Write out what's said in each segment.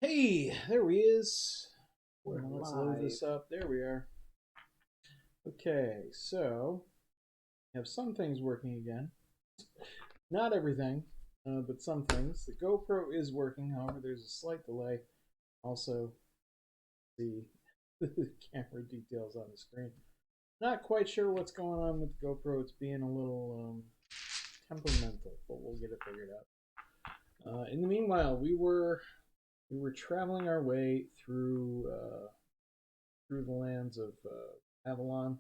Hey, there he is. We're Let's live. load this up. There we are. Okay, so have some things working again. Not everything, but some things. The GoPro is working, however, there's a slight delay. Also, the camera details on the screen. Not quite sure what's going on with the GoPro. It's being a little temperamental, but we'll get it figured out. In the meanwhile, we were traveling our way through the lands of Avalon.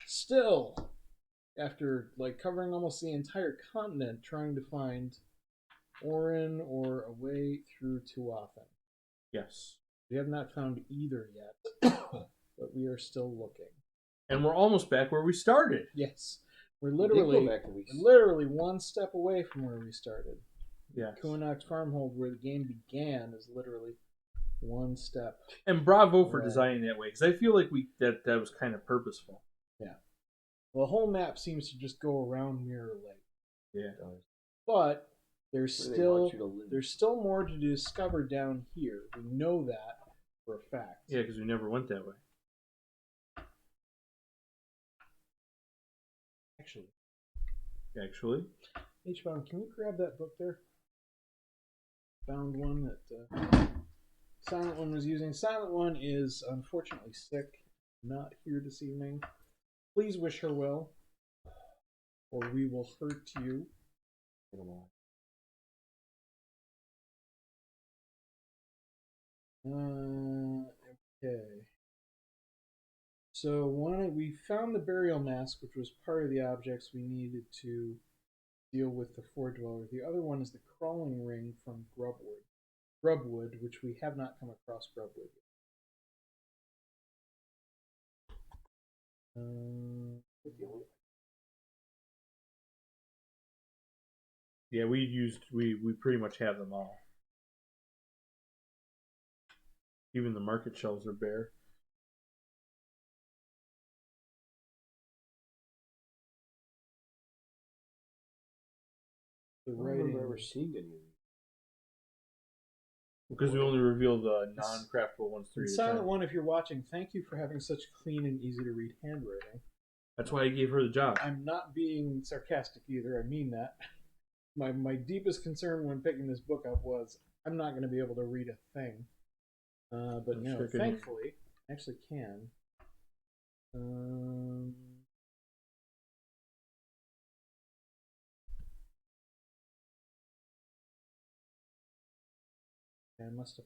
Still, after like covering almost the entire continent, trying to find Orin or a way through Tuatha. Yes. We have not found either yet, but we are still looking. And we're almost back where we started. Yes, we're We literally one step away from where we started. Yes. Kuanok's Farmhold, where the game began, is literally one step. And bravo for away. designing that way, because I feel like that was kind of purposeful. Yeah. Well, the whole map seems to just go around Mirror Lake. Yeah. But there's still more to discover down here. We know that for a fact. Yeah, because we never went that way. Actually. H-Bound, can you grab that book there? Found one that Silent One was using. Silent One is unfortunately sick, not here this evening. Please wish her well, or we will hurt you. Okay. So we found the burial mask, which was part of the objects we needed to deal with the Ford Dweller. The other one is the crawling ring from Grubwood, which we have not come across Grubwood yet. Yeah, we pretty much have them all. Even the market shelves are bare. I don't remember ever seeing any of these. Because we only reveal the non-craftable ones 3 at a Silent time. One, if you're watching, thank you for having such clean and easy to read handwriting. That's why I gave her the job. I'm not being sarcastic either. I mean that. My deepest concern when picking this book up was I'm not going to be able to read a thing. But no, sure thankfully, I actually can. I must have.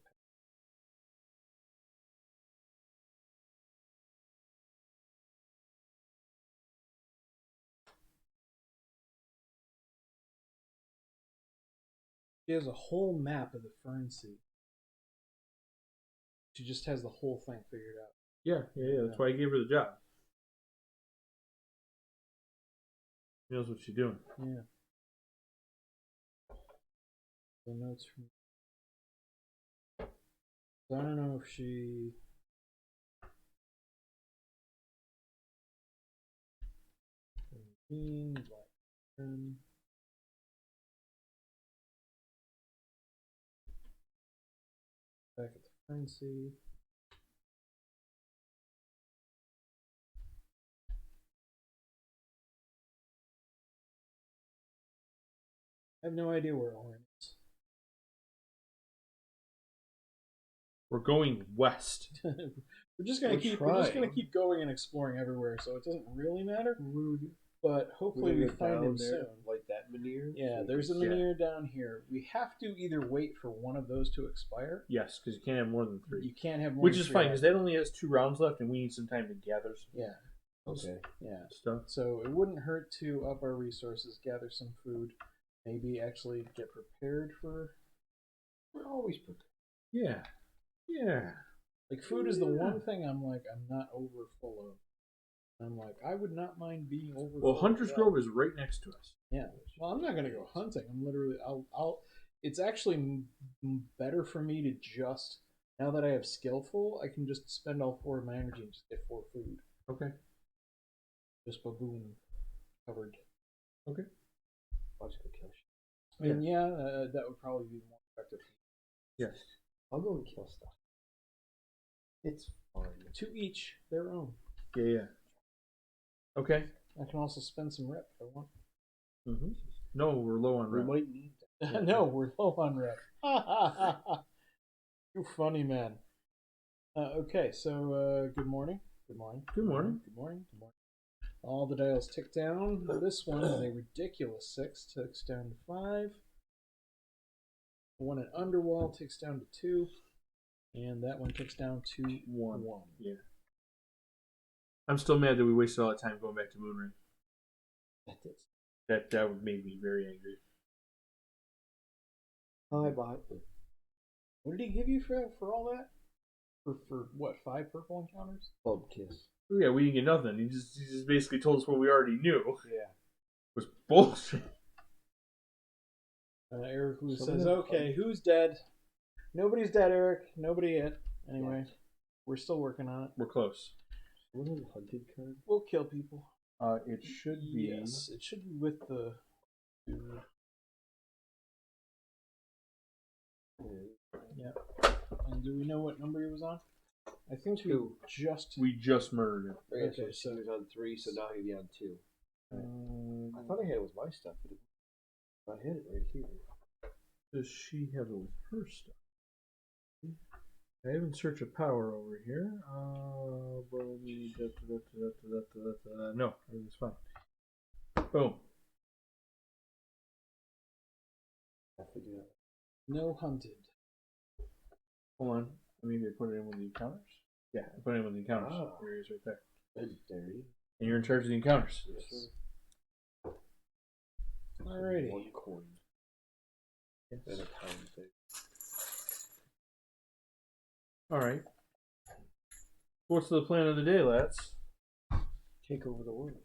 She has a whole map of the Fern Sea. She just has the whole thing figured out. Yeah. That's why I gave her the job. She knows what she's doing. Yeah. The notes from. So I don't know if she. Back at the Fern Sea. I have no idea where Orin is. We're going west. we're just gonna keep going and exploring everywhere, so it doesn't really matter. But hopefully we find him soon. Like that Menhir? Yeah, there's a Menhir down here. We have to either wait for one of those to expire. Yes, because you can't have more than 3. You can't have more Which than is 3 fine, because that only has 2 rounds left, and we need some time to gather some stuff. So it wouldn't hurt to up our resources, gather some food, maybe actually get prepared for. We're always prepared. Yeah. Like food is the one thing I'm not over full of. I'm like, I would not mind being over. Well, Hunter's Grove is right next to us. Yeah. Well, I'm not gonna go hunting. I'm literally. I'll. It's actually better for me to just now that I have skillful, I can just spend all 4 of my energy and just get 4 food. Okay. Just baboon covered. Okay. Logical kill. I mean, that would probably be more effective. Yes. I'll go and kill stuff. It's fun. To each their own. Yeah. Okay. I can also spend some rep if I want. Mm-hmm. No, we're low on We rep. might need that. No, we're low on rep. You funny man. Okay, so good morning. Good morning. Good morning. Good morning. Good morning. All the dials tick down. This one at a ridiculous 6 ticks down to 5. The one at Underwall ticks down to 2. And that one ticks down to 1. Yeah. I'm still mad that we wasted all that time going back to Moonring. That would make me very angry. I bought it. What did he give you for all that? For what, 5 purple encounters? Bub kiss. Oh, yeah, we didn't get nothing. He just basically told us what we already knew. Yeah. It was bullshit. Eric Lou Some says, of them- okay, who's dead? Nobody's dead, Eric. Nobody yet. Anyway, we're still working on it. We're close. What is a hunted card? We'll kill people. It should be. Yes, it should be with the. Yeah. And do we know what number he was on? I think We just murdered him. Okay, so he's on 3, so now he'll be on 2. I thought I had it with my stuff, but I had it right here. Does she have it with her stuff? I have in search of power over here. No, everything's fine. Boom. I figured out. No hunted. Hold on. Maybe I put it in with the encounters? Yeah, I put it in with the encounters. Ah. There he is right there. That's dirty. And you're in charge of the encounters. Yes, sir. Alrighty. 1 coin. Yes. And a pound thing. Alright. What's the plan of the day, lads? Take over the world.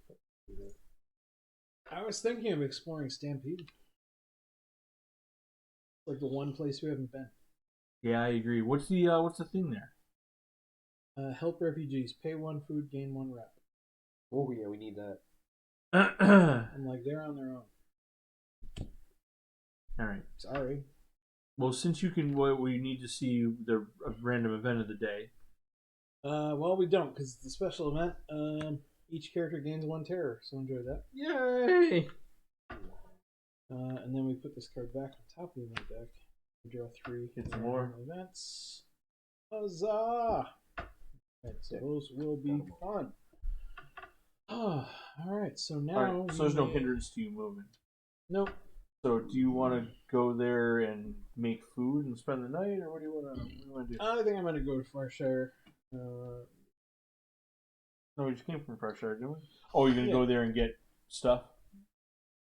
I was thinking of exploring Stampede. Like the one place we haven't been. Yeah, I agree. What's the thing there? Help refugees. Pay 1 food, gain 1 rep. Oh, yeah, we need that. I'm like, they're on their own. Alright. Sorry. Well, since you can, we need to see the random event of the day. Well, we don't, because it's a special event. Each character gains 1 terror, so enjoy that. Yay! And then we put this card back on top of the event deck. We draw 3. Get some more. Events. Huzzah! Right, so those will be fun. Alright, so now... Alright, so there's no hindrance to you moving. Nope. So do you want to go there and make food and spend the night, or what do you want to do? I think I'm going to go to Farshire. No, we just came from Farshire, didn't we? Oh, you're going to go there and get stuff?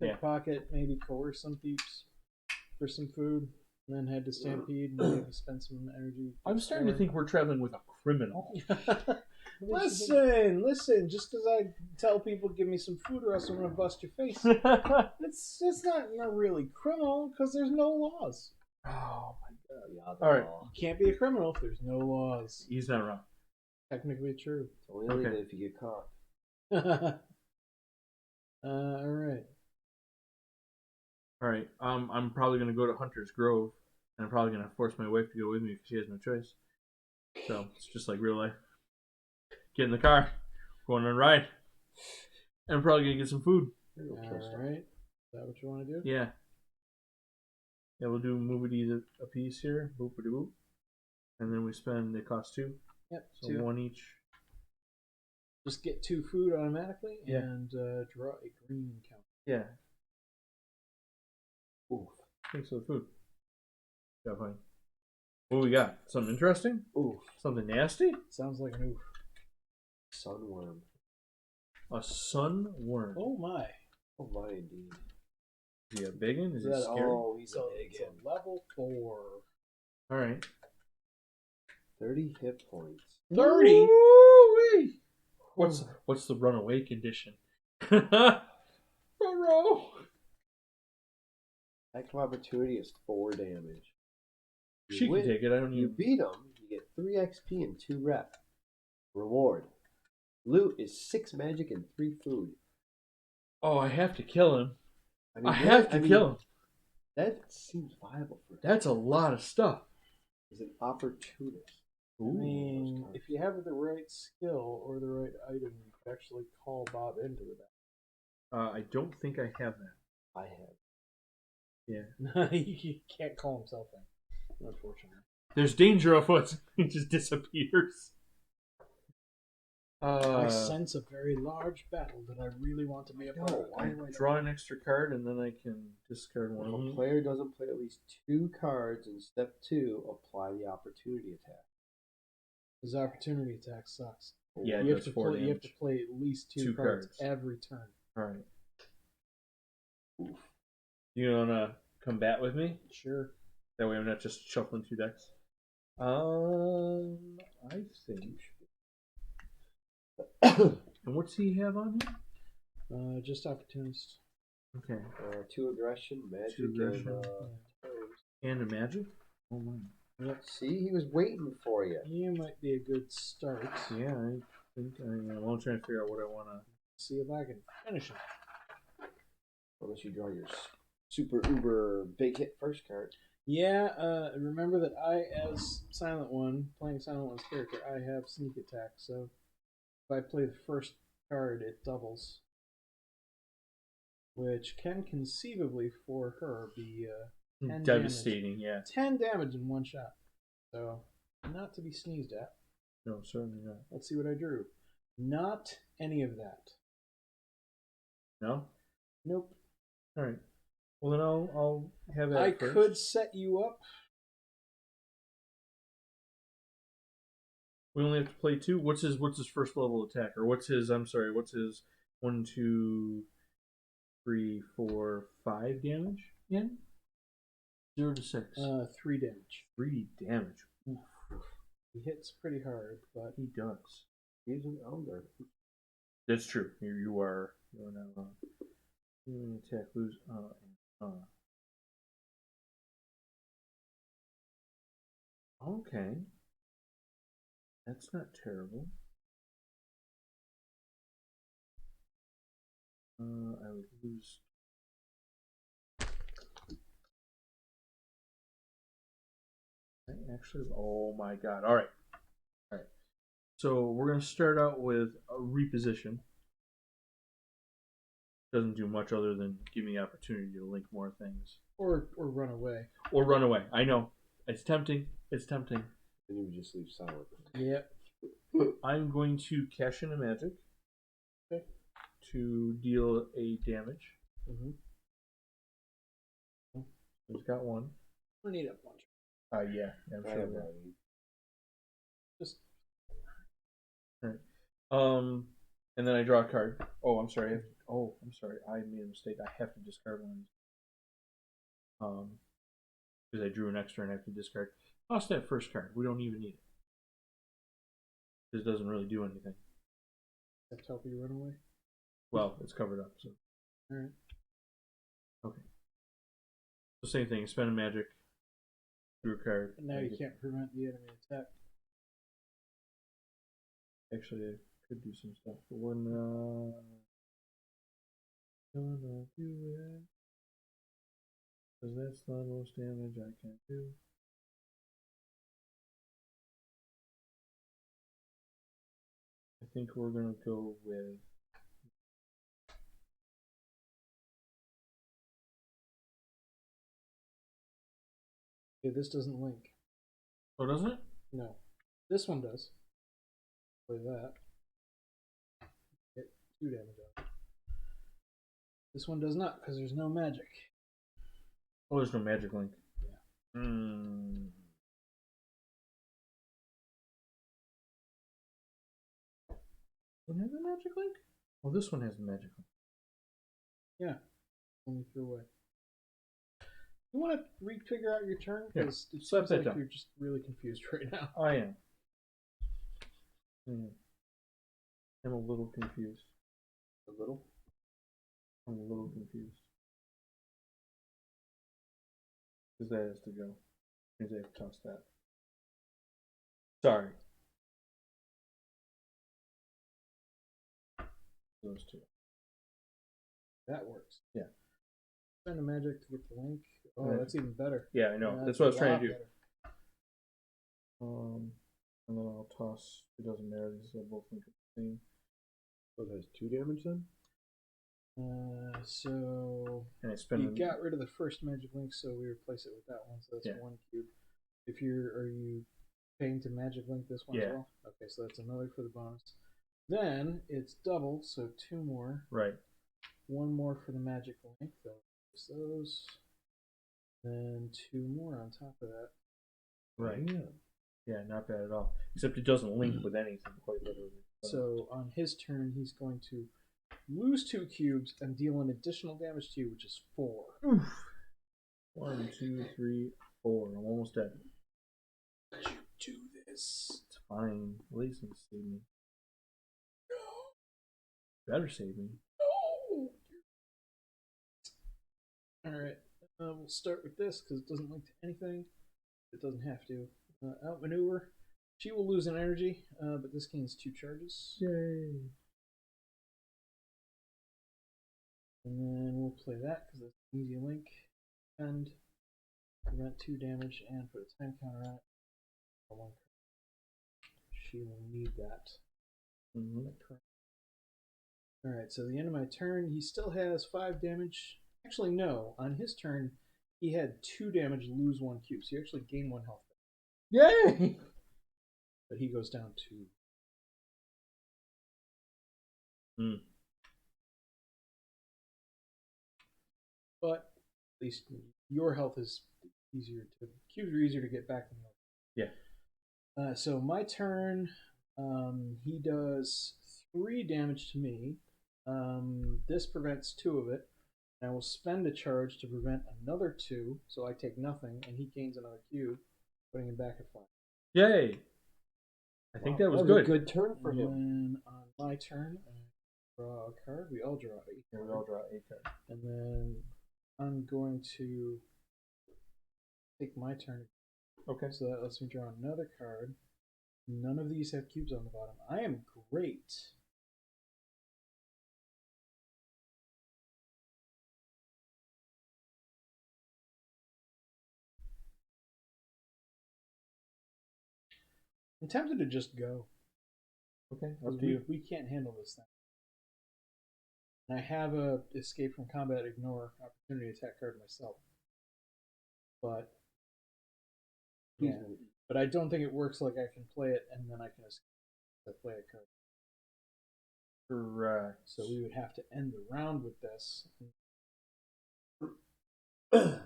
Pickpocket, maybe coerce some peeps for some food, and then head to Stampede and maybe spend some energy. I'm starting to think we're traveling with a criminal. Listen, just because I tell people give me some food or else I'm going to bust your face. It's not really criminal because there's no laws. Oh my god. Yeah, All right. You can't be a criminal if there's no laws. He's not wrong. Technically true. It's only illegal Okay. if you get caught. Alright. All right. I'm probably going to go to Hunter's Grove, and I'm probably going to force my wife to go with me because she has no choice. So it's just like real life. Get in the car, going on a ride, and I'm probably going to get some food. Alright. Is that what you want to do? Yeah. Yeah, we'll do movie a piece here. Boop-a-doo boop. And then we spend, it costs 2. Yep, So 2. 1 each. Just get 2 food automatically Yeah. and draw a green count. Yeah. Oof. Thanks for the food. Yeah, fine. What we got? Something interesting? Oof. Something nasty? Sounds like an oof. Sunworm. A sunworm. Oh my. Oh my, indeed. Is he a big one? Is he That- scary? oh, he's So a big it's a one. level 4. Alright. 30 hit points. 30? Woo-wee! What's the runaway condition? Ruh-roh! Act of opportunity is 4 damage. She can take it. I don't You need. beat him, you get 3 XP and 2 rep. Reward. Loot is 6 magic and 3 food. Oh, I have to kill him. I, mean, I have to kill him. That seems viable for him. That's a lot of stuff. He's an opportunist. I mean, if you have the right skill or the right item, you can actually call Bob into the battle. I don't think I have that. I have. Yeah. He can't call himself in, unfortunately. There's danger afoot. He just disappears. I sense a very large battle that I really want to be a part of. I draw an extra card and then I can discard one If of a them. player doesn't play at least 2 cards in step 2, apply the opportunity attack. His opportunity attack sucks. Yeah, you have to play at least two cards every turn. All right. Oof. You wanna combat with me? Sure. That way I'm not just shuffling 2 decks. I think. And what's he have on here? Just opportunist. Okay. 2 aggression, magic, 2 aggression. and And a magic? Oh my. Yep. See, he was waiting for you. You might be a good start. Yeah, I think I'm trying to figure out what I want to see if I can finish him. Unless you draw your super uber big hit first card. Yeah, remember that I, as Silent One, playing Silent One's character, I have sneak attack, so if I play the first card, it doubles. Which can conceivably, for her, be 10 devastating, damage. 10 damage in one shot. So, not to be sneezed at. No, certainly not. Let's see what I drew. Not any of that. No? Nope. Alright. Well, then I'll have that I first. could set you up. We only have to play 2? What's his first level attack? Or what's his 1, 2, 3, 4, 5 damage again? 0 to 6. 3 damage. 3 damage. Oof. He hits pretty hard, but he does. He's an elder. That's true. You are now attack lose Okay. That's not terrible. I would lose. Oh my god. Alright. Alright. So we're going to start out with a reposition. Doesn't do much other than give me the opportunity to link more things. Or run away. Or run away. I know. It's tempting. It's tempting. Then you would just leave silent. Yep. I'm going to cash in a magic. Okay. To deal a damage. Mm-hmm. He's got 1. We need a bunch. Yeah, I'm sure. Just. Alright. And then I draw a card. Oh, I'm sorry. I'm sorry. I made a mistake. I have to discard one. Because I drew an extra and I have to discard. Toss that first card. We don't even need it. This doesn't really do anything. Except help you run away? Well, it's covered up, so. Alright. Okay. So same thing. Spend a magic. Drew a card. And now you can't prevent the enemy attack. Actually, I could do some stuff, but we're not gonna do it. Because that's the most damage I can do. I think we're gonna go with Okay, this doesn't link. Oh, doesn't it? No. This one does. Play that. Get 2 damage out. This one does not, because there's no magic. Oh, there's no magic link. Yeah. Doesn't have the magic link? Oh, this one has the magic link. Yeah. Only threw away. You want to figure out your turn? Because it seems like you're just really confused right now. I am. I'm a little confused. A little? I'm a little confused. Because that has to go. Means I have to toss that. Sorry. Those 2. That works. Yeah. Spend a magic to get the link. Oh, that's even better. Yeah, I know. That's what I was trying to do. Better. And then I'll toss. It doesn't matter. These are both linked to the same. So it has 2 damage then? So And I spend. you got rid of the first magic link, so we replace it with that one. So that's 1 cube. If are you paying to magic link this one as well? Okay, so that's another for the bonus. Then it's double, so 2 more. Right. 1 more for the magic link. So those. Then 2 more on top of that. Right. Yeah, not bad at all. Except it doesn't link with anything, quite literally. So on his turn, he's going to lose 2 cubes and deal an additional damage to you, which is 4. Oof. 1, 2, 3, 4. I'm almost dead. Would you do this? It's fine. At least you save me. No. Better save me. No. All right. We'll start with this because it doesn't link to anything. It doesn't have to. Outmaneuver. She will lose an energy, but this gains 2 charges. Yay. And then we'll play that because that's an easy link. And prevent 2 damage and put a time counter on it. She will need that. Alright, so the end of my turn, he still has 5 damage. Actually, no. On his turn, he had 2 damage, lose 1 cube. So you actually gain 1 health. Yay! But he goes down 2. But at least your health is easier to. Cubes are easier to get back than yours. Yeah. So my turn, he does 3 damage to me. This prevents 2 of it. And I will spend a charge to prevent another 2, so I take nothing, and he gains another cube, putting him back at 5. Yay! I think that was good. A good turn for him. And on my turn, I draw a card. We all draw a card. Yeah, we all draw a card. And then I'm going to take my turn. Okay. So that lets me draw another card. None of these have cubes on the bottom. I am great. I'm tempted to just go. Okay, up to you. We can't handle this thing. And I have a escape from combat, ignore, opportunity attack card myself. But yeah, but I don't think it works like I can play it and then I can escape to play a card. Correct. So we would have to end the round with this. Alright,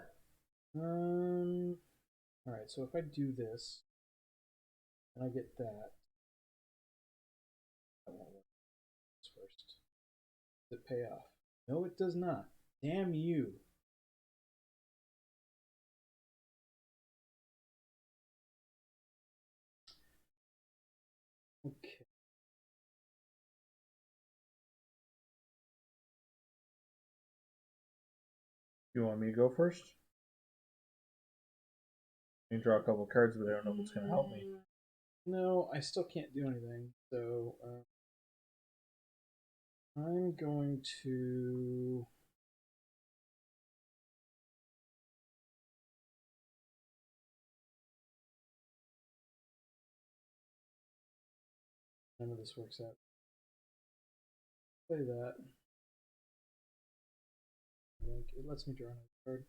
so if I do this, and I get that, I won't work this first. Does it pay off? No, it does not. Damn you. Okay. You want me to go first? I can draw a couple cards, but I don't know if it's going to help me. No, I still can't do anything. So I'm going to. None of this works out. Play that. It lets me draw another card.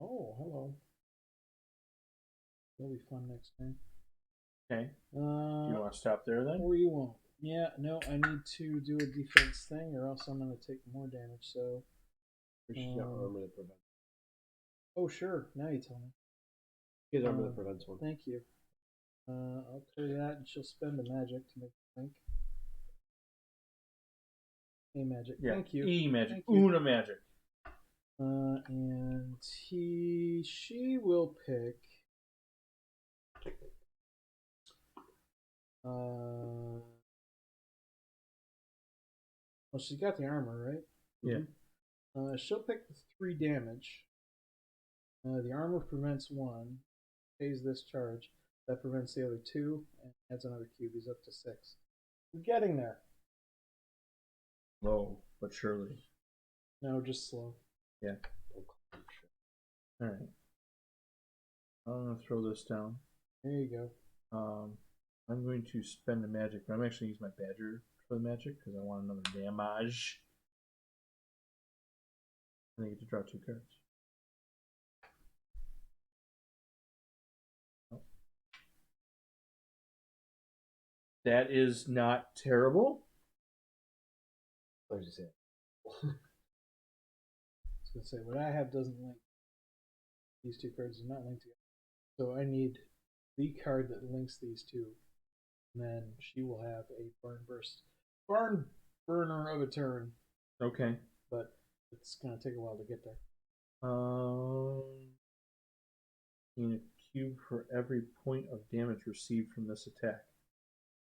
Oh, hello. That'll be fun next time. Okay. Do you want to stop there then? Or you won't. Yeah, no, I need to do a defense thing or else I'm going to take more damage, so. Armor that prevents. Oh, sure. Now you tell me. He has armor that prevents one. Thank you. I'll play that and she'll spend a magic to make it think. A magic. Yeah. Thank you. E magic. Thank you. Una magic. And she will pick. Well, she's got the armor, right? Yeah. She'll pick the 3 damage. The armor prevents 1, pays this charge. That prevents the other 2, and adds another cube. He's up to 6. We're getting there. Slow, but surely. No, just slow. Yeah. Alright. I'm gonna throw this down. There you go. I'm going to spend the magic, but I'm actually use my badger for the magic because I want another damage. And I get to draw 2 cards. Oh. That is not terrible. What did you say? I was gonna say what I have doesn't link. These 2 cards do not link together. So I need the card that links these 2. And then she will have a barn burner of a turn. Okay. But it's gonna take a while to get there. Gain a cube for every point of damage received from this attack.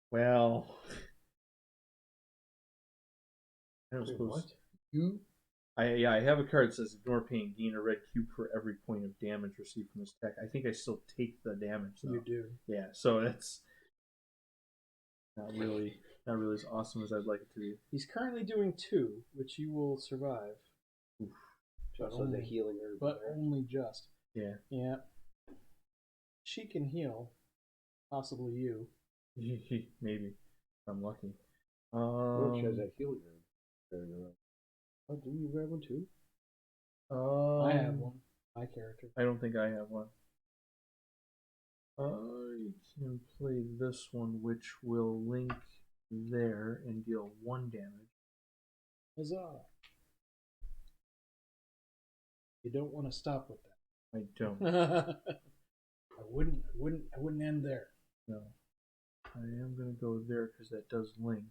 Well, I don't suppose. What? You? I have a card that says ignore pain, gain a red cube for every point of damage received from this attack. I think I still take the damage though. You do. Yeah, so that's not really as awesome as I'd like it to be. He's currently doing 2, which you will survive. Oof. Just on the healing herb. But only just. Yeah. Yeah. She can heal. Possibly you. Maybe. If I'm lucky. She has that healing herb. Oh, didn't you grab one too? I have one. My character. I don't think I have one. I can play this one, which will link there and deal 1 damage. Huzzah! You don't want to stop with that. I don't. I wouldn't end there. No. I am going to go there because that does link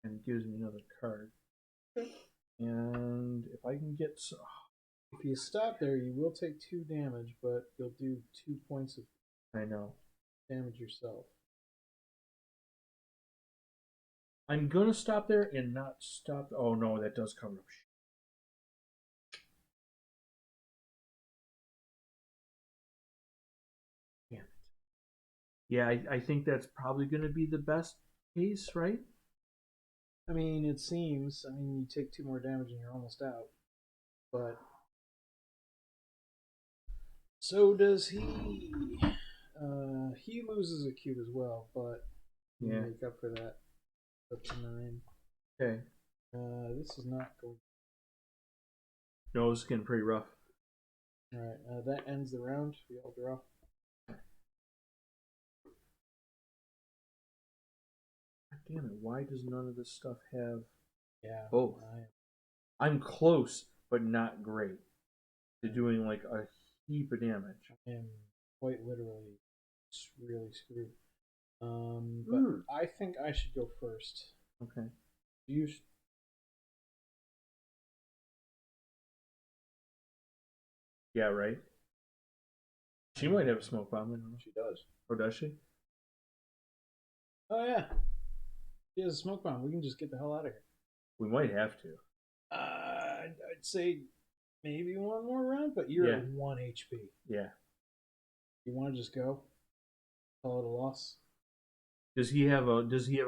and gives me another card. And if I can get... If you stop there, you will take 2 damage, but you'll do 2 points of damage yourself. I'm going to stop there and not stop... Oh, no, that does cover up. Damn it. Yeah, I think that's probably going to be the best case, right? I mean, it seems. I mean, you take 2 more damage and you're almost out. But so does he. He loses a cube as well, but you make up for that. Up to 9. Okay. This is not going. No, it's getting pretty rough. Alright, that ends the round. We all draw. Damn it, why does none of this stuff have both? I'm close, but not great. They're doing like a heap of damage. I am quite literally really screwed. But I think I should go first. Okay. You Yeah, right? She might have a smoke bomb. I don't know. She does. Oh, does she? Oh, yeah. She has a smoke bomb. We can just get the hell out of here. We might have to. I'd say maybe 1 more round, but you're at 1 HP. Yeah. You want to just go? Call it a loss? Does he have a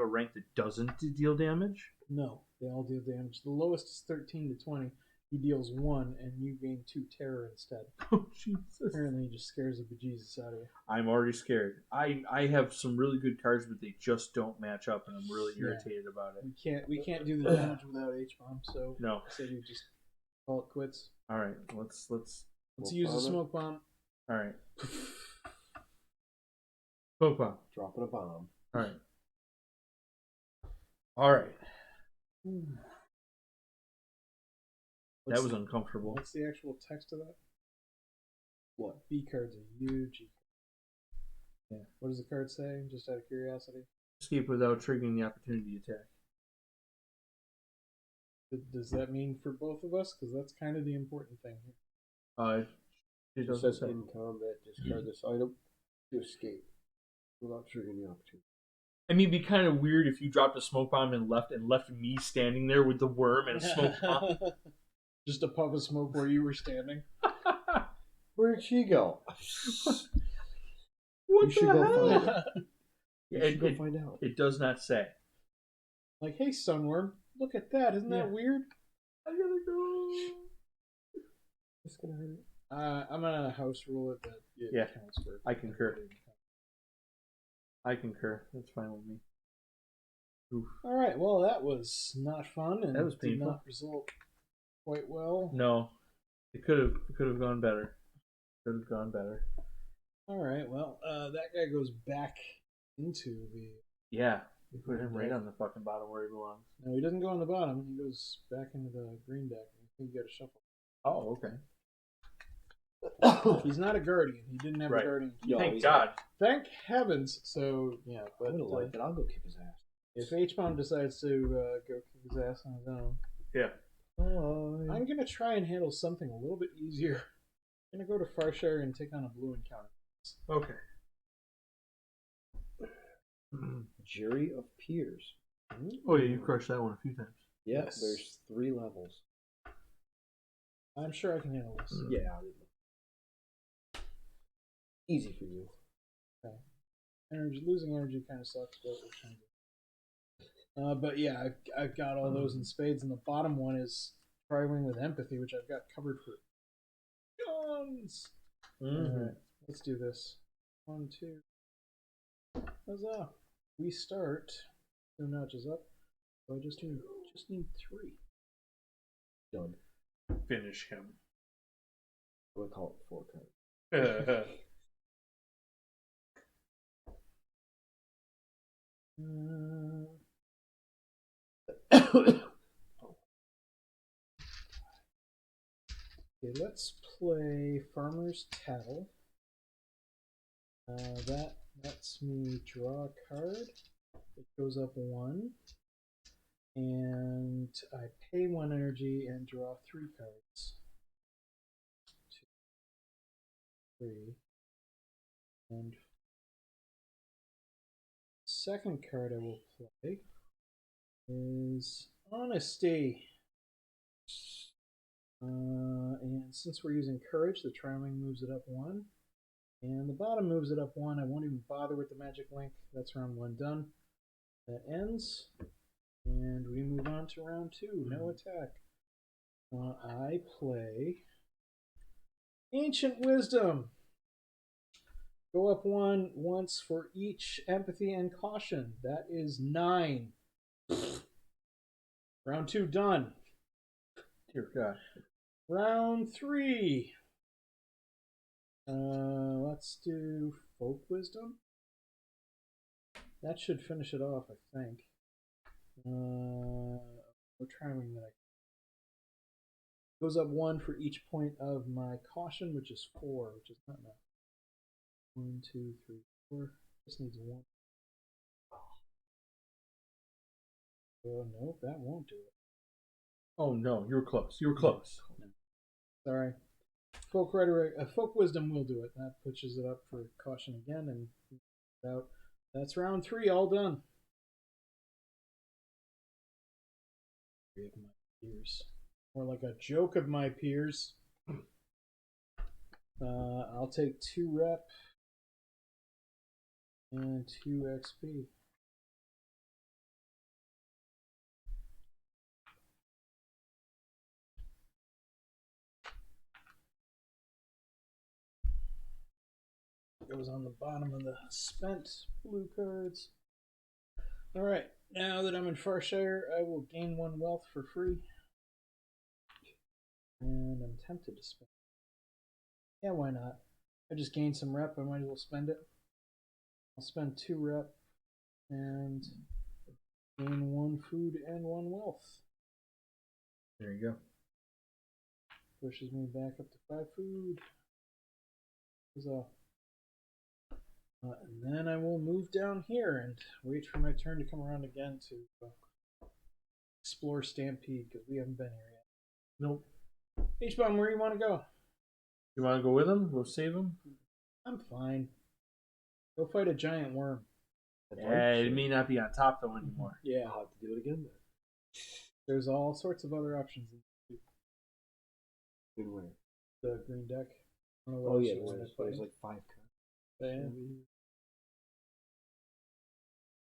rank that doesn't deal damage? No, they all deal damage. The lowest is 13 to 20. He deals 1, and you gain 2 terror instead. Oh, Jesus. Apparently, he just scares the bejesus out of you. I'm already scared. I have some really good cards, but they just don't match up, and I'm really irritated about it. We can't do the damage without H-bomb, so no. I say we just call it quits. All right, let's use the smoke bomb. All right. Smoke bomb. Dropping a bomb. All right. All right. That was uncomfortable. What's the actual text of that? What? B cards are huge. Yeah. What does the card say? Just out of curiosity. Escape without triggering the opportunity attack. Does that mean for both of us? Because that's kind of the important thing here. It says in combat, discard this item to escape without triggering the opportunity. I mean, it'd be kind of weird if you dropped a smoke bomb and left me standing there with the worm and a smoke bomb. Just a puff of smoke where you were standing. Where'd she go? What you should the go hell? find out. You should go find out. It does not say. Like, hey, Sunworm, look at that. Isn't that weird? I gotta go. It's gonna hurt. I'm gonna house rule it that Yeah, counts for I concur. I concur. That's fine with me. Oof. All right. Well, that was not fun, and That was did painful. not result quite well. No, it could have gone better. Could have gone better. All right. Well, that guy goes back into the. Yeah, you put him right on the fucking bottom where he belongs. No, he doesn't go on the bottom. He goes back into the green deck. I think you got to shuffle. Oh, okay. He's not a guardian. He didn't have Right. a guardian. Yo, Thank he's God. Thank heavens. So yeah, but I'm gonna like it. I'll go kick his ass. if H-Bomb decides to go kick his ass on his own, Yeah. I'm gonna try and handle something a little bit easier. I'm gonna go to Farshire and take on a blue encounter. Okay. Jury of Peers. Oh yeah, you crushed that one a few times. Yeah, Yes. there's 3 levels. I'm sure I can handle this. Yeah. Easy for you. Losing energy kind of sucks, but we're trying to. But yeah, I've got all those in spades, and the bottom one is Thriving with Empathy, which I've got covered for guns. All right, let's do this. 1, 2. Huzzah! We start 2 notches up. So I just need 3. Done. Finish him. We'll call it 4 cards. Okay, let's play Farmer's Tattle. That lets me draw a card. It goes up 1. And I pay 1 energy and draw 3 cards. 2, 3. And second card I will play is Honesty. And since we're using Courage, the Triumphing moves it up 1. And the bottom moves it up 1. I won't even bother with the Magic Link. That's round 1 done. That ends. And we move on to round 2. No attack. I play Ancient Wisdom. Go up 1 once for each Empathy and Caution. That is 9. Round 2 done. Dear God. Round 3. Let's do Folk Wisdom. That should finish it off, I think. We're trying that. Goes up 1 for each point of my Caution, which is 4, which is not enough. 1, 2, 3, 4. Just needs 1. Nope, that won't do it. Oh no, you were close. You were close. No. Sorry. Folk Wisdom will do it. That pushes it up for Caution again, and out. That's round 3, all done. 3 of my peers. More like a joke of my peers. I'll take 2 rep and 2 XP. Goes on the bottom of the spent blue cards. Alright, now that I'm in Farshire, I will gain 1 wealth for free. And I'm tempted to spend it. Yeah, why not? I just gained some rep, I might as well spend it. I'll spend 2 rep and gain 1 food and 1 wealth. There you go. Pushes me back up to 5 food. Huzzah. And then I will move down here and wait for my turn to come around again to explore Stampede, because we haven't been here yet. Nope. H-Bomb, where do you want to go? You want to go with him? Go save him? I'm fine. Go fight a giant worm. It may not be on top though anymore. Yeah, I'll have to do it again then. there's all sorts of other options. In where? The green deck. I don't know what Oh else yeah, you want to there's play. like 5 cards. Yeah.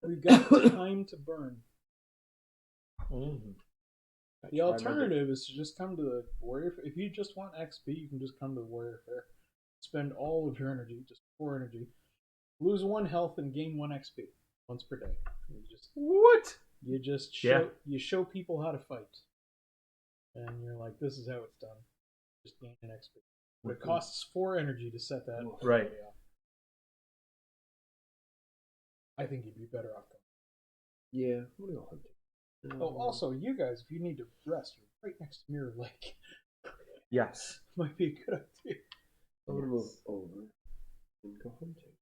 We've got time to burn. Mm-hmm. The alternative is to just come to the Warrior. If you just want XP, you can just come to the Warrior Fair. spend all of your energy, just 4 energy, lose 1 health, and gain 1 XP once per day. What? You just Yeah. show people how to fight, and you're like, this is how it's done. Just gain an XP. But it costs 4 energy to set that. Right. Up. I think you'd be better off going. Yeah, I'm gonna go hunting. Oh, also, you guys, if you need to rest, you're right next to Mirror Lake. Yes. Might be a good idea. I'm gonna move over and go hunting.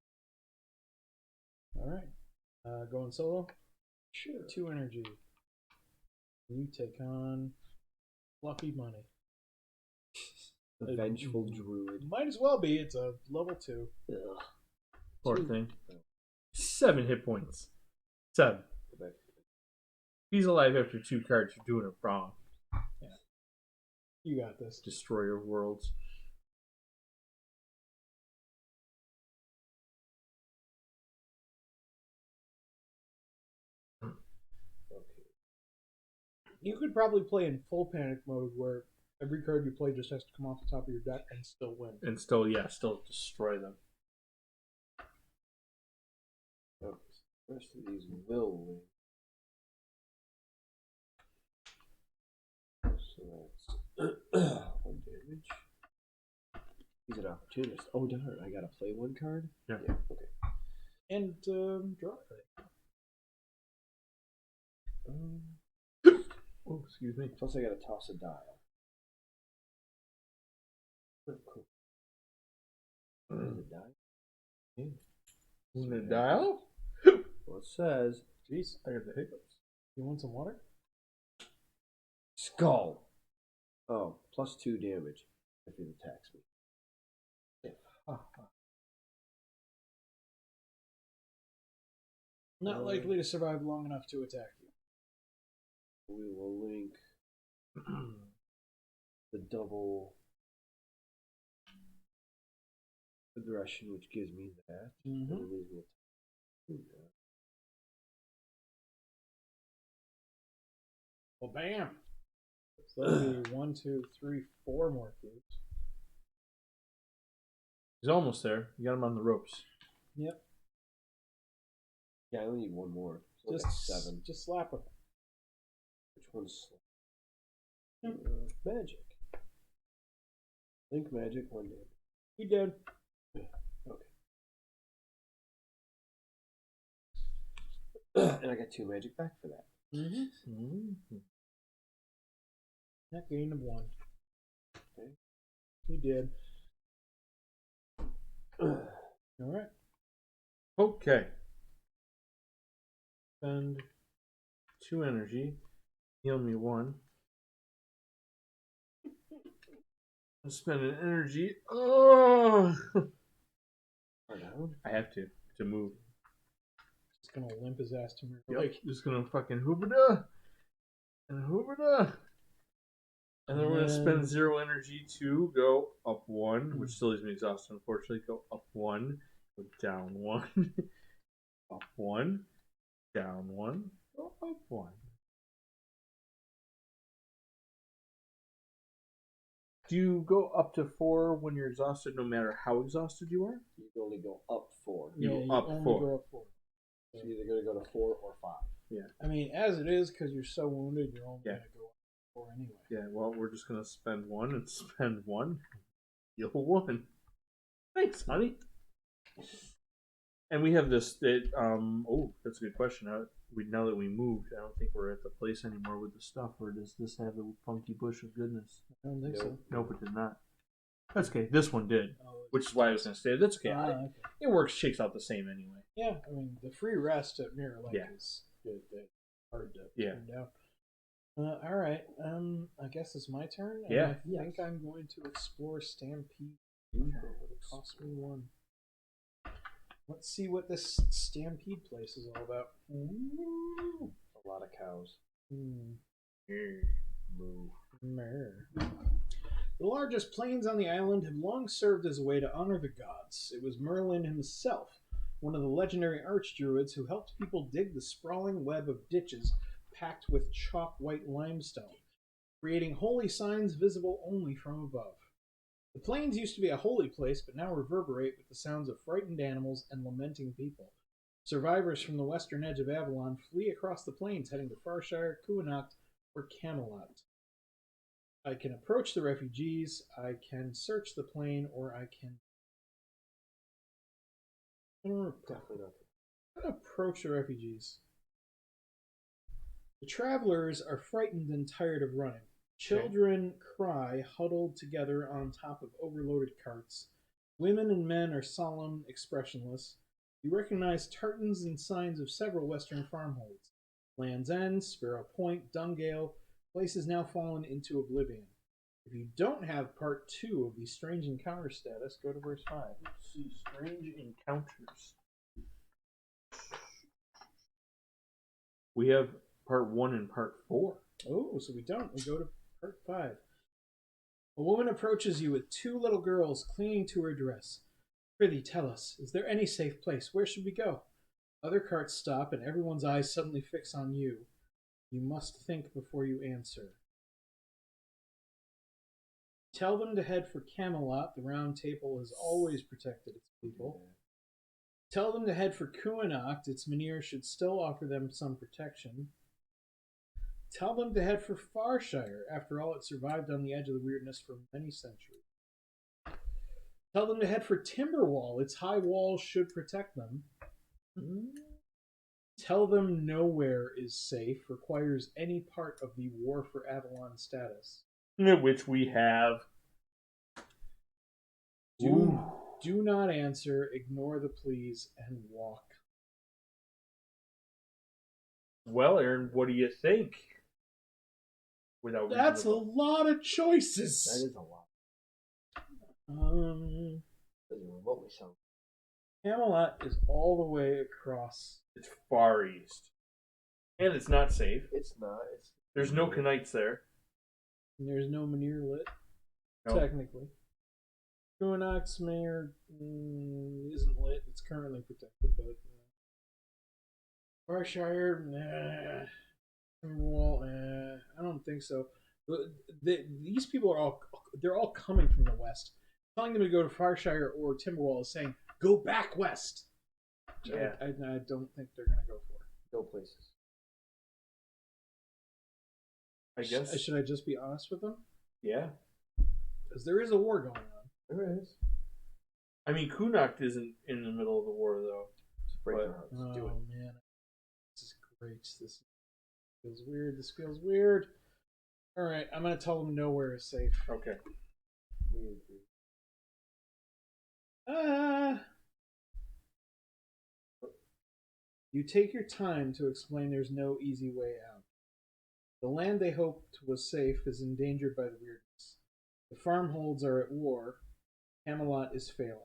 All right. Going solo? Sure. 2 energy. You take on Fluffy Money. The vengeful druid. Might as well be. It's a level 2. Ugh. Poor thing. 7 hit points. 7. Go back. He's alive after 2 cards. You're doing it wrong. Yeah. You got this. Destroyer of worlds. Okay. You could probably play in full panic mode where every card you play just has to come off the top of your deck and still win. And still, yeah, still destroy them. Okay. The rest of these will win. So that's 1 damage. He's an opportunist. Oh darn! I gotta play 1 card. Yeah. Okay. And draw it. Oh, excuse me. Plus, I gotta toss a dial. Oh, cool. Is it die? Isn't it dial? Well, it says Jeez. I got the hiccups. You want some water? skull. Oh, plus 2 damage if it attacks me. Not likely to survive long enough to attack you. We will link the double aggression, which gives me that. Mm-hmm. And it leaves me a Well, bam. So that'll be 1, 2, 3, 4 more cubes. He's almost there. You got him on the ropes. Yep. Yeah, I only need 1 more. So Just that's 7. Just slap him. Which one's magic? Link magic, 1 damage. He did. Okay. And I got 2 magic back for that. Mm-hmm. That gain of 1. Okay. He did. Alright. Okay. Spend 2 energy. Heal me 1. Spend an energy. Oh! I have to move. Just gonna limp his ass to me. Yep. Like, Just gonna fucking hoobada and hoobada. And then we're gonna spend 0 energy to go up 1, which still leaves me exhausted, unfortunately. Go up 1, go down 1, up 1, down 1, go up 1. Do you go up to 4 when you're exhausted, no matter how exhausted you are? You can only go up 4. You yeah, go up only 4. go up 4. So you're either going to go to 4 or 5. Yeah. I mean, as it is, because you're so wounded, you're only Yeah. gonna go up 4 anyway. Yeah, well, we're just gonna spend 1 and spend 1. Heal 1. Thanks, honey. And we have this. Oh, that's a good question. Now that we moved, I don't think we're at the place anymore with the stuff. Or does this have the funky bush of goodness? I don't think so. Nope, it did not. That's okay. This one did, Oh, which is why I was gonna say that's okay. okay. It works, shakes out the same anyway. Yeah, I mean, the free rest at Mirror Lake Yeah. is good. Hard to Yeah. turn down. All right. I guess it's my turn. And Yeah. I think I'm going to explore Stampede. It cost me 1. Let's see what this Stampede place is all about. Ooh, a lot of cows. Hmm. Moo. Mer. The largest plains on the island have long served as a way to honor the gods. It was Merlin himself, one of the legendary archdruids who helped people dig the sprawling web of ditches packed with chalk white limestone, creating holy signs visible only from above. The plains used to be a holy place, but now reverberate with the sounds of frightened animals and lamenting people. Survivors from the western edge of Avalon flee across the plains, heading to Farshire, Kuanacht, or Camelot. I can approach the refugees, I can search the plain, or I can Definitely not. approach the refugees. The travelers are frightened and tired of running. Children cry, huddled together on top of overloaded carts. Women and men are solemn, expressionless. You recognize tartans and signs of several western farmholds. Land's End, Sparrow Point, Dungale, places now fallen into oblivion. If you don't have part 2 of the Strange Encounter status, go to verse 5. Let's see, strange encounters. We have part 1 and part 4. Oh, so we don't. We go to part 5. A woman approaches you with 2 little girls clinging to her dress. Prithee, tell us, is there any safe place? Where should we go? Other carts stop, and everyone's eyes suddenly fix on you. You must think before you answer. Tell them to head for Camelot. The Round Table has always protected its people. Tell them to head for Kuanacht. Its Mynheer should still offer them some protection. Tell them to head for Farshire. After all, it survived on the edge of the weirdness for many centuries. Tell them to head for Timberwall. Its high walls should protect them. Tell them nowhere is safe, requires any part of the War for Avalon status. Which we have. Do not answer, ignore the pleas, and walk. Well, Aaron, what do you think? That's a lot of choices. That is a lot. Doesn't remotely sound. Camelot is all the way across. It's far east. And it's not safe. It's not. There's no Knights there. And there's no Mynheer lit, technically. Kuanacht's mayor isn't lit. It's currently protected, but Farshire, Timberwall, I don't think so. These people are they're all coming from the west. Telling them to go to Farshire or Timberwall is saying, go back west. Yeah. I don't think they're going to go for. No places. I guess. Should I just be honest with them? Yeah. Because there is a war going on. There is. I mean, Kuanacht isn't in the middle of the war, though. Break But- their hearts. Oh, Do it. man. This is great. This feels weird. This feels weird. All right, I'm going to tell them nowhere is safe. Okay. We agree. You take your time to explain there's no easy way out. The land they hoped was safe is endangered by the weirdness. The farmholds are at war. Camelot is failing.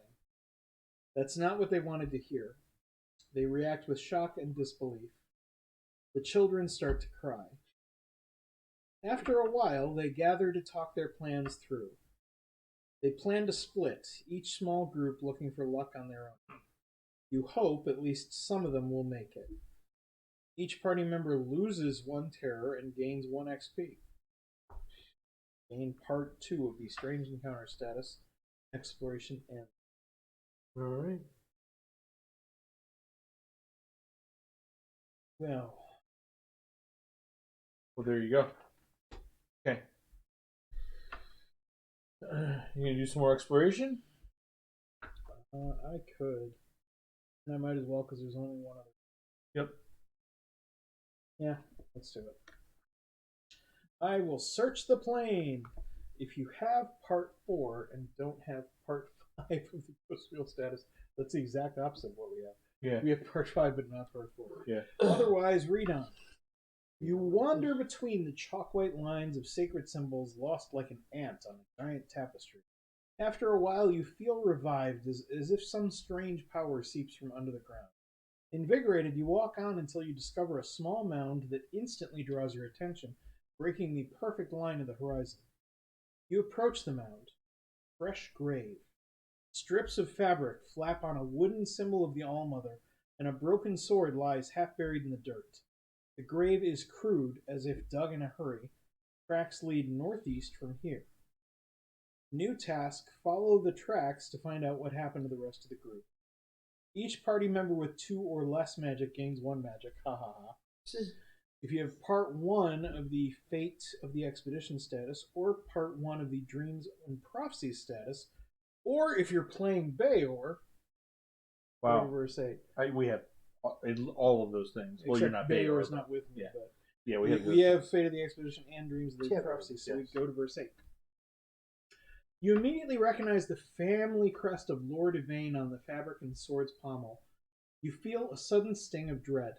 That's not what they wanted to hear. They react with shock and disbelief. The children start to cry. After a while, they gather to talk their plans through. They plan to split, each small group looking for luck on their own. You hope at least some of them will make it. Each party member loses 1 terror and gains 1 XP. Gain part 2 of the Strange Encounter status. Exploration ends. Alright. Well, There you go. Okay. You gonna do some more exploration? I could. And I might as well because there's only one other. Yep. Yeah, let's do it. I will search the plane. If you have part 4 and don't have part 5 of the Ghost Wheel status, that's the exact opposite of what we have. Yeah. We have part 5 but not part 4. Yeah. Otherwise, read on. You wander between the chalk-white lines of sacred symbols, lost like an ant on a giant tapestry. After a while, you feel revived, as if some strange power seeps from under the ground. Invigorated, you walk on until you discover a small mound that instantly draws your attention, breaking the perfect line of the horizon. You approach the mound. Fresh grave. Strips of fabric flap on a wooden symbol of the Allmother, and a broken sword lies half buried in the dirt. The grave is crude, as if dug in a hurry. Tracks lead northeast from here. New task, follow the tracks to find out what happened to the rest of the group. Each party member with 2 or less magic gains 1 magic. Ha ha ha. If you have part 1 of the Fate of the Expedition status, or part 1 of the Dreams and Prophecies status, or if you're playing Bayor, Wow. go to verse 8. We have all of those things. Well, you're not Bayor is not with me, yeah. but Yeah, we have Fate of the Expedition and Dreams of the Prophecies, so we go to verse 8. You immediately recognize the family crest of Lord Yvain on the fabric and sword's pommel. You feel a sudden sting of dread.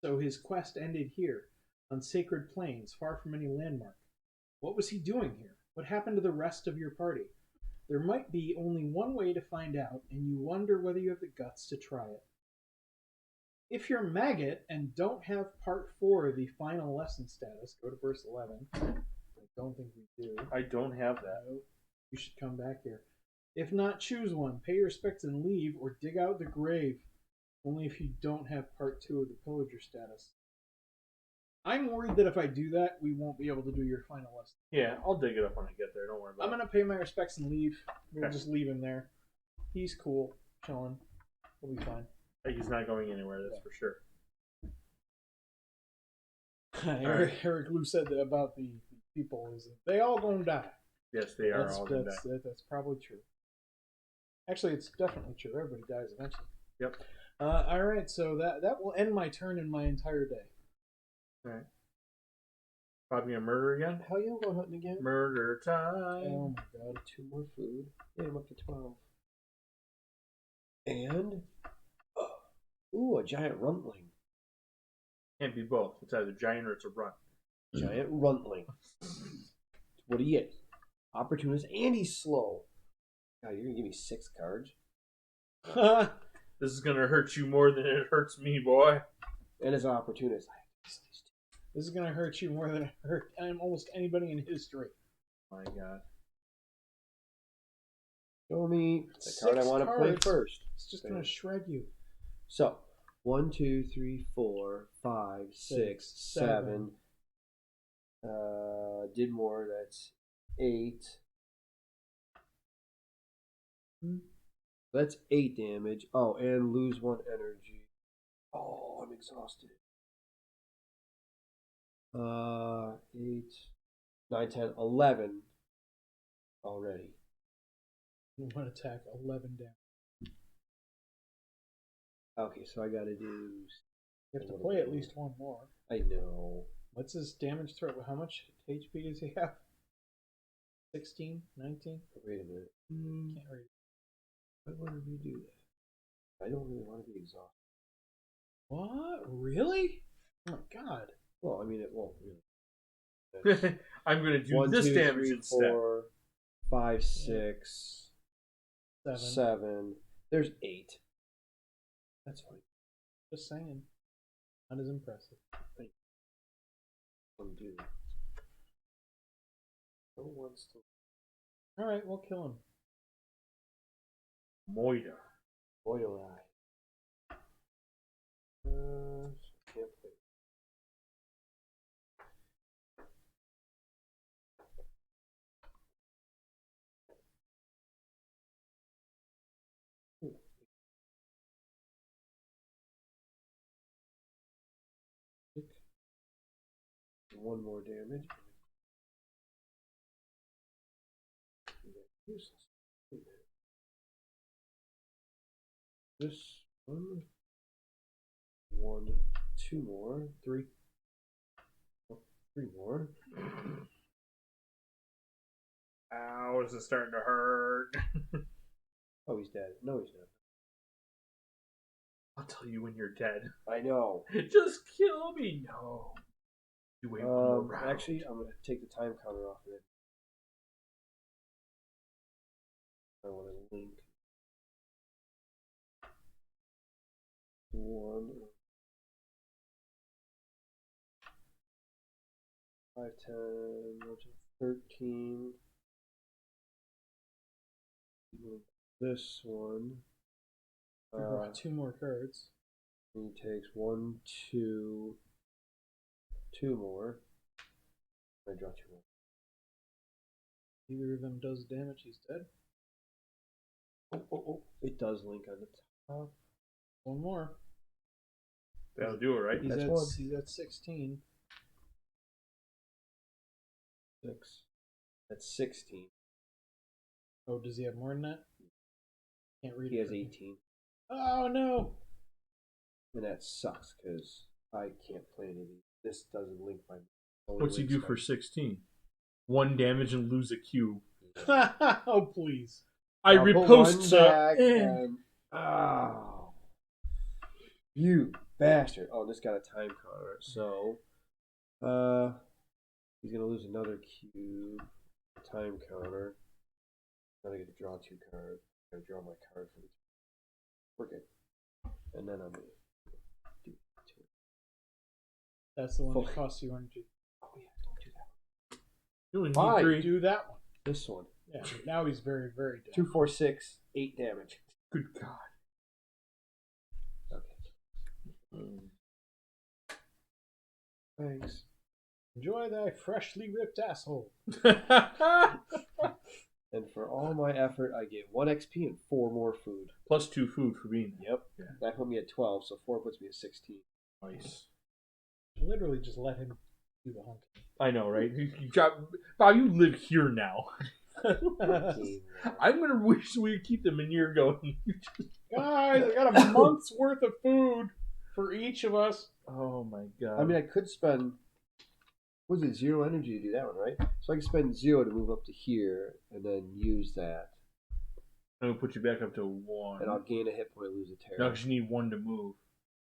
So his quest ended here, on sacred plains, far from any landmark. What was he doing here? What happened to the rest of your party? There might be only one way to find out, and you wonder whether you have the guts to try it. If you're Maggot and don't have part 4 of the final lesson status, go to verse 11. I don't think we do. I don't have that. No. You should come back here. If not, choose one. Pay your respects and leave, or dig out the grave. Only if you don't have part 2 of the pillager status. I'm worried that if I do that, we won't be able to do your final lesson. Yeah, I'll dig it up when I get there. Don't worry about it. I'm going to pay my respects and leave. We'll just leave him there. He's cool. Chilling. We'll be fine. He's not going anywhere, that's for sure. Eric Lou said that about the people. Is that they all going to die. Yes, they are all going to die. That's probably true. Actually, it's definitely true. Everybody dies eventually. Yep. All right, so that will end my turn and my entire day. All right. Probably a murder again? How you going hunting again? Murder time. Oh my god. 2 more food. Yeah, I'm up to 12. And ooh, a giant runtling. Can't be both. It's either giant or it's a runt. Giant runtling. What do you get? Opportunist, and he's slow. God, you're gonna give me 6 cards. This is gonna hurt you more than it hurts me, boy. And as an opportunist, This is going to hurt you more than it hurt almost anybody in history. My God. Show me the card I want to play first. It's just going to shred you. So, 1, 2, 3, 4, 5, 6, 7. Did more. That's 8. That's 8 damage. Oh, and lose 1 energy. Oh, I'm exhausted. 8, 9, 10, 11 already. You want to attack 11 damage. Okay, so I gotta do. You have to play at least 1 more. I know. What's his damage throw? How much HP does he have? 16? 19? Wait a minute. Can't read. Why would we do that? I don't really want to be exhausted. What? Really? Oh my god. Well, I mean, it won't really. I'm going to do 1, this 2, damage 3, instead. 4, 5, 6, 7. There's 8. That's fine. Just saying. Not as impressive. I'm doing. No one's to. Alright, we'll kill him. Moida. Boy, do I. Can't play. One more damage. This one. 1, 2 more. 3. Oh, 3 more. Ow, this is starting to hurt. Oh, he's dead. No, he's not. I'll tell you when you're dead. I know. Just kill me. No. You wait one more round. Actually, I'm going to take the time counter off of it. I want to link 1, 5, 10, 13. This one. You brought 2 more cards. He takes 1, 2, 2 more. I draw 2 more. Either of them does damage, he's dead. Oh. It does link on the top. One more. That'll do it, right? He's That's at, one. he's at 16. 6. That's 16. Oh, does he have more than that? Can't read He it. has 18. Oh, no. And that sucks because I can't play any of these. This doesn't link my. What's he do for 16? 1 damage and lose a cube. Oh, please. I I'll put repost, one sir. back and, oh, you bastard! Oh, this got a time counter, so he's gonna lose another cube. Time counter. Then I get to draw 2 cards. I gotta draw my card for the. We're good. And then I'm gonna do 2. That's the one that costs you energy. Oh yeah, don't do that. You only need Fine. 3. Do that one. This one. Yeah, now he's very, very dead. 2, 4, 6, 8 damage. Good God. Okay. Thanks. Enjoy thy freshly ripped asshole. And for all my effort, I get 1 XP and 4 more food. Plus 2 food for being there. Yep. Yeah. That put me at 12, so 4 puts me at 16. Nice. Literally just let him do the hunting. I know, right? Bob, you live here now. I'm gonna wish we keep the manure going. Guys, I got a month's worth of food for each of us. Oh my God. I mean, I could spend, was it 0 energy to do that one, right? So I can spend 0 to move up to here, and then use that. I'm gonna put you back up to 1. And I'll gain a hit point, lose a terror. No, because you need 1 to move.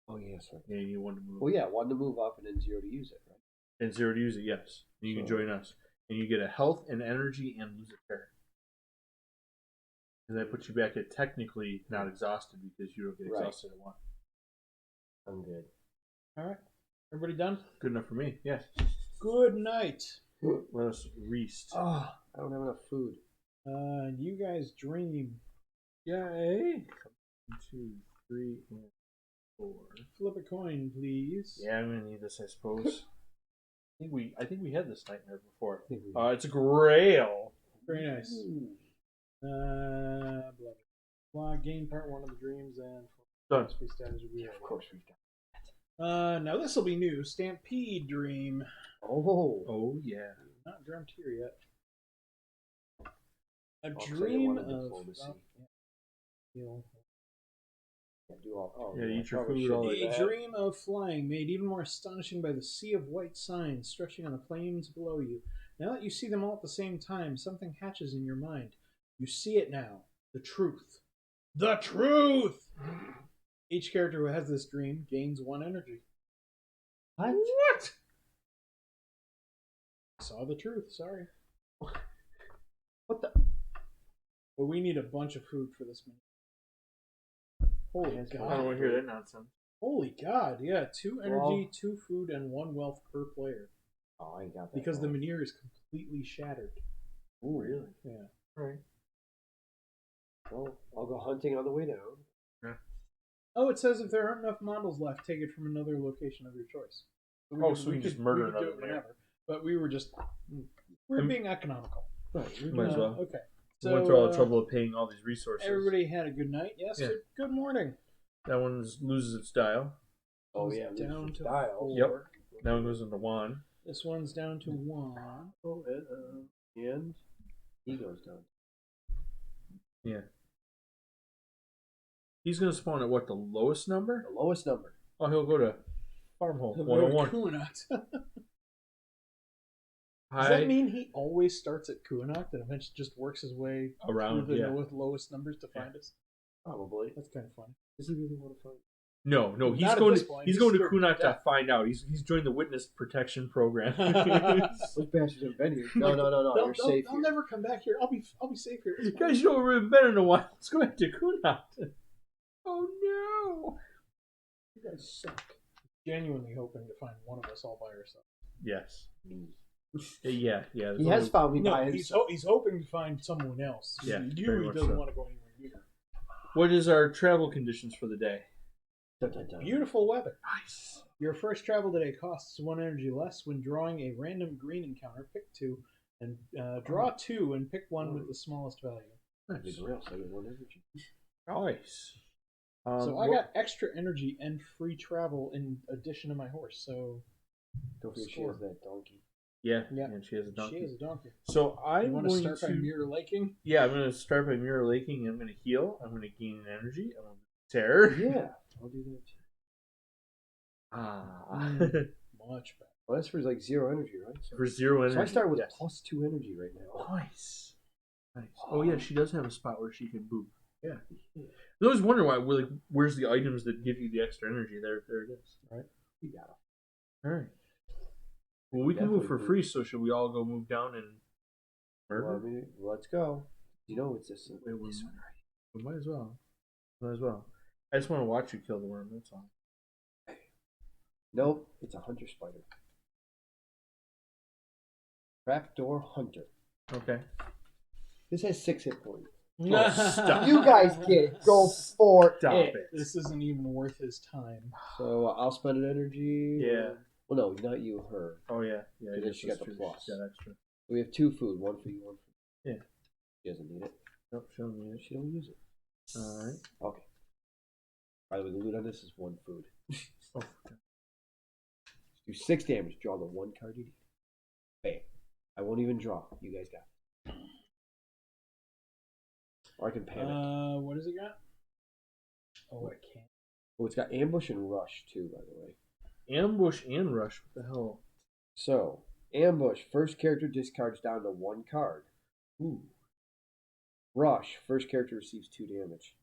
Oh, yes. Right. Yeah, you need 1 to move. Well, yeah, 1 to move up and then 0 to use it, right? And 0 to use it, yes. And you can join us. And you get a health and energy and lose a terror. And that puts you back at technically not exhausted because you don't get exhausted at 1. I'm good. All right. Everybody done? Good enough for me, yes. Good night. Let us rest. Oh, I don't have enough food. You guys dream. Yay! 1, 2, 3, and 4. Flip a coin, please. Yeah, I'm gonna need this, I suppose. I think we had this nightmare before. I think we It's a GRAIL. Very nice. Ooh. Blah, blah, blah. Gain part 1 of the dreams and Done. XP status will be Of course we've got. now this will be new. Stampede dream. Oh yeah. Not dreamt here yet. A 'cause I didn't dream want to of. diplomacy. Can't do all. Oh, Yeah, man, eat your probably food should all do like A that. dream of flying, made even more astonishing by the sea of white signs stretching on the plains below you. Now that you see them all at the same time, something hatches in your mind. You see it now. The truth. The truth! Each character who has this dream gains 1 energy. What? Saw the truth, sorry. What the? But we need a bunch of food for this minute. Holy Yes, I don't God. want to hear that nonsense. Holy God, yeah. 2 energy, Well- 2 food, and 1 wealth per player. Oh, I ain't got that. Because the wrong. manure is completely shattered. Ooh, really? Yeah. Right. Well, I'll go hunting on the way down. Oh, it says if there aren't enough models left, take it from another location of your choice. So we can just murder we could do another it man. whenever. But we were just being economical. Right. Might as well. Okay. We went through all the trouble of paying all these resources. Everybody had a good night. Yes. Yeah. Good morning. That one loses its dial. Oh yeah, Down to dial. 4. Yep. That one goes into 1. This one's down to 1. Oh, and he goes down. Yeah. He's going to spawn at what, the lowest number? The lowest number. Oh, he'll go to Farmhole 101. Kuanacht. Does Hi. that mean he always starts at Kuanacht and eventually just works his way Around, through the yeah. lowest numbers to find us? Probably. That's kind of funny. Does he really want to find? No, he's Not at going this to point. he's He's going to scared to Kunak to death. find out. He's joined the witness protection program. Those bastards have been here. No. You're safe They'll here. never come back here. I'll be safe here. It's fine. Guys, you know we've been in a while. Let's go back to Kunak. Oh no! You guys suck. Genuinely hoping to find one of us all by ourselves. Yes. Me. Yeah. He has found me by No, himself. he's hoping to find someone else. Yeah, you very he much doesn't so. want to go anywhere near. What is our travel conditions for the day? Dun, dun, dun. Beautiful weather. Nice. Your first travel today costs 1 energy less when drawing a random green encounter. Pick 2. And draw 2 and pick one with the smallest value. The GRAIL, so I get 1 energy. Nice. So I got extra energy and free travel in addition to my horse. So Don't forget she has that donkey. Yeah, Yeah. and she has a donkey. she has a donkey. So You I'm want to going start by mirror laking? Yeah, I'm going to start by mirror laking. I'm going to heal. I'm going to gain energy. I'm going to terror. Yeah, I'll do that too. Much better. Well, that's for like 0 energy, right? So, For 0 energy. so I start with yes. +2 energy right now. Nice. Oh yeah, she does have a spot where she can boop. Yeah. I always wonder why. Like, where's the items that give you the extra energy? There it is. Right. You got it. All right. Well, we can move for free. So should we all go move down and murder? Well, let's go. You know it's this Wait, this one, right? We might as well. Might as well. I just want to watch you kill the worm. That's all. Nope, it's a hunter spider. Trapdoor hunter. Okay. This has 6 hit points. Oh, stop. You guys get it. Go for Stop it. This isn't even worth his time. So I'll spend an energy. Yeah. Well, no, not you, her. Oh yeah. Yeah. And then she got the true. plus. She got extra. We have 2 food, 1 for you, 1 for me. Yeah. She doesn't need it. Nope. She don't need it. She don't use it. All right. Okay. By the way, the loot on this is 1 food. Oh. Do 6 damage. Draw the 1 card you need. Bam. I won't even draw. You guys got it. Or I can panic. What does it got? Oh, I can't. Oh, it's got ambush and rush too, by the way. Ambush and rush. What the hell? So, ambush, first character discards down to 1 card. Ooh. Rush, first character receives 2 damage.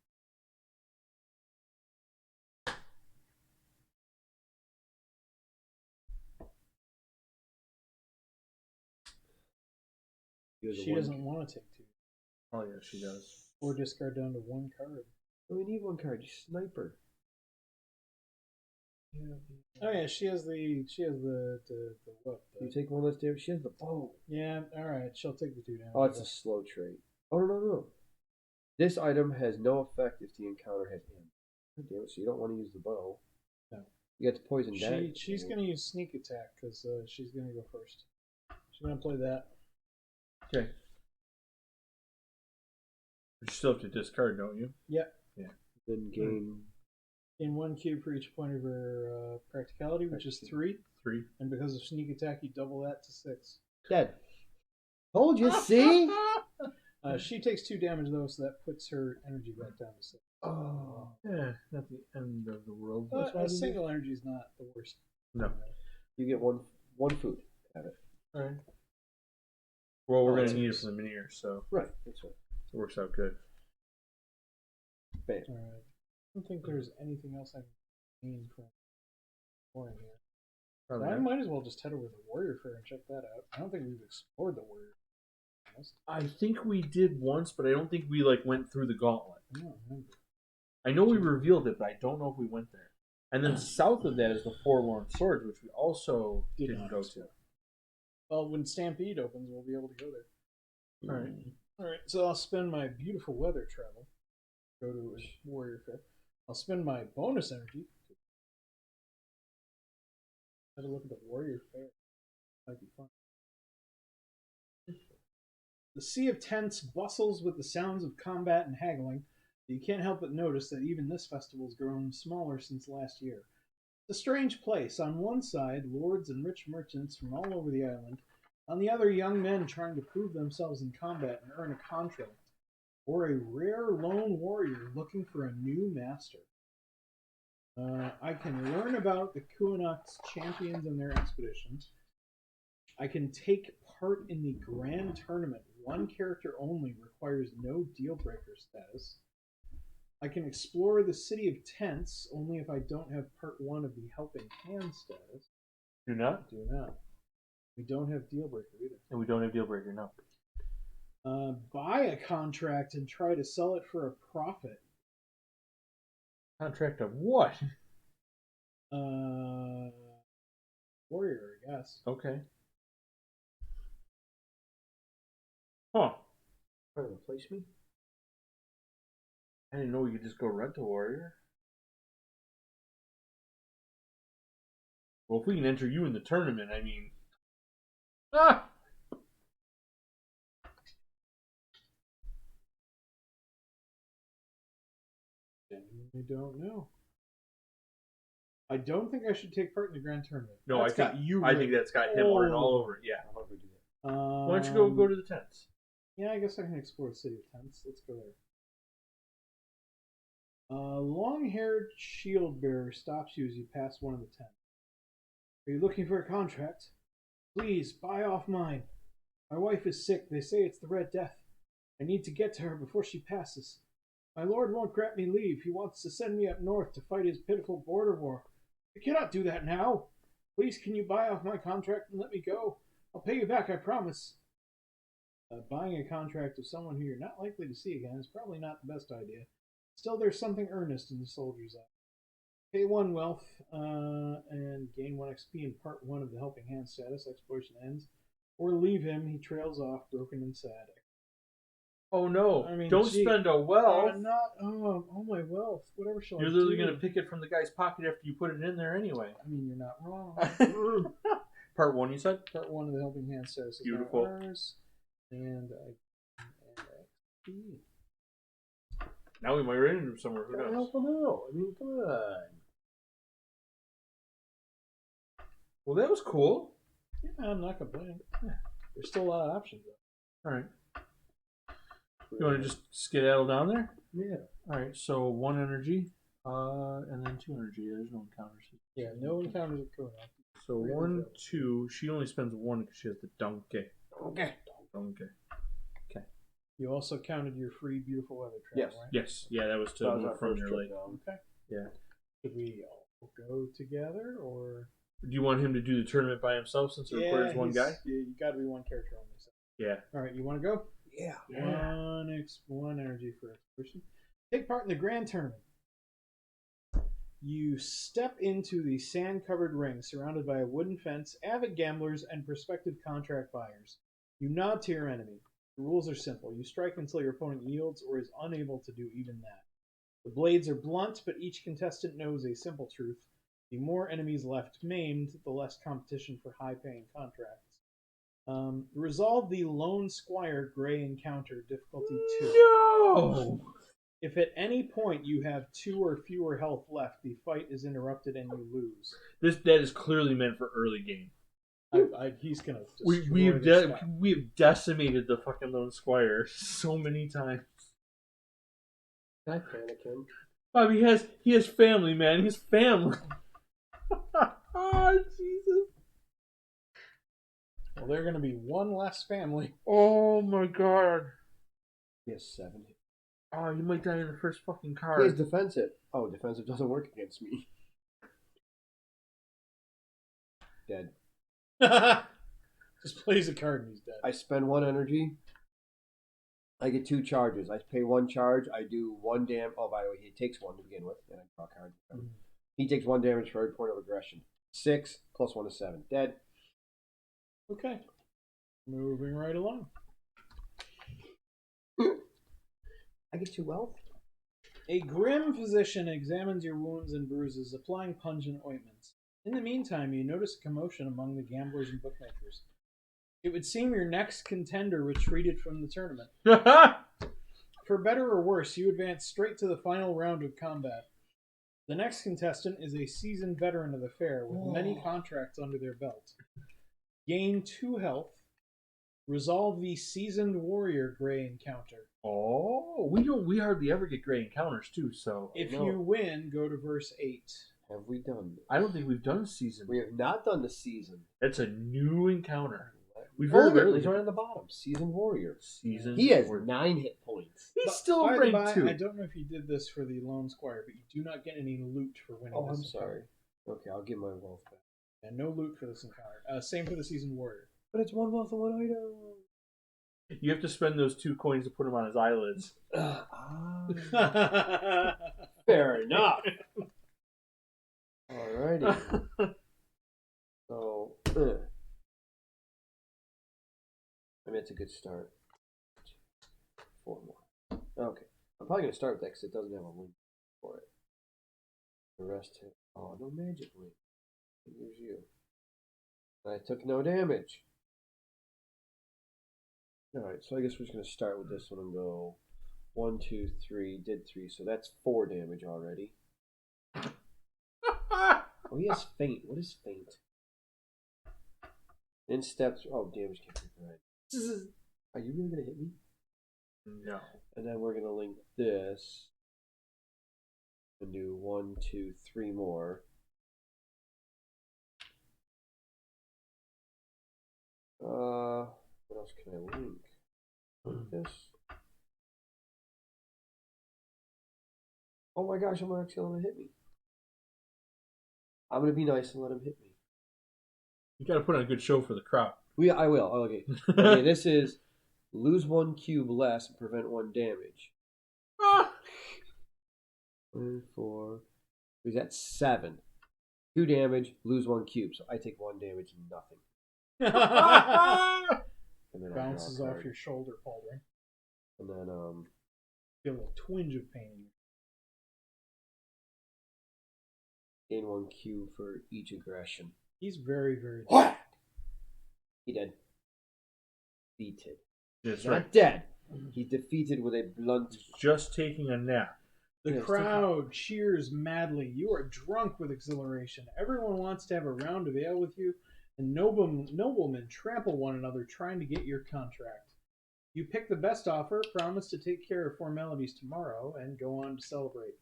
She doesn't want to take 2. Oh yeah, she does. Or discard down to 1 card. We need 1 card. You sniper. Oh yeah, she has the what? You take 1 less damage. She has the bow. Yeah, all right. She'll take the 2 damage. Oh, it's a slow trait. Oh no. This item has no effect if the encounter has ambush. God damn it! So you don't want to use the bow. No. You get to poison dagger. She's gonna use sneak attack because she's gonna go first. She's gonna play that. Okay. But you still have to discard, don't you? Yep. Yeah. Then gain. Gain 1 cube for each point of her practicality, which is 3. 3. And because of sneak attack, you double that to 6. Dead. Told you. See. She takes 2 damage though, so that puts her energy back down to 6. Oh. Yeah. Not the end of the world. But a single energy is not the worst. No. You get one food. Have it. All right. Well, we're Oh, gonna need it for the minier, so Right. That's right. it works out good. Bam. All right. I don't think there's anything else I can gain from exploring here. Probably I not. might as well just head over to the Warrior Fair and check that out. I don't think we've explored the Warrior Fair. I think we did once, but I don't think we like went through the gauntlet. I don't remember. I know we revealed it, but I don't know if we went there. And then south of that is the Forlorn Swords, which we also didn't go to. Well, when Stampede opens, we'll be able to go there. All right. All right. So I'll spend my beautiful weather travel. Go to a Warrior Fair. I'll spend my bonus energy. Have a look at the Warrior Fair. Might be fun. The Sea of Tents bustles with the sounds of combat and haggling. You can't help but notice that even this festival has grown smaller since last year. It's a strange place. On one side, lords and rich merchants from all over the island. On the other, young men trying to prove themselves in combat and earn a contract. Or a rare lone warrior looking for a new master. I can learn about the Kuanok's champions and their expeditions. I can take part in the grand tournament. 1 character only, requires no deal breaker status. I can explore the City of Tents only if I don't have part 1 of the Helping Hand status. Do not? Do not. We don't have deal breaker either. And we don't have deal breaker, no. Buy a contract and try to sell it for a profit. Contract of what? Warrior, I guess. Okay. Huh. Trying to replace me? I didn't know we could just go rent a warrior. Well, if we can enter you in the tournament, I mean... Ah! I don't know. I don't think I should take part in the grand tournament. No, That's got I think that's got him written all over it. Yeah. How about we do that? Why don't you go to the tents? Yeah, I guess I can explore the city of tents. Let's go there. Long-haired shield bearer stops you as you pass one of the tents. Are you looking for a contract? Please, buy off mine. My wife is sick. They say it's the Red Death. I need to get to her before she passes. My lord won't grant me leave. He wants to send me up north to fight his pitiful border war. I cannot do that now. Please, can you buy off my contract and let me go? I'll pay you back, I promise. Buying a contract of someone who you're not likely to see again is probably not the best idea. Still, there's something earnest in the soldier's eye. Pay 1 wealth and gain 1 XP in part 1 of the Helping Hand status. Exploration ends. Or leave him. He trails off, broken and sad. Oh no! I mean, don't spend a wealth. Oh my wealth. Whatever shall You're I literally do? going to pick it from the guy's pocket after you put it in there anyway. I mean, you're not wrong. Part 1, you said? Part 1 of the Helping Hand status is Beautiful. ours. And XP. Now we might run into him somewhere. Who Gotta knows? help him out. I mean, come on. Well, that was cool. Yeah, I'm not complaining. There's still a lot of options though. All right. You want to just skedaddle down there? Yeah. All right. So 1 energy, and then 2 energy. There's no encounters. Yeah, no encounters are going on. So 1, 2. She only spends 1 because she has the donkey. Okay. Donkey. You also counted your free beautiful weather trap, Yes. right? Yes. Yeah, that was to That was move our from first your trip lake. down. Okay. Yeah. Should we all go together or? Do you want him to do the tournament by himself since it requires 1 guy? Yeah, you got to be 1 character only. So. Yeah. All right, you want to go? Yeah. 1 energy for exploration. Take part in the grand tournament. You step into the sand-covered ring surrounded by a wooden fence, avid gamblers, and prospective contract buyers. You nod to your enemy. The rules are simple. You strike until your opponent yields or is unable to do even that. The blades are blunt, but each contestant knows a simple truth. The more enemies left maimed, the less competition for high-paying contracts. Resolve the Lone Squire Gray encounter, difficulty 2. No! If at any point you have 2 or fewer health left, the fight is interrupted and you lose. That is clearly meant for early game. He's gonna We destroy have decimated the fucking Lone Squire so many times. Can I panic him? Bob, he has family, man. He has family. Oh, Jesus. Well, they're gonna be 1 less family. Oh my god. He has 7. Oh, you might die in the first fucking He has card. defensive. Oh, defensive doesn't work against me. Dead. Just plays a card and he's dead. I spend 1 energy. I get 2 charges. I pay 1 charge. I do 1 damage. Oh, by the way, he takes 1 to begin with. Then I draw a card. Mm-hmm. He takes 1 damage for every point of aggression. 6 plus 1 is 7. Dead. Okay. Moving right along. I get 2 wealth. A grim physician examines your wounds and bruises, applying pungent ointments. In the meantime, you notice a commotion among the gamblers and bookmakers. It would seem your next contender retreated from the tournament. For better or worse, you advance straight to the final round of combat. The next contestant is a seasoned veteran of the fair with many contracts under their belt. Gain 2 health. Resolve the seasoned warrior Gray encounter. Oh, we hardly ever get gray encounters too. So If you win, go to verse 8. Have we done this? I don't think we've done season. We have not done the season. That's a new encounter. We Oh, very look, rarely it's right on the bottom. Seasoned warrior. season. He has 9 hit points. He's still By the rank by, 2. I don't know if you did this for the Lone Squire, but you do not get any loot for winning Oh, this I'm sorry. encounter. Okay, I'll get my wealth back. And no loot for this encounter. Same for the seasoned warrior. But it's 1 wealth and 1 item. You have to spend those 2 coins to put them on his eyelids. Fair enough. Alrighty. So, I mean, it's a good start. 4 more. Okay. I'm probably going to start with that because it doesn't have a link for it. The rest hit. Oh, no magic link. Here's you. I took no damage. Alright, so I guess we're just going to start with this one and go 1, 2, 3. Did 3, so that's 4 damage already. Oh, he has feint. What is feint? In steps. Oh, damage can't be right. Are you really gonna hit me? No. And then we're gonna link this. And do 1, 2, 3 more. What else can I link? Link this. Oh my gosh, I'm actually gonna hit me. I'm gonna be nice and let him hit me. You got to put on a good show for the crowd. I will. Okay. Okay, this is lose 1 cube less and prevent 1 damage. 1, 4. He's at 7. 2 damage, lose 1 cube. So I take 1 damage and nothing. And then Bounces off your shoulder, Pauldring. And then Feel a twinge of pain. gain 1 cube for each aggression. He's very, very. What? He dead. Defeated. That's Not right. dead. He's defeated with a blunt. Just taking a nap. The crowd cheers madly. You are drunk with exhilaration. Everyone wants to have a round of ale with you, and noblemen trample one another trying to get your contract. You pick the best offer, promise to take care of formalities tomorrow, and go on to celebrate.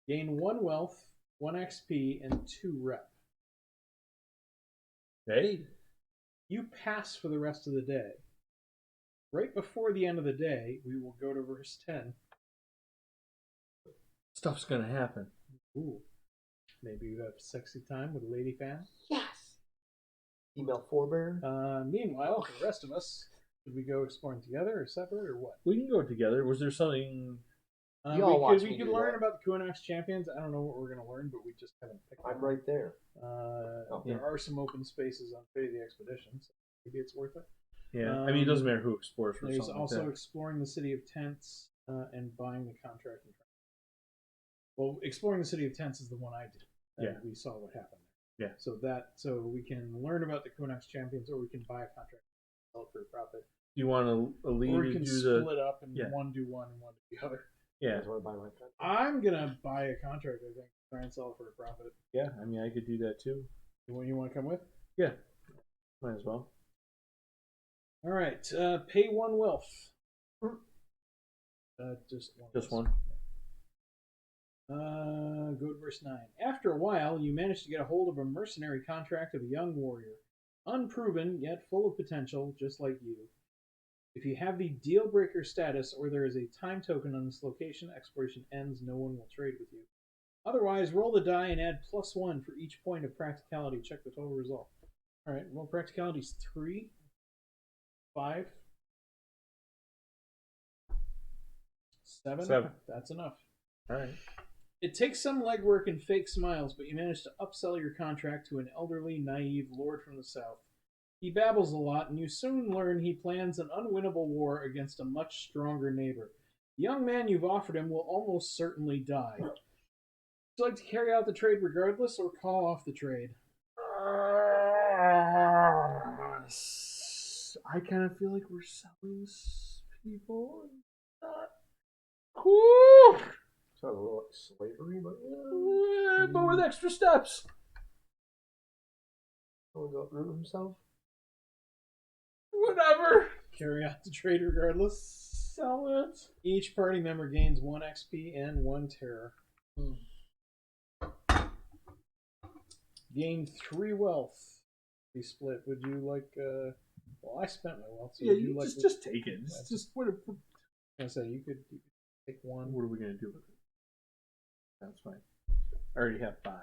Gain 1 wealth, 1 XP, and 2 rep. Hey. You pass for the rest of the day. Right before the end of the day, we will go to verse 10. Stuff's going to happen. Ooh. Maybe you have sexy time with a lady fan? Yes. Female forebear. Meanwhile, the rest of us, should we go exploring together or separate or what? We can go together. Was there something... We could learn about the Kunox champions. I don't know what we're going to learn, but we just haven't picked them. I'm right there. There are some open spaces on Fate of the Expedition, so maybe it's worth it. Yeah, I mean, it doesn't matter who explores for There's something also like that. exploring the City of Tents and buying the contract. Well, exploring the City of Tents is the one I did. Yeah. We saw what happened there. Yeah. So we can learn about the Kunox champions, or we can buy a contract and sell it for a profit. Do you want to lead Or we to can do split the... up and one do one and one do the other. Yeah. You guys want to buy my contract? I'm gonna buy a contract. I think try and sell it for a profit. Yeah, I mean, I could do that too. You want to come with? Yeah, might as well. All right. Pay 1 wealth. Just one. Just one. Go to verse 9. After a while, you manage to get a hold of a mercenary contract of a young warrior, unproven yet full of potential, just like you. If you have the deal breaker status or there is a time token on this location, exploration ends, no one will trade with you. Otherwise, roll the die and add +1 for each point of practicality. Check the total result. All right, well, practicality is 3, 5, 7. 7. That's enough. All right. It takes some legwork and fake smiles, but you manage to upsell your contract to an elderly, naive lord from the south. He babbles a lot, and you soon learn he plans an unwinnable war against a much stronger neighbor. The young man you've offered him will almost certainly die. Would you like to carry out the trade regardless, or call off the trade? I kind of feel like we're selling people. Cool. Sounds a little like slavery, but with extra steps. someone go ruin himself. Whatever. Carry out the trade regardless. Sell it. Each party member gains 1 XP and 1 terror. Gain 3 wealth. Be split. Would you like? Well, I spent my wealth. So Yeah, would you like just take it. It's just what? I say you could take 1. What are we gonna do with it? That's fine. I already have 5.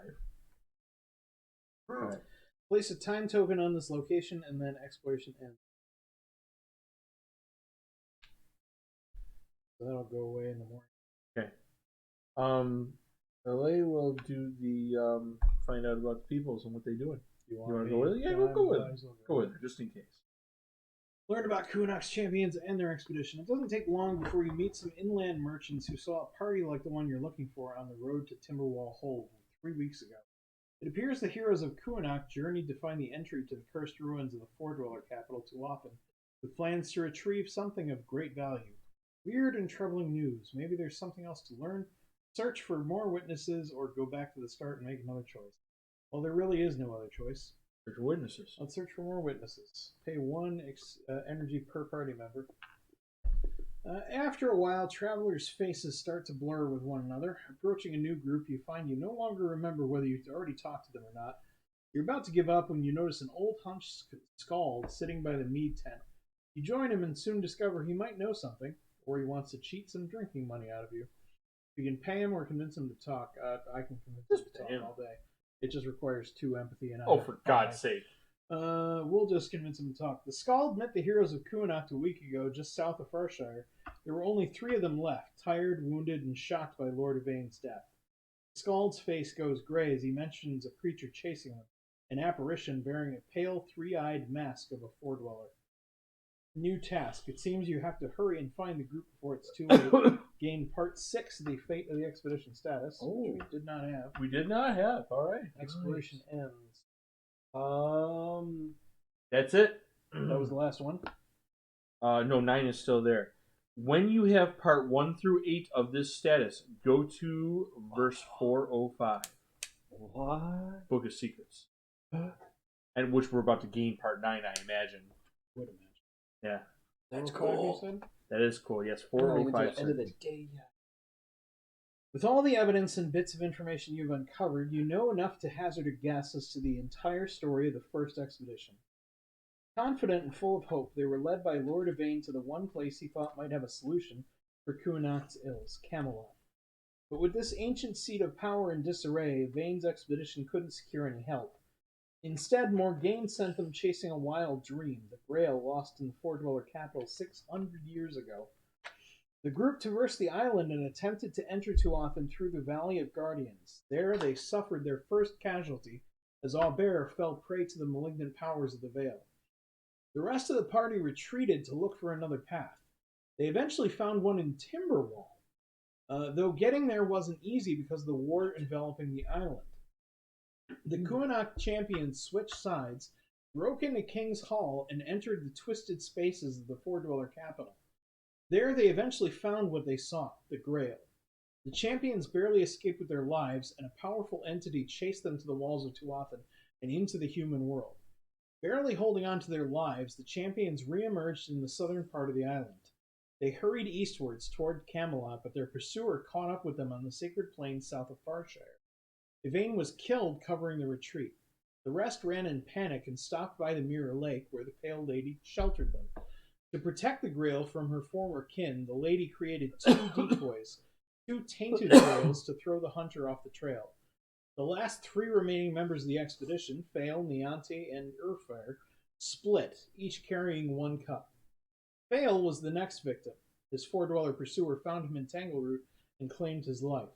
All right. Place a time token on this location, and then exploration ends. So that'll go away in the morning. Okay. LA will do the find out about the peoples and what they're doing. You wanna go with it? Yeah, we'll go with it. Go with it, just in case. Learn about Kunox champions and their expedition. It doesn't take long before you meet some inland merchants who saw a party like the one you're looking for on the road to Timberwall Hold 3 weeks ago. It appears the heroes of Kunox journeyed to find the entry to the cursed ruins of the Four-Dweller capital too often, with plans to retrieve something of great value. Weird and troubling news. Maybe there's something else to learn. Search for more witnesses or go back to the start and make another choice. Well, there really is no other choice. Search for witnesses. Let's search for more witnesses. Pay 1 energy per party member. After a while, travelers' faces start to blur with one another. Approaching a new group, you find you no longer remember whether you've already talked to them or not. You're about to give up when you notice an old hunched scald sitting by the mead tent. You join him and soon discover he might know something, or he wants to cheat some drinking money out of you. You can pay him or convince him to talk. I can convince him to talk all day. It just requires 2 empathy and Oh, for God's sake. We'll just convince him to talk. The Skald met the heroes of Kuanat a week ago, just south of Farshire. There were only 3 of them left, tired, wounded, and shocked by Lord Yvain's death. The Skald's face goes gray as he mentions a creature chasing them, an apparition bearing a pale, 3-eyed mask of a foredweller. New task. It seems you have to hurry and find the group before it's too late. Gain part 6 of the Fate of the Expedition status, which we did not have. We did not have. All right. Exploration ends. That's it. That was the last one. No, 9 is still there. When you have part 1 through 8 of this status, go to verse 405. What? Book of Secrets. And which we're about to gain part 9, I imagine. Would imagine. Yeah. That's 405, cool. you said? That is cool. Yes, We're not even to 405. the end of the day yet. With all the evidence and bits of information you've uncovered, you know enough to hazard a guess as to the entire story of the first expedition. Confident and full of hope, they were led by Lord Yvain to the one place he thought might have a solution for Kuanat's ills, Camelot. But with this ancient seat of power in disarray, Yvain's expedition couldn't secure any help. Instead, Morgaine sent them chasing a wild dream, the Grail lost in the Four-Dweller capital 600 years ago. The group traversed the island and attempted to enter Tuathan through the Valley of Guardians. There they suffered their first casualty, as Aubert fell prey to the malignant powers of the Vale. The rest of the party retreated to look for another path. They eventually found one in Timberwall, though getting there wasn't easy because of the war enveloping the island. The Kuanat champions switched sides, broke into King's Hall, and entered the twisted spaces of the Four-Dweller capital. There they eventually found what they sought, the Grail. The champions barely escaped with their lives, and a powerful entity chased them to the walls of Tuathan and into the human world. Barely holding on to their lives, the champions re-emerged in the southern part of the island. They hurried eastwards toward Camelot, but their pursuer caught up with them on the sacred plains south of Farshire. Yvain was killed covering the retreat. The rest ran in panic and stopped by the Mirror Lake, where the Pale Lady sheltered them. To protect the Grail from her former kin, the lady created 2 decoys, 2 tainted grails to throw the hunter off the trail. The last 3 remaining members of the expedition, Fael, Niante, and Urfair, split, each carrying 1 cup. Fael was the next victim. His Four-Dweller pursuer found him in Tangleroot and claimed his life.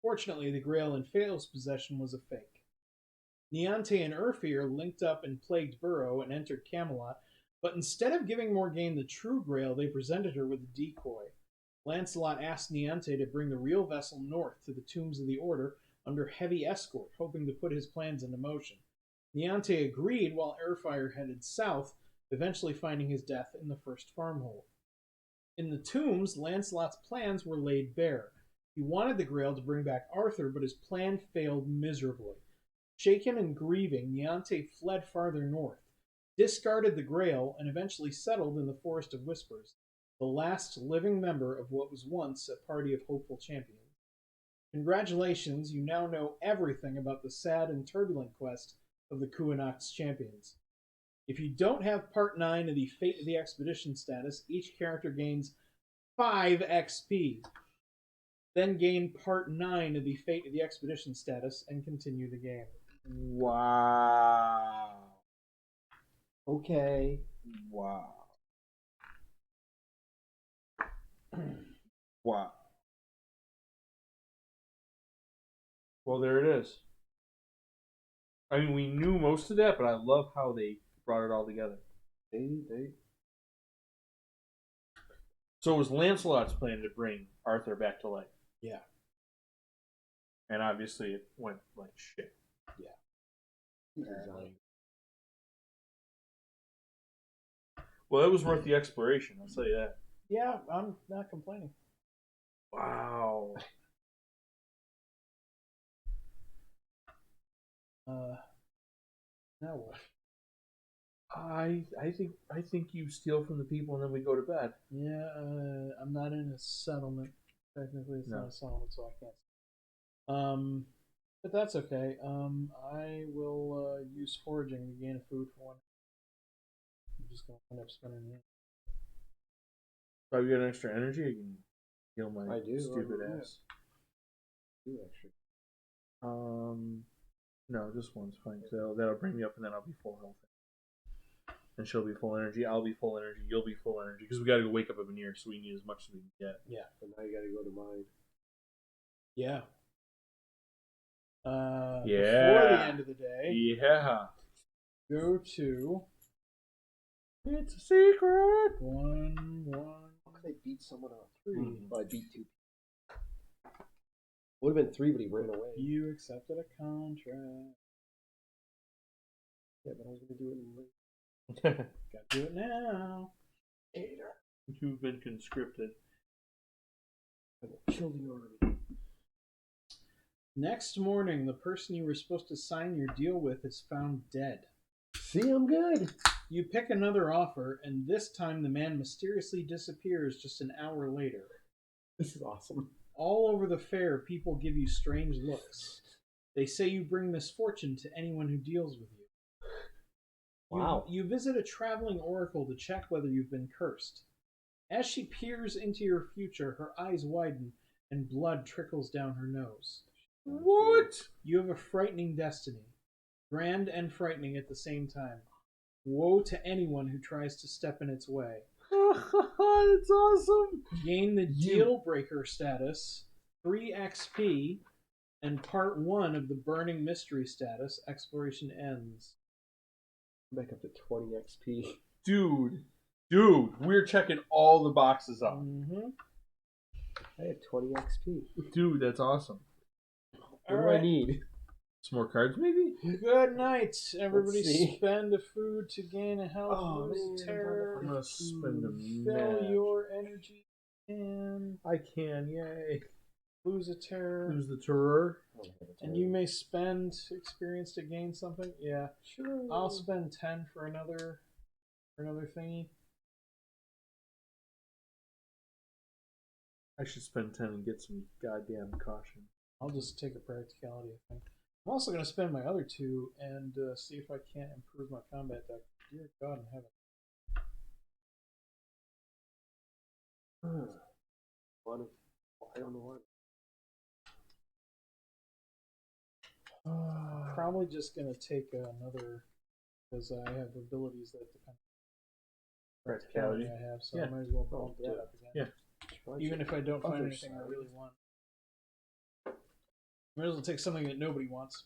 Fortunately, the Grail in Fael's possession was a fake. Niante and Urfair linked up and plagued Burrow and entered Camelot, but instead of giving Morgaine the true Grail, they presented her with a decoy. Lancelot asked Niante to bring the real vessel north to the Tombs of the Order under heavy escort, hoping to put his plans into motion. Niante agreed while Urfair headed south, eventually finding his death in the first farmhold. In the Tombs, Lancelot's plans were laid bare. He wanted the Grail to bring back Arthur, but his plan failed miserably. Shaken and grieving, Niante fled farther north, discarded the Grail, and eventually settled in the Forest of Whispers, the last living member of what was once a party of hopeful champions. Congratulations, you now know everything about the sad and turbulent quest of the Kuanat's champions. If you don't have Part 9 of the Fate of the Expedition status, each character gains 5 XP. Then gain Part 9 of the Fate of the Expedition status and continue the game. Wow. Okay. Wow. Wow. Well, there it is. I mean, we knew most of that, but I love how they brought it all together. So it was Lancelot's plan to bring Arthur back to life. Yeah. And obviously it went like shit. Yeah. Well, it was worth the exploration, I'll tell you that. Yeah, I'm not complaining. Wow. Now what? I think you steal from the people and then we go to bed. Yeah, I'm not in a settlement. Technically, it's not a settlement, so I can't. But that's okay. I will use foraging to gain a food for one. I'm just gonna end up spending it. So you got extra energy, you can heal my I do, stupid yeah. ass. You actually. No, just one's fine. So that'll bring me up, and then I'll be full health. And she'll be full energy. I'll be full energy. You'll be full energy because we got to go wake up in here, so we need as much as we can get. Yeah. But now you gotta go to mine. Yeah. Yeah. Before the end of the day, Yeah. go to It's a secret. 1, 1. How could I beat someone on 3? Mhm. Well, I beat 2. Would have been 3, but he ran away. You accepted a contract. Yeah, but I was gonna do it in late. Gotta do it now. You've been conscripted. I will kill the army. Next morning, the person you were supposed to sign your deal with is found dead. See, I'm good. You pick another offer, and this time the man mysteriously disappears just an hour later. This is awesome. All over the fair, people give you strange looks. They say you bring misfortune to anyone who deals with you. Wow. You visit a traveling oracle to check whether you've been cursed. As she peers into your future, her eyes widen and blood trickles down her nose. What? You have a frightening destiny, grand and frightening at the same time. Woe to anyone who tries to step in its way. That's awesome. Gain the deal breaker status, 3 XP, and part 1 of the burning mystery status. Exploration ends. Back up to 20 XP. Dude, we're checking all the boxes off. Mm-hmm. I have 20 XP. Dude, that's awesome. What do I need? Some more cards, maybe? Good night. Everybody Let's see. spend a food to gain a health, Oh, lose man, terror. I'm gonna spend a Fill match. your energy and I can, yay. lose a terror. Who's the terror? And you may spend experience to gain something. Yeah. Sure. I'll spend 10 for another thingy. I should spend 10 and get some goddamn caution. I'll just take a practicality, I think. I'm also going to spend my other 2 and see if I can't improve my combat deck. Dear God in heaven. I don't know what. Probably just going to take another, because I have abilities that depend on Practicality. I have, so Yeah. I might as well bump it up again. Yeah. Even if I don't find Other anything I side. really want. Might as well take something that nobody wants.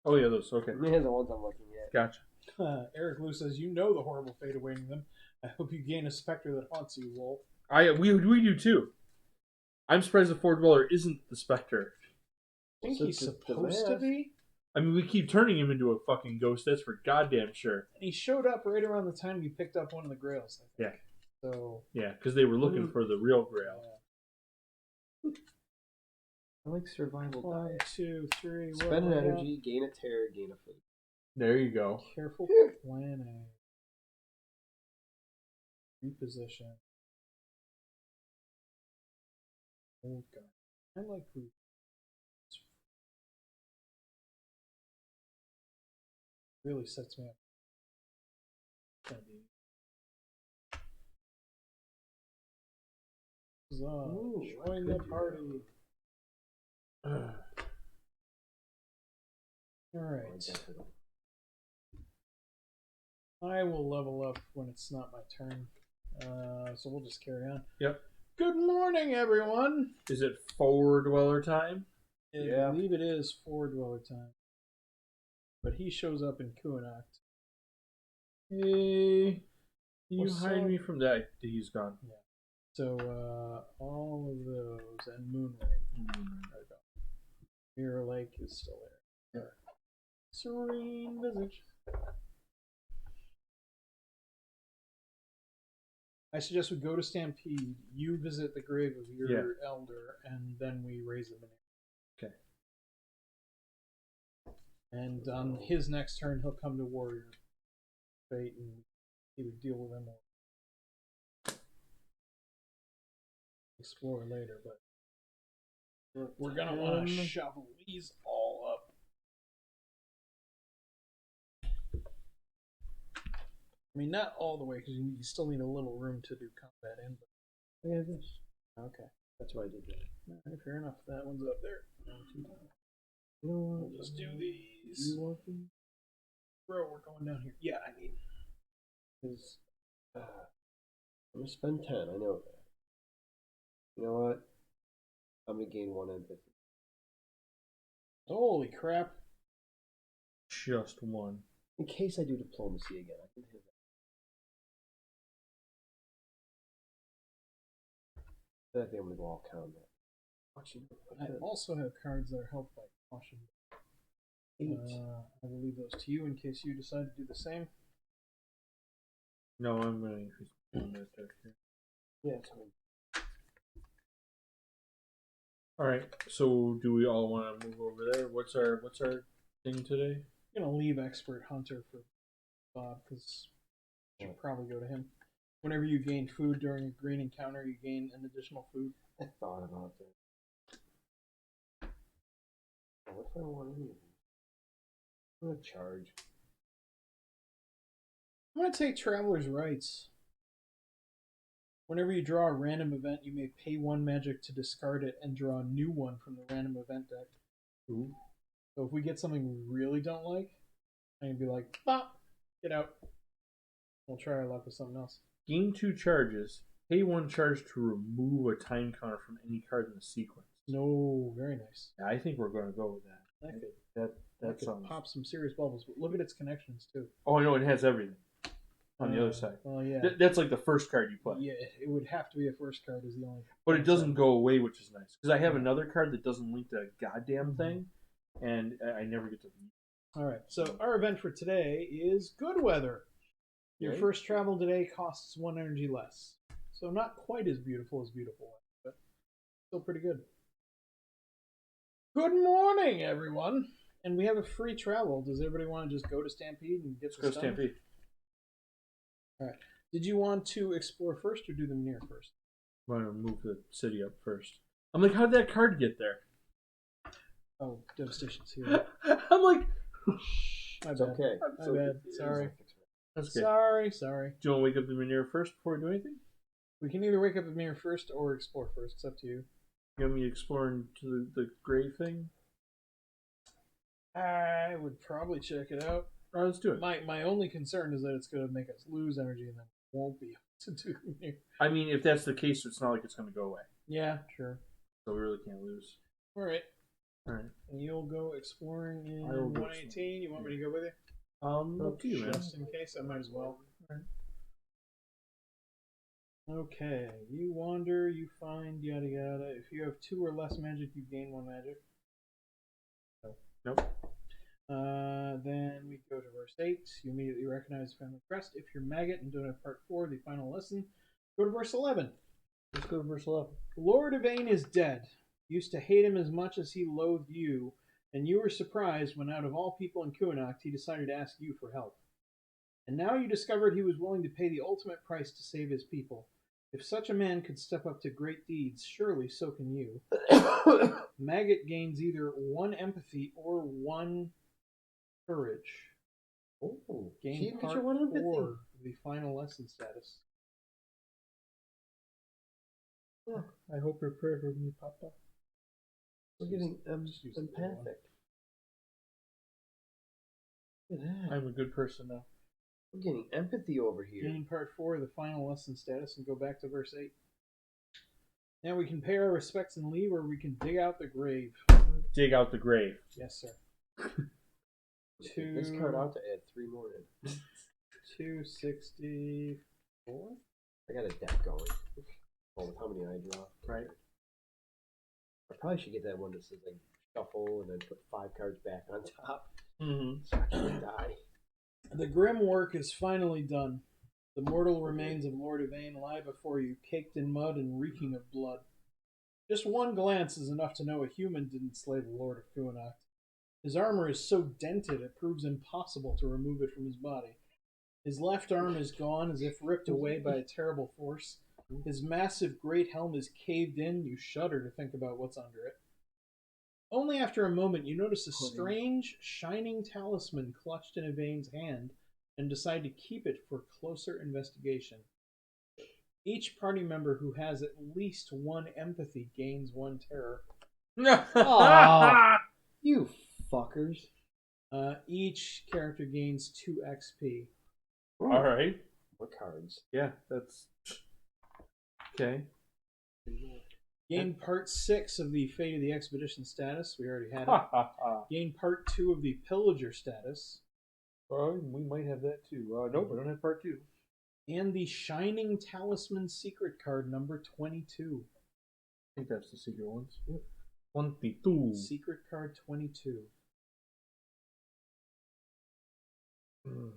Oh, yeah, those. Okay. These are the ones I'm looking at. Gotcha. Eric Lou says, "You know the horrible fate awaiting them. I hope you gain a specter that haunts you, Wolf." We do too. I'm surprised the Ford Dweller isn't the Spectre. I think So he's the supposed to mask. be. I mean, we keep turning him into a fucking ghost. That's for goddamn sure. And he showed up right around the time you picked up one of the grails, I think. Yeah. So. Yeah, because they were looking for the real Grail. I like survival 1, diet. 2, 3. what Spend an we got? energy, gain a terror, gain a food. There you go. Careful planning. Reposition. Oh god. I like food. Really sets me up. Ooh, Join I the could do party. Alright. I will level up when it's not my turn. So we'll just carry on. Yep. Good morning, everyone. Is it Ford Dweller time? I believe it is 4 dweller time. But he shows up in Kuanacht. Hey, can you What's hide up? me from that? He's gone. Yeah. So all of those and Moonring are gone. Mirror Lake is still there. Yeah. Serene visage. I suggest we go to Stampede. You visit the grave of your elder, and then we raise him in Okay. And on his next turn, he'll come to Warrior Fate, and he would deal with him or explore later. But we're gonna want to shovel these all up. I mean, not all the way, because you still need a little room to do combat in. But Yeah, this. okay, That's why I did that. all right, fair enough. That one's up there. You know what? We'll just do these. You want them? Bro, we're going down here. Yeah, I need. Because I'm gonna spend 10. I know that. You know what? I'm gonna gain 1 empathy. Holy crap! Just 1. In case I do diplomacy again, I can hit that. I think I'm gonna go all combat. Actually, I also have cards that are helped by caution. 8. I will leave those to you in case you decide to do the same. No, I'm going to increase my combat there. Yeah, it's fine. Alright, so do we all want to move over there? What's our thing today? I'm gonna leave Expert Hunter for Bob because you should probably go to him. Whenever you gain food during a green encounter, you gain an additional food. I thought about that. What if I don't want any of these? I'm gonna charge. I'm gonna take Traveler's Rights. Whenever you draw a random event, you may pay 1 magic to discard it and draw a new one from the random event deck. Ooh. So if we get something we really don't like, I'm gonna be like, "Bop, get out." We'll try our luck with something else. Gain 2 charges. Pay 1 charge to remove a time counter from any card in the sequence. No, very nice. Yeah, I think we're going to go with that. That could pop some serious bubbles. But look at its connections too. Oh, I know it has everything on the other side. Well, yeah. That's like the first card you play. Yeah, it would have to be a first card is the only. But it doesn't go away, which is nice. Because I have another card that doesn't link to a goddamn thing, and I never get to. All right, so our event for today is Good Weather. Your Okay. first travel today costs 1 energy less. So not quite as beautiful as Beautiful Weather, but still pretty good. Good morning, everyone. And we have a free travel. Does everybody want to just go to Stampede and get Let's go Stampede. All right. Did you want to explore first or do the Menhir first? I'm going to move the city up first. I'm like, how did that card get there? Oh, Devastation's here. I'm like, My It's bad. okay. My bad. Sorry. that's okay. Sorry. Do you want to wake up the Menhir first before we do anything? We can either wake up the Menhir first or explore first. It's up to you. You want me exploring to the grave thing? I would probably check it out. All right, let's do it. My only concern is that it's going to make us lose energy and then won't be able to do Menhir. I mean, if that's the case, it's not like it's going to go away. Yeah, sure. So we really can't lose. All right. All right. And you'll go exploring in I will go 118. You want me to go with you? Up to you, man. Just in case, I might as well. Okay, you wander, you find, yada yada. If you have 2 or less magic, you gain 1 magic. Nope. Then we go to verse 8. You immediately recognize family crest. If you're maggot and don't have part 4, the final lesson, go to verse 11. Let's go to verse 11. Lord Yvain is dead. You used to hate him as much as he loathed you, and you were surprised when out of all people in Kuanacht he decided to ask you for help. And now you discovered he was willing to pay the ultimate price to save his people. If such a man could step up to great deeds, surely so can you. Maggot gains either 1 empathy or 1 courage. Oh, Gain see, part your 1 empathy. 4 of the final lesson status. Yeah, I hope you're prepared for me, Papa. We're getting Just use the blue one. empathic. Look at that. I'm a good person now. We're getting empathy over here. Gain part 4 of the final lesson status and go back to verse 8. Now we can pay our respects and leave, or we can dig out the grave. Dig out the grave. Yes, sir. Take this card out to add 3 more in. 264. I got a deck going. Oh, with how many I draw. Right. I probably should get that one that says like shuffle and then put 5 cards back on top. Mm-hmm. So I can't die. The grim work is finally done. The mortal remains of Lord Yvain lie before you, caked in mud and reeking of blood. Just one glance is enough to know a human didn't slay the Lord of Kuanacht. His armor is so dented it proves impossible to remove it from his body. His left arm is gone as if ripped away by a terrible force. His massive great helm is caved in. You shudder to think about what's under it. Only after a moment you notice a strange, shining talisman clutched in Yvain's hand and decide to keep it for closer investigation. Each party member who has at least one empathy gains one terror. Aw, you fuckers. Each character gains 2 XP. Ooh, All right. what cards? Yeah, that's okay. Gain part 6 of the Fate of the Expedition status. We already had it. Ha ha ha. Gain part 2 of the Pillager status. Oh, we might have that too. Nope, I don't have part 2. And the Shining Talisman secret card number 22. I think that's the secret ones. Yep. 22. Secret card 22. Huh.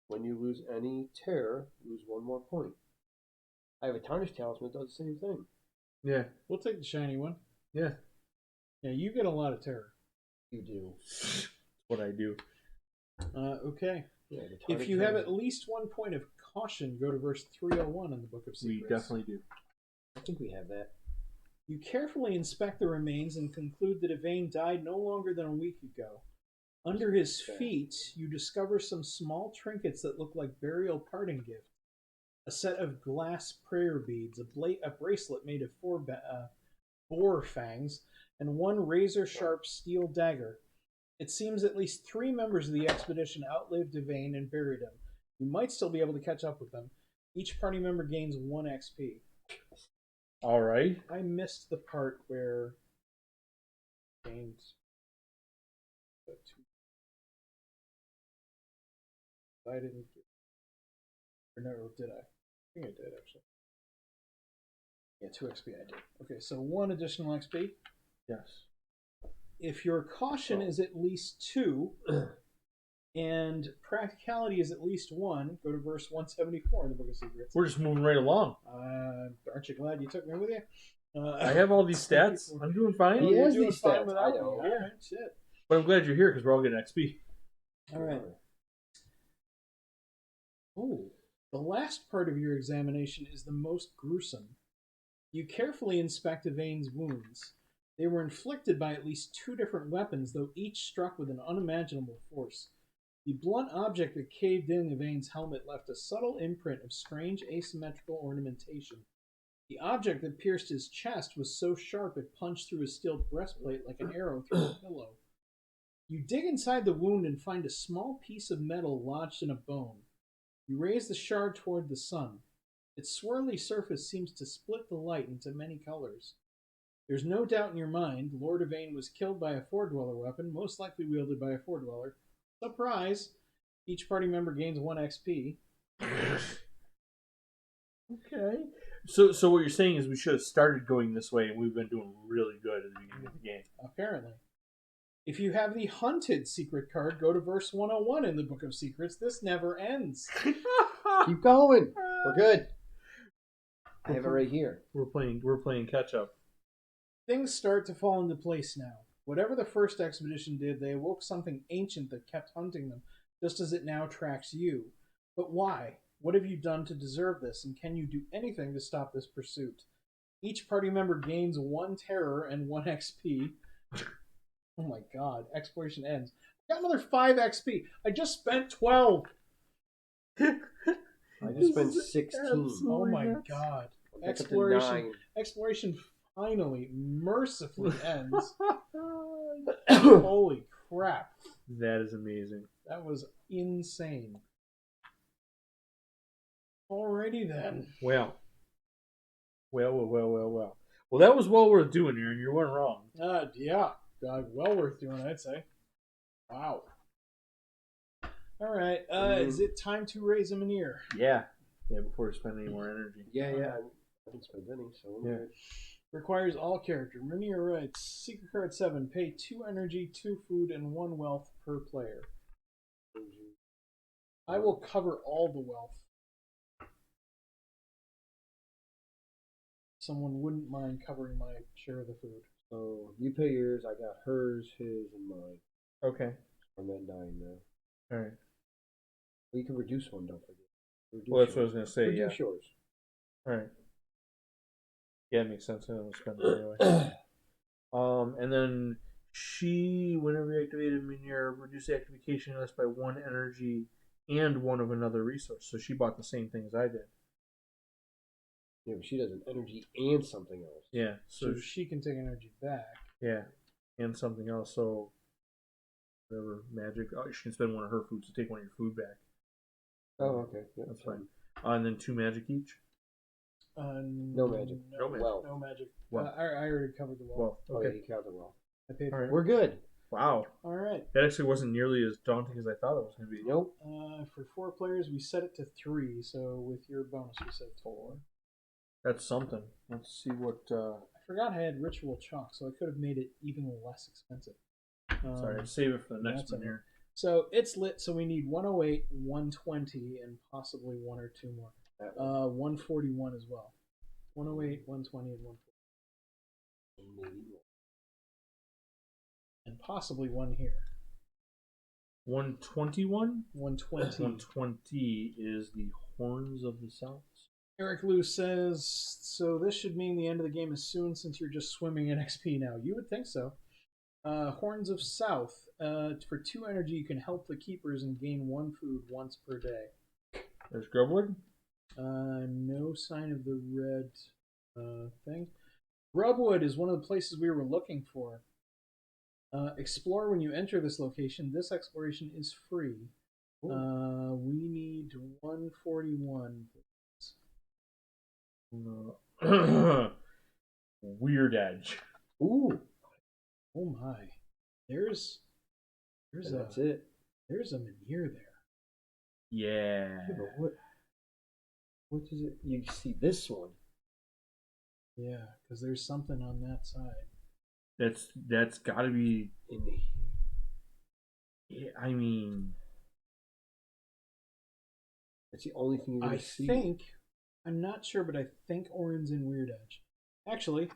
When you lose any terror, lose 1 more point. I have a tarnished talisman that does the same thing. Yeah. We'll take the shiny one. Yeah. Yeah, you get a lot of terror. You do. That's what I do. Okay. Yeah, If you have at least 1 point of caution, go to verse 301 in the Book of Secrets. We definitely do. I think we have that. You carefully inspect the remains and conclude that Yvain died no longer than a week ago. Under his feet, you discover some small trinkets that look like burial parting gifts. A set of glass prayer beads, a bracelet made of 4 boar fangs, and 1 razor-sharp steel dagger. It seems at least 3 members of the expedition outlived Yvain and buried him. You might still be able to catch up with them. Each party member gains 1 XP. All right. I missed the part where gains. I didn't. Or no, did I? I think I did actually. Yeah, 2 XP I did. Okay, so 1 additional XP. Yes. If your caution is at least 2, and practicality is at least 1, go to verse 174 in the Book of Secrets. We're just moving right along. Aren't you glad you took me with you? I have all these stats. I'm doing fine. He has doing these fine stats, without I know. me. All right, shit. But I'm glad you're here because we're all getting XP. All right. Oh, the last part of your examination is the most gruesome. You carefully inspect Yvain's wounds. They were inflicted by at least 2 different weapons, though each struck with an unimaginable force. The blunt object that caved in Yvain's helmet left a subtle imprint of strange asymmetrical ornamentation. The object that pierced his chest was so sharp it punched through his steel breastplate like an arrow through a pillow. You dig inside the wound and find a small piece of metal lodged in a bone. You raise the shard toward the sun. Its swirly surface seems to split the light into many colors. There's no doubt in your mind, Lord Yvain was killed by a Four-Dweller weapon, most likely wielded by a Four-Dweller. Surprise! Each party member gains 1 XP. Okay. So what you're saying is we should have started going this way, and we've been doing really good at the beginning of the game. Apparently. If you have the Hunted secret card, go to verse 101 in the Book of Secrets. This never ends. Keep going. We're good. I have it right here. We're playing catch up. Things start to fall into place now. Whatever the first expedition did, they awoke something ancient that kept hunting them, just as it now tracks you. But why? What have you done to deserve this, and can you do anything to stop this pursuit? Each party member gains 1 terror and 1 XP. Oh my god, exploration ends. I got another 5 XP. I just spent 12. I just spent 16. Oh my god. Exploration finally, mercifully ends. Holy crap. That is amazing. That was insane. Alrighty then. Well. Well, that was well worth doing, Aaron. You weren't wrong. Yeah. Well worth doing, I'd say. Wow. Alright, is it time to raise him an ear? Yeah. Yeah, before we spend any more energy. Yeah. I haven't spent any, so Yeah. Requires all character. Rainier writes, Secret Card 7, pay 2 energy, 2 food, and 1 wealth per player. I will cover all the wealth. Someone wouldn't mind covering my share of the food. So you pay yours, I got hers, his, and mine. Okay. I'm at 9 now. All right. Well, you can reduce one, don't forget. Reduce Well, that's what I yours. was gonna say. Reduce yours. All right. Yeah, it makes sense. I don't spend it anyway. And then she, whenever you activate a minion, reduce the activation list by 1 energy and 1 of another resource. So she bought the same thing as I did. Yeah, but she does an energy and something else. Yeah. So she can take energy back. Yeah, and something else. So whatever magic. Oh, she can spend 1 of her food to take 1 of your food back. Oh, okay. Yeah, That's fine. And then 2 magic each. No magic. No magic. Well. No magic. Well. I already covered the wealth. Well, Oh, okay. yeah, you count the well. I paid All for right. it. We're good. Wow. All right. That actually wasn't nearly as daunting as I thought it was going to be. Nope. For 4 players, we set it to 3. So with your bonus, we set it to 4. That's something. Let's see what. I forgot I had ritual chalk, so I could have made it even less expensive. Sorry, save it for the next that's one okay. here. So it's lit. So we need 108, 120, and possibly 1 or 2 more. 141 as well. 108, 120, and 140. And possibly 1 here. 121? 120. 120 is the Horns of the South. Eric Lou says, so this should mean the end of the game is soon since you're just swimming in XP now. You would think so. Horns of South. For 2 energy, you can help the keepers and gain 1 food once per day. There's Grubwood? No sign of the red thing. Grubwood is one of the places we were looking for. Explore when you enter this location. This exploration is free. We need 141. Weird Edge. Ooh. Oh my. There's That's it. There's a Menhir there. Yeah. Yeah, but what is it? You see this one. Yeah, because there's something on that side. That's got to be In the Yeah, I mean, That's the only thing you're gonna I see. think, I'm not sure, but I think Orin's in Weird Edge. Actually,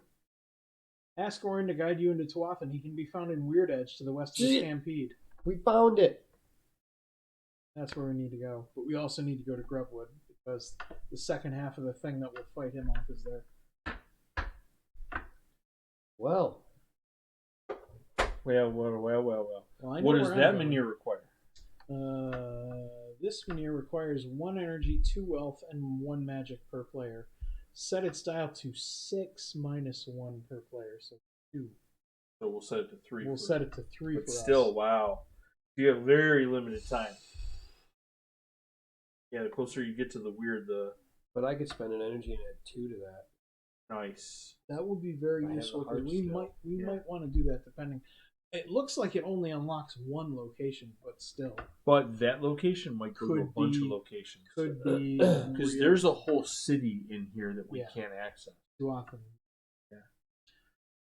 ask Orin to guide you into Tuatha. He can be found in Weird Edge to the west of the Stampede. We found it. That's where we need to go. But we also need to go to Grubwood because the second half of the thing that will fight him off is there. Well, well. Well, I know What does where that I'm going. menu require? This Menhir requires 1 energy, 2 wealth, and 1 magic per player. Set its dial to 6 minus 1 per player, so 2. So we'll set it to 3. We'll set it to 3 But for still, us. wow. You have very limited time. Yeah, the closer you get to the weird, the but I could spend an energy and add 2 to that. nice. That would be very I have useful. a hard We skill. might want to do that depending. It looks like it only unlocks 1 location, but still But that location might go to a Could bunch of be- locations. could be Because weird there's a whole city in here that we Yeah. can't access. too often. Yeah.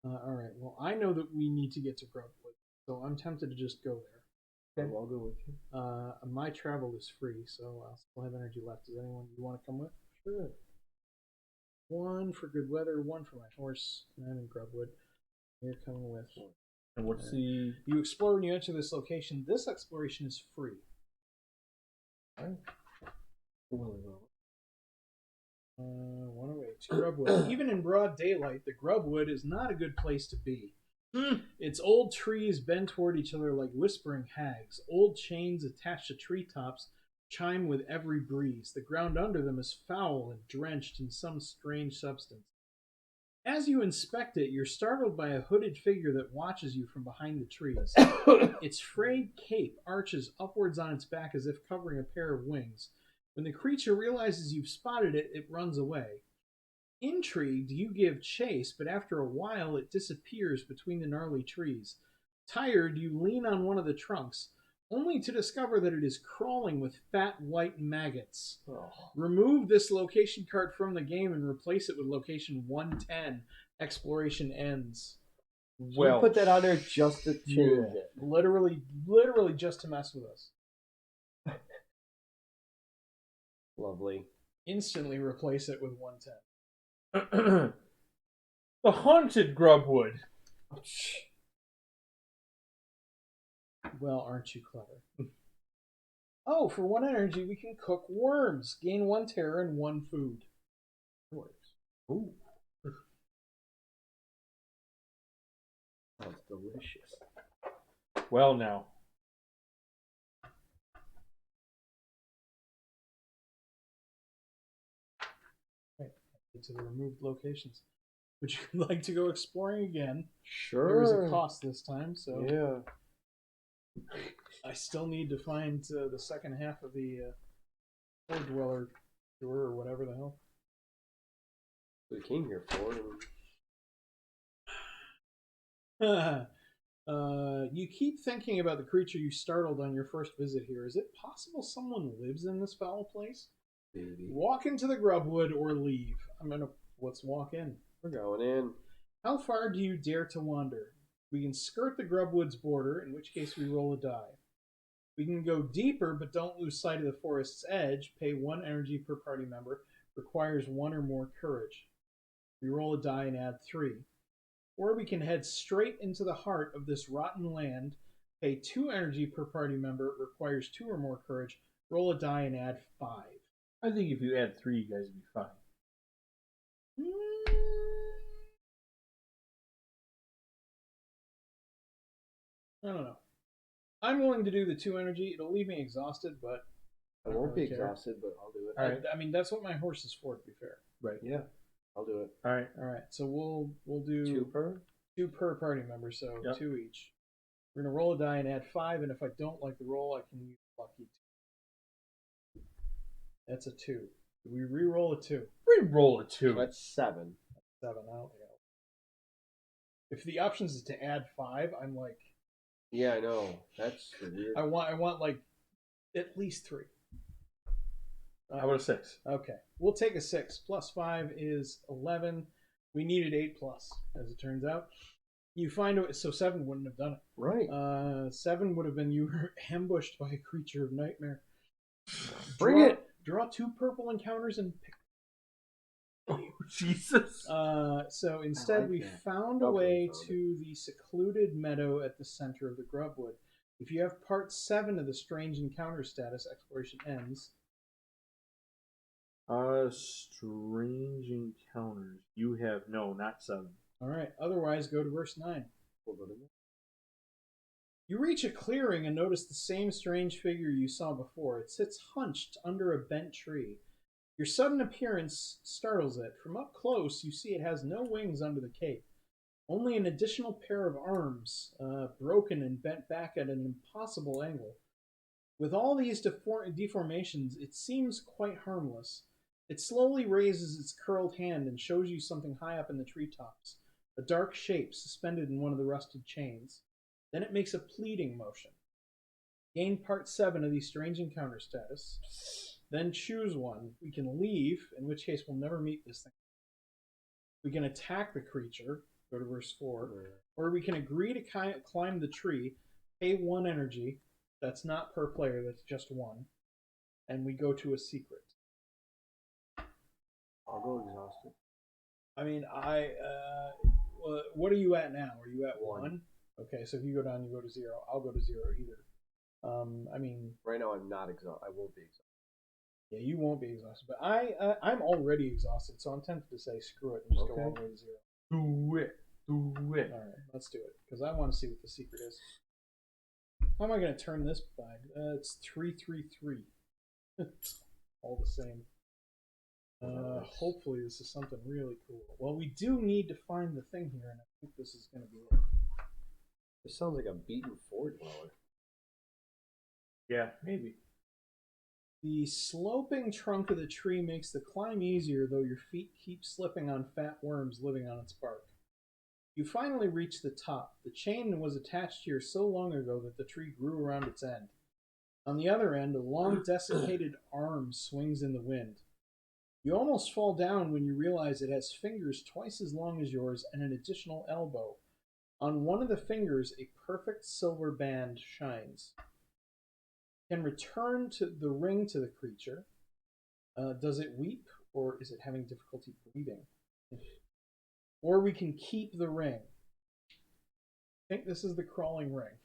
All right. Well, I know that we need to get to Grubwood, so I'm tempted to just go there. Okay. I'll go with you. My travel is free, so I'll still have energy left. Does anyone you want to come with? Sure. 1 for good weather, 1 for my horse, and I'm in Grubwood. You're coming with. And what's the... You explore when you enter this location. This exploration is free. Well, 108. Grubwood. Even in broad daylight, the Grubwood is not a good place to be. Its old trees bend toward each other like whispering hags. Old chains attached to treetops chime with every breeze. The ground under them is foul and drenched in some strange substance. As you inspect it, you're startled by a hooded figure that watches you from behind the trees. Its frayed cape arches upwards on its back as if covering a pair of wings. When the creature realizes you've spotted it, it runs away. Intrigued, you give chase, but after a while it disappears between the gnarly trees. Tired, you lean on one of the trunks. only to discover that it is crawling with fat white maggots. Oh. Remove this location card from the game and replace it with location 110. Exploration ends. So we put that on there just to change it. Literally just to mess with us. Lovely. Instantly replace it with 110. The haunted Grubwood. Well, aren't you clever? Oh, for 1 energy, we can cook worms. Gain 1 terror and 1 food. Works. Ooh. Sounds delicious. Well, now. Right. To the removed locations. Would you like to go exploring again? Sure. There is a cost this time, so yeah. I still need to find the second half of the Floor Dweller tour or whatever the hell. We came here for. You keep thinking about the creature you startled on your first visit here. Is it possible someone lives in this foul place? Maybe. Walk into the grubwood or leave. Let's walk in. We're going in. How far do you dare to wander? We can skirt the grubwood's border, in which case we roll a die. We can go deeper, but don't lose sight of the forest's edge. Pay 1 energy per party member. Requires 1 or more courage. We roll a die and add 3. Or we can head straight into the heart of this rotten land. Pay 2 energy per party member. Requires 2 or more courage. Roll a die and add 5. I think if you add 3, you guys would be fine. I don't know. I'm willing to do the 2 energy. It'll leave me exhausted, but I won't be exhausted, but I'll do it. All right. I mean, that's what my horse is for, to be fair. Right. Yeah. I'll do it. All right. All right. So we'll do 2 per? 2 per party member, so Yep. 2 each. We're gonna roll a die and add 5, and if I don't like the roll, I can use lucky 2. That's a 2. We re-roll a 2. Re-roll a 2. So that's 7. 7. I don't think I'll... If the option is to add 5, I'm like, Yeah, I know. That's weird. I want like at least 3. How about a 6? Okay, we'll take a 6. Plus 5 is 11. We needed 8 plus, as it turns out. You find it, so 7 wouldn't have done it. Right. 7 would have been you were ambushed by a creature of nightmare. Bring it! Draw 2 purple encounters and pick. Oh, Jesus. So instead, like we that. found a way to the secluded meadow at the center of the grubwood. If you have part 7 of the strange encounter status, exploration ends. Strange encounters. You have not 7. All right. Otherwise, go to verse 9. We'll go to that. You reach a clearing and notice the same strange figure you saw before. It sits hunched under a bent tree. Your sudden appearance startles it. From up close, you see it has no wings under the cape, only an additional pair of arms, broken and bent back at an impossible angle. With all these deformations, it seems quite harmless. It slowly raises its curled hand and shows you something high up in the treetops, a dark shape suspended in one of the rusted chains. Then it makes a pleading motion. Gain part 7 of the strange encounter status. Then choose one. We can leave, in which case we'll never meet this thing. We can attack the creature, go to verse 4, or we can agree to climb the tree, pay 1 energy, that's not per player, that's just 1, and we go to a secret. I'll go exhausted. I mean, what are you at now? Are you at 1? Okay, so if you go down, you go to 0. I'll go to 0 either. I mean... Right now I'm not exhausted. I won't be exhausted. Yeah, you won't be exhausted, but I'm already exhausted, so I'm tempted to say screw it and just go all the way to 0. Do it. Do it. All right, let's do it, because I want to see what the secret is. How am I going to turn this back? It's 333. All the same. Hopefully this is something really cool. Well, we do need to find the thing here, and I think this is going to be it. This sounds like a beaten Floor Dweller. Yeah, maybe. The sloping trunk of the tree makes the climb easier, though your feet keep slipping on fat worms living on its bark. You finally reach the top. The chain was attached here so long ago that the tree grew around its end. On the other end, a long, desiccated arm swings in the wind. You almost fall down when you realize it has fingers twice as long as yours and an additional elbow. On one of the fingers, a perfect silver band shines. Can return to the ring to the creature. Does it weep, or is it having difficulty breathing? Or we can keep the ring. I think this is the crawling ring.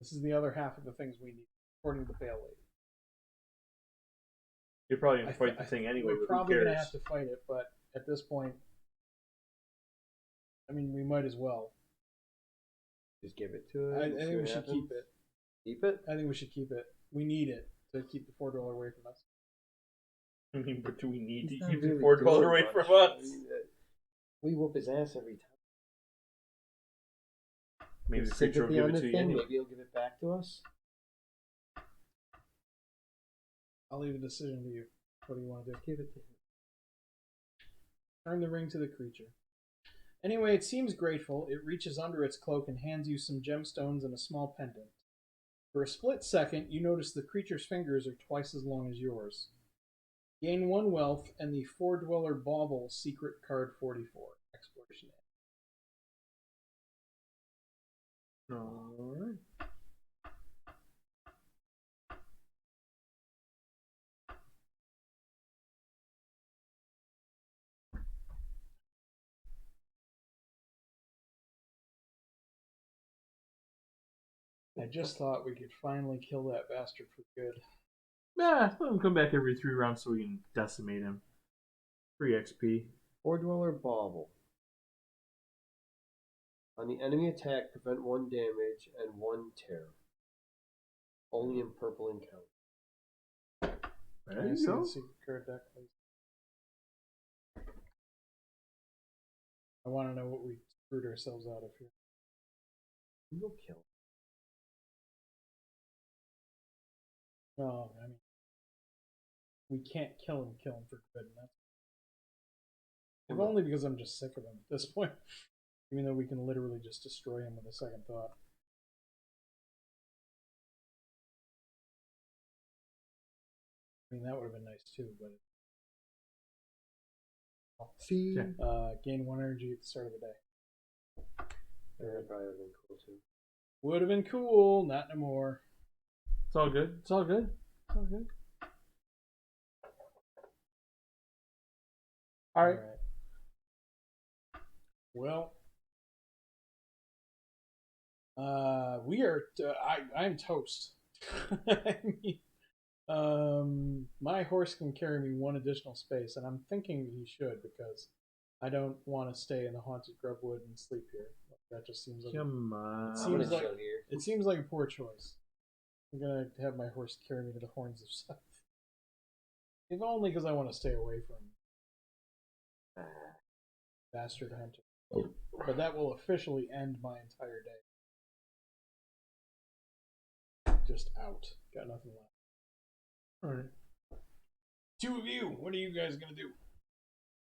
This is the other half of the things we need, according to the Pale Lady. You're probably going to fight the thing anyway. We're probably going to have to fight it, but at this point, I mean, we might as well. Just give it to it. I think we should keep it. Keep it? I think we should keep it. We need it to keep the $4 away from us. I mean, but do we need to He's keep not really the $4 doing away much. from us? I mean, we whoop his ass every time. Maybe the Sympathy creature will give on it the to you thing, anyway. maybe he'll give it back to us. I'll leave the decision to you. What do you want to do? Give it to him. Turn the ring to the creature. Anyway, it seems grateful. It reaches under its cloak and hands you some gemstones and a small pendant. For a split second, you notice the creature's fingers are twice as long as yours. Gain 1 wealth and the 4-dweller bauble secret card 44. Exploration. Alright. I just thought we could finally kill that bastard for good. Nah, let him come back every 3 rounds so we can decimate him. 3 XP. 4-dweller bauble. On the enemy attack, prevent 1 damage and 1 terror. Only in purple encounter. There Can I you see go. the secret card deck, please? I want to know what we screwed ourselves out of here. We'll kill him. No, I mean, we can't kill him for good. If only because I'm just sick of him at this point. Even though we can literally just destroy him with a second thought. I mean, that would have been nice too, but See? gain 1 energy at the start of the day. That probably would have been cool too. Would have been cool, not anymore. It's all good. It's all good. It's all good. Alright. Well, we are. I'm toast. I mean, my horse can carry me 1 additional space, and I'm thinking he should because I don't want to stay in the haunted grubwood and sleep here. That just seems like Come on. I'm gonna Seems like- chill here. it seems like a poor choice. I'm gonna have my horse carry me to the horns of South. If only because I want to stay away from bastard hunter. But that will officially end my entire day. Just out. Got nothing left. Alright. 2 of you. What are you guys gonna do?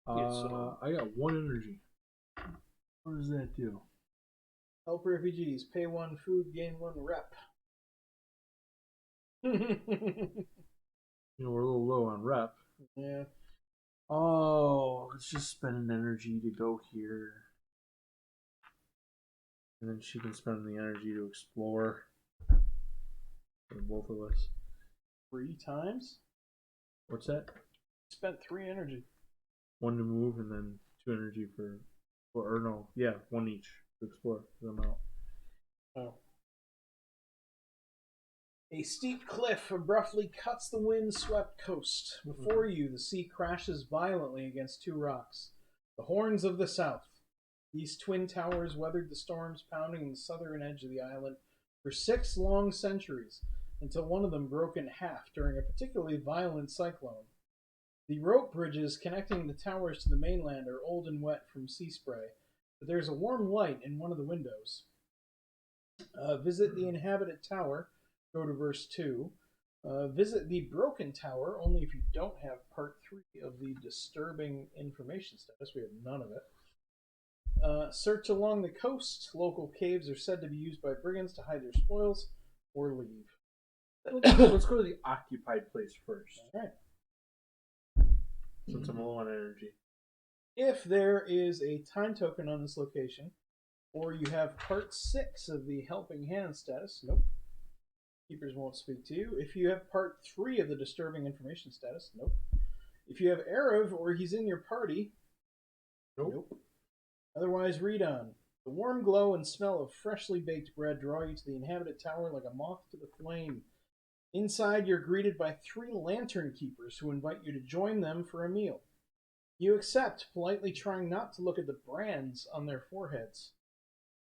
I got 1 energy. What does that do? Help refugees. Pay 1 food. Gain 1 rep. You know, we're a little low on rep. Yeah. Oh, let's just spend an energy to go here. And then she can spend the energy to explore. For both of us. 3 times? What's that? Spent 3 energy. 1 to move and then 2 energy for. Or no, yeah, 1 each to explore. 'Cause I'm out. Oh. A steep cliff abruptly cuts the wind-swept coast. Before you, the sea crashes violently against 2 rocks. The Horns of the South. These twin towers weathered the storms pounding the southern edge of the island for 6 long centuries, until one of them broke in half during a particularly violent cyclone. The rope bridges connecting the towers to the mainland are old and wet from sea spray, but there's a warm light in one of the windows. Visit the inhabited tower. Go to verse 2. Visit the broken tower only if you don't have part 3 of the disturbing information status. We have none of it. Search along the coast. Local caves are said to be used by brigands to hide their spoils or leave. Let's go to the occupied place first. All right. Since I'm low on energy. If there is a time token on this location, or you have part 6 of the helping hand status, nope. Keepers won't speak to you. If you have part 3 of the disturbing information status, nope. If you have Erev or he's in your party, nope. Otherwise, read on. The warm glow and smell of freshly baked bread draw you to the inhabited tower like a moth to the flame. Inside, you're greeted by 3 lantern keepers who invite you to join them for a meal. You accept, politely trying not to look at the brands on their foreheads.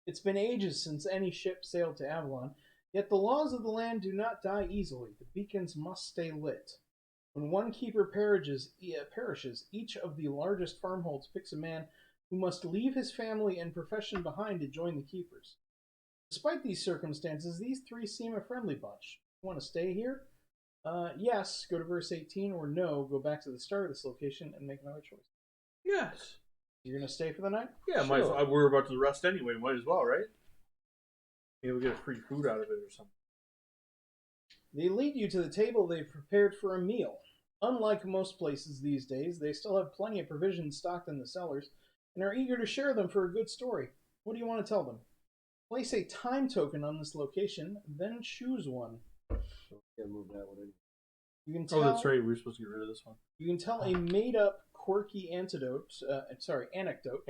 It's been ages since any ship sailed to Avalon, yet the laws of the land do not die easily. The beacons must stay lit. When one keeper perishes, each of the largest farmholds picks a man who must leave his family and profession behind to join the keepers. Despite these circumstances, these 3 seem a friendly bunch. You want to stay here? Yes, go to verse 18, or no, go back to the start of this location and make another choice. Yes. You're going to stay for the night? Yeah, Sure. might as well. We're about to rest anyway. Might as well, right? Maybe we'll get a free food out of it or something. They lead you to the table they've prepared for a meal. Unlike most places these days, they still have plenty of provisions stocked in the cellars and are eager to share them for a good story. What do you want to tell them? Place a time token on this location, then choose one. Gotta move that one in. You can tell, that's right. We were supposed to get rid of this one. You can tell a made-up, quirky anecdote. Anecdote.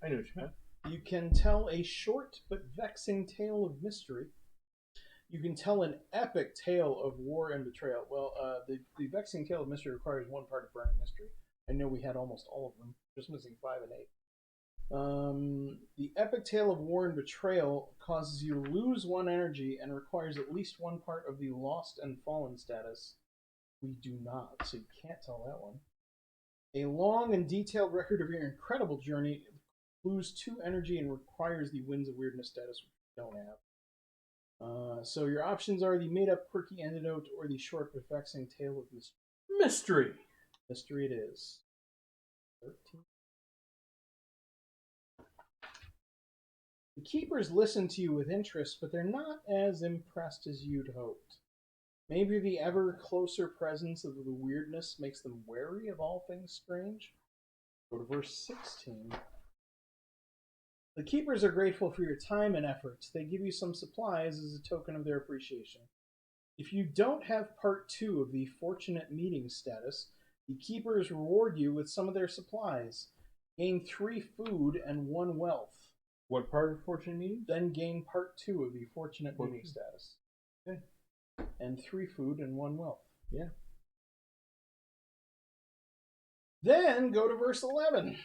I knew what you meant. You can tell a short but vexing tale of mystery. You can tell an epic tale of war and betrayal. Well, the vexing tale of mystery requires one part of burning mystery. I know we had almost all of them, just missing 5 and 8. The epic tale of war and betrayal causes you to lose 1 energy and requires at least 1 part of the lost and fallen status. We do not, so you can't tell that one. A long and detailed record of your incredible journey lose 2 energy and requires the Winds of Weirdness status, which we don't have. So your options are the made-up quirky antidote or the short but vexing tale of mystery. Mystery. Mystery it is. 13. The keepers listen to you with interest, but they're not as impressed as you'd hoped. Maybe the ever closer presence of the weirdness makes them wary of all things strange. Go to verse 16. The keepers are grateful for your time and efforts. They give you some supplies as a token of their appreciation. If you don't have part 2 of the fortunate meeting status, the keepers reward you with some of their supplies. Gain 3 food and 1 wealth. What part of fortune meeting? Then gain part 2 of the fortunate meeting status. Okay. And 3 food and 1 wealth. Yeah. Then go to verse 11.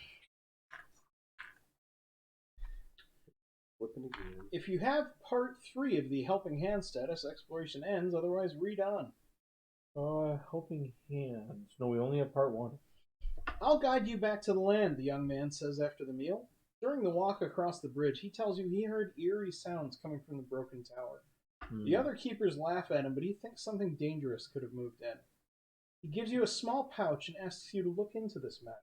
Flipping again. If you have part 3 of the helping hand status, exploration ends. Otherwise, read on. Helping hands. No, we only have part 1. I'll guide you back to the land, the young man says after the meal. During the walk across the bridge, he tells you he heard eerie sounds coming from the broken tower. The other keepers laugh at him, but he thinks something dangerous could have moved in. He gives you a small pouch and asks you to look into this matter.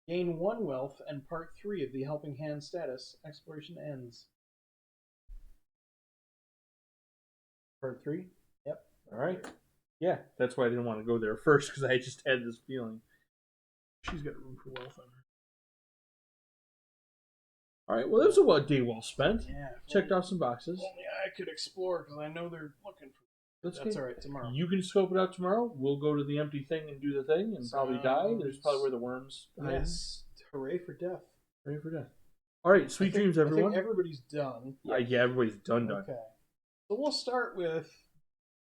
Gain 1 wealth and part 3 of the helping hand status. Exploration ends. Part 3? Yep. All right. Yeah, that's why I didn't want to go there first, because I just had this feeling. She's got room for wealth on her. All right, well, that was a day well spent. Yeah. Checked off some boxes. Only I could explore, because I know they're looking for me. That's all right, tomorrow. You can scope it out tomorrow. We'll go to the empty thing and do the thing and probably die. There's probably where the worms hide. Yes. Hooray for death. Hooray for death. All right, sweet dreams, everyone. I think everybody's done. Yeah, everybody's done. Okay. So we'll start with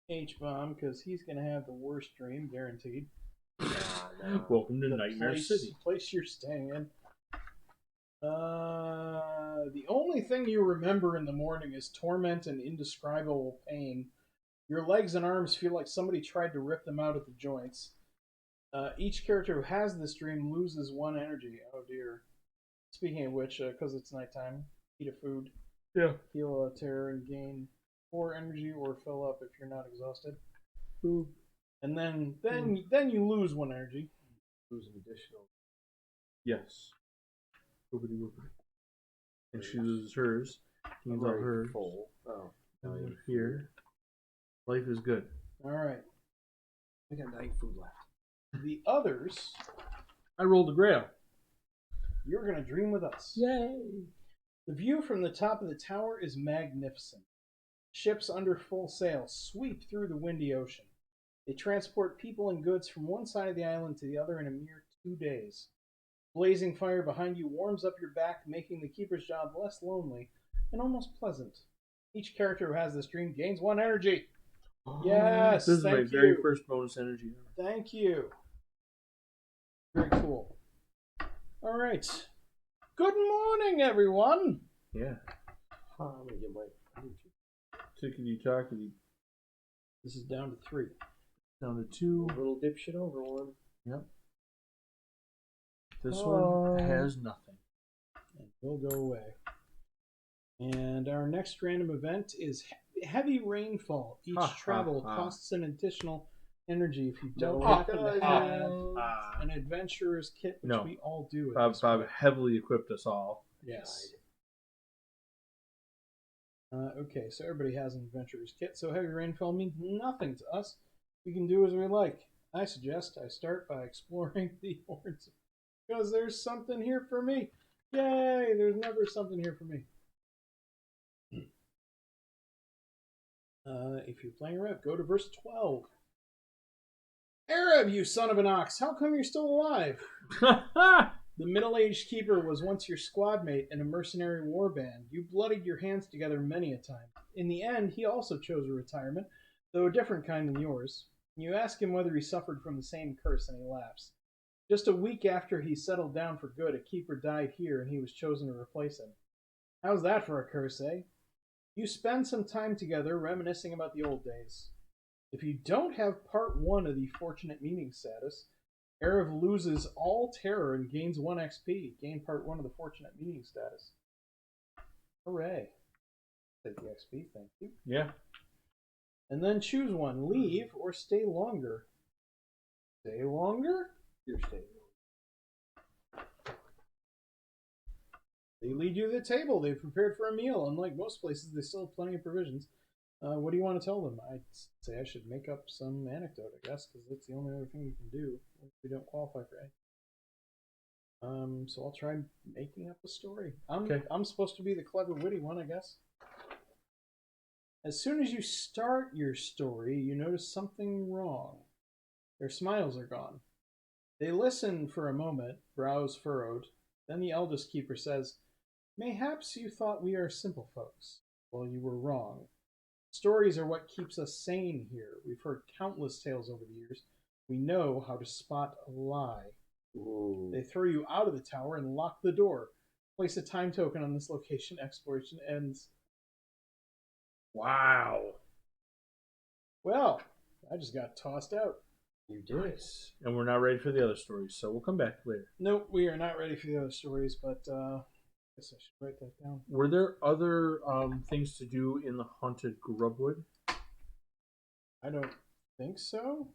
H-Bomb, because he's going to have the worst dream, guaranteed. Welcome to Nightmare City. Place you're staying in. The only thing you remember in the morning is torment and indescribable pain. Your legs and arms feel like somebody tried to rip them out at the joints. Each character who has this dream loses 1 energy. Oh dear. Speaking of which, because it's nighttime, eat a food. Yeah. Heal a terror and gain 4 energy or fill up if you're not exhausted. Food. And then you lose 1 energy. Lose an additional. Yes. Whoopity whoopity. And she loses hers. Gains all hers. Full. Oh. Here. Life is good. All right. I got night food left. The others, I rolled a grail. you're going to dream with us. Yay! The view from the top of the tower is magnificent. Ships under full sail sweep through the windy ocean. They transport people and goods from one side of the island to the other in a mere 2 days. Blazing fire behind you warms up your back, making the keeper's job less lonely and almost pleasant. Each character who has this dream gains 1 energy. Yes, This is my thank very you. first bonus energy. Thank you. Very cool. All right. Good morning, everyone. Yeah. I'm gonna get my energy. Tickety tockety. This is down to 3. Down to 2. A little dipshit over one. Yep. This one has nothing. And will go away. And our next random event is heavy rainfall. Each travel costs an additional energy if you don't happen to have an adventurer's kit, which we all do. Bob heavily equipped us all. Yes. Okay, so everybody has an adventurer's kit, so heavy rainfall means nothing to us. We can do as we like. I suggest I start by exploring the horns, because there's something here for me. Yay, there's never something here for me. If you're playing Rev, go to verse 12. Arab, you son of an ox, how come you're still alive? The middle-aged keeper was once your squad mate in a mercenary war band. You bloodied your hands together many a time. In the end, he also chose a retirement, though a different kind than yours. You ask him whether he suffered from the same curse, and he laughs. Just a week after he settled down for good, a keeper died here, and he was chosen to replace him. How's that for a curse, eh? You spend some time together reminiscing about the old days. If you don't have part 1 of the Fortunate Meeting status, Erev loses all terror and gains 1 XP. Gain part 1 of the Fortunate Meeting status. Hooray. Take the XP, thank you. Yeah. And then choose one. Leave or stay longer. Stay longer? You're staying. They lead you to the table. They've prepared for a meal. Unlike most places, they still have plenty of provisions. What do you want to tell them? I'd say I should make up some anecdote, I guess, because that's the only other thing we can do if we don't qualify for anything. So I'll try making up a story. I'm supposed to be the clever, witty one, I guess. As soon as you start your story, you notice something wrong. Their smiles are gone. They listen for a moment, brows furrowed. Then the eldest keeper says, "Mayhaps you thought we are simple folks. Well, you were wrong. Stories are what keeps us sane here. We've heard countless tales over the years. We know how to spot a lie." Ooh. They throw you out of the tower and lock the door. Place a time token on this location. Exploration ends. Wow. Well, I just got tossed out. You did. Nice. And we're not ready for the other stories, so we'll come back later. Nope, we are not ready for the other stories, but I guess I should write that down. Were there other things to do in the haunted grubwood? I don't think so.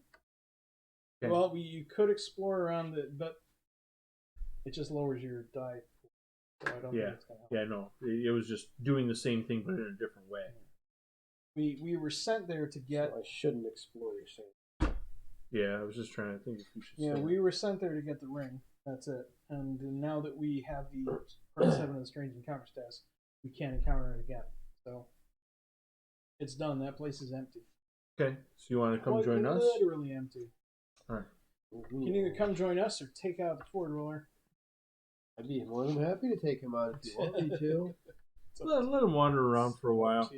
Okay. Well, you could explore around it, but it just lowers your die. So I don't think it's going to help. Yeah, no. It was just doing the same thing, but in a different way. We were sent there to get... So I shouldn't explore your saying. Yeah, I was just trying to think if we should say we were sent there to get the ring. That's it. And now that we have the part 7 of the Strange Encounter status, we can't encounter it again. So it's done. That place is empty. Okay, so you want to come join us? Literally empty. All right. You can either come join us or take out the Ford roller. I'd be more than happy to take him out if you want me to. Let him wander around for a while.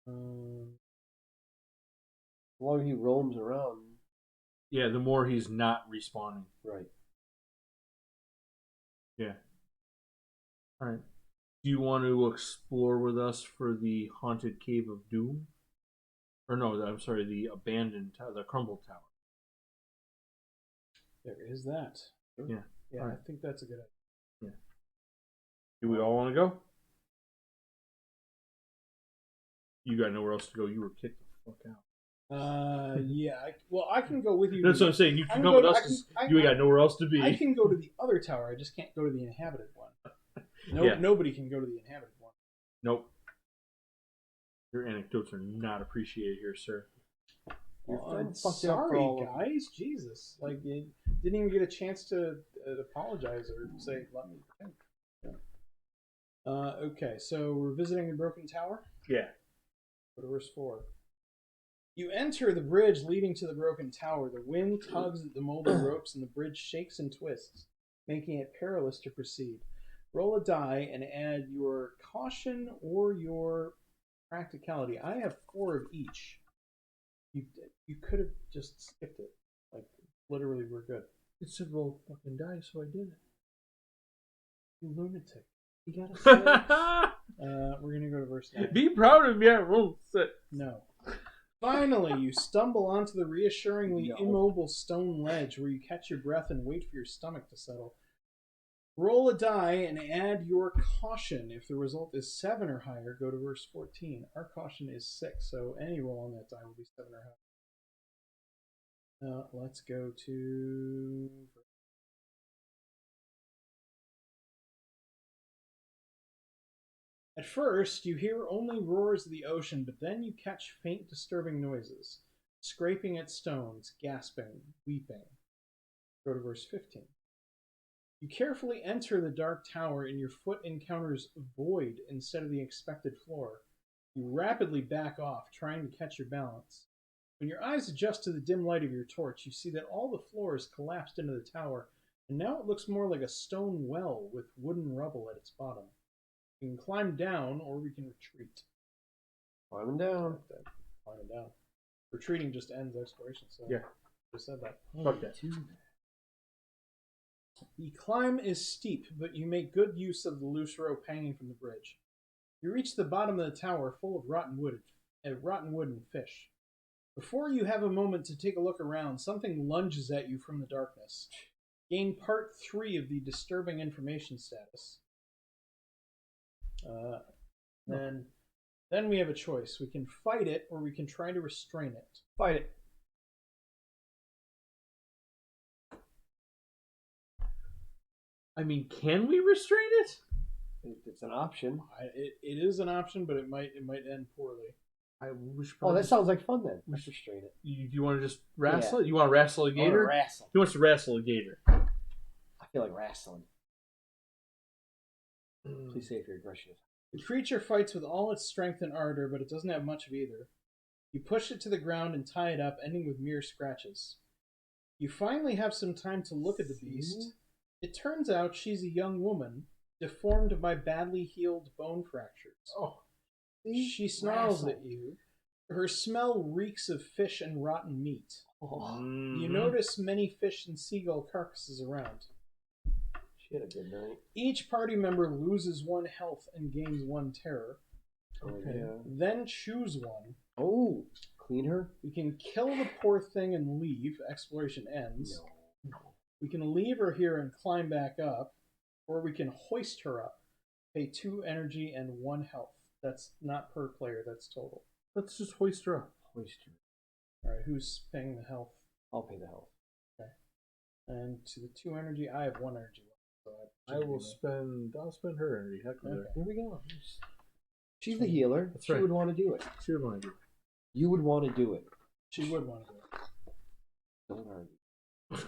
As long as he roams around. Yeah, the more he's not respawning. Right. Yeah. All right. Do you want to explore with us for the haunted cave of doom? Or no, I'm sorry, the abandoned tower, the crumbled tower. There is that. Yeah. Yeah, All right. I think that's a good idea. Yeah. Do we all want to go? You got nowhere else to go. You were kicked the fuck out. Yeah. I can go with you. That's what I'm saying. You can come with us because you got nowhere else to be. I can go to the other tower. I just can't go to the inhabited one. Nobody can go to the inhabited one. Nope. Your anecdotes are not appreciated here, sir. Your friend I'm fucked it up for sorry, all of guys. Jesus, like you didn't even get a chance to apologize or say, "Let me think." Yeah. Okay, so we're visiting the broken tower. Yeah. Go to verse 4. You enter the bridge leading to the broken tower. The wind tugs at the molded ropes, and the bridge shakes and twists, making it perilous to proceed. Roll a die and add your caution or your practicality. I have 4 of each. You could have just skipped it. Like, literally, we're good. It said roll fucking die, so I did it. You lunatic. You gotta say. We're gonna go to verse 9. Be proud of me. I rolled 6. No. Finally, you stumble onto the reassuringly immobile stone ledge where you catch your breath and wait for your stomach to settle. Roll a die and add your caution. If the result is 7 or higher, go to verse 14. Our caution is 6, so any roll on that die will be 7 or higher. Let's go to... At first, you hear only roars of the ocean, but then you catch faint, disturbing noises. Scraping at stones, gasping, weeping. Go to verse 15. You carefully enter the dark tower and your foot encounters void instead of the expected floor. You rapidly back off, trying to catch your balance. When your eyes adjust to the dim light of your torch, you see that all the floor is collapsed into the tower, and now it looks more like a stone well with wooden rubble at its bottom. We can climb down, or we can retreat. Climbing down. Climbing down. Retreating just ends exploration, so yeah. Just said that. Fuck that. The climb is steep, but you make good use of the loose rope hanging from the bridge. You reach the bottom of the tower full of rotten wood and fish. Before you have a moment to take a look around, something lunges at you from the darkness. Gain part 3 of the disturbing information status. Then we have a choice. We can fight it, or we can try to restrain it. Fight it. I mean, can we restrain it? It's an option. It is an option, but it might end poorly. That sounds like fun then. Let's restrain it. You want to just wrestle it? You want to wrestle a gator? Wrestle. He wants to wrestle a gator. I feel like wrestling. Please say if your aggression is. The creature fights with all its strength and ardor, but it doesn't have much of either. You push it to the ground and tie it up, ending with mere scratches. You finally have some time to look at the beast. It turns out she's a young woman, deformed by badly healed bone fractures. Oh. She snarls at you. Her smell reeks of fish and rotten meat. You notice many fish and seagull carcasses around. She had a good night. Each party member loses 1 health and gains 1 terror. Okay. Yeah. Then choose one. Oh, clean her? We can kill the poor thing and leave. Exploration ends. No. We can leave her here and climb back up, or we can hoist her up. Pay 2 energy and 1 health. That's not per player, that's total. Let's just hoist her up. Hoist her. Alright, who's paying the health? I'll pay the health. Okay. And to the 2 energy, I have 1 energy left. So I'll spend her energy. Heck with her. Here we go. She's the healer. That's she right. would want to do it. She would want to do it. You would want to do it. She would want to do it. Don't argue.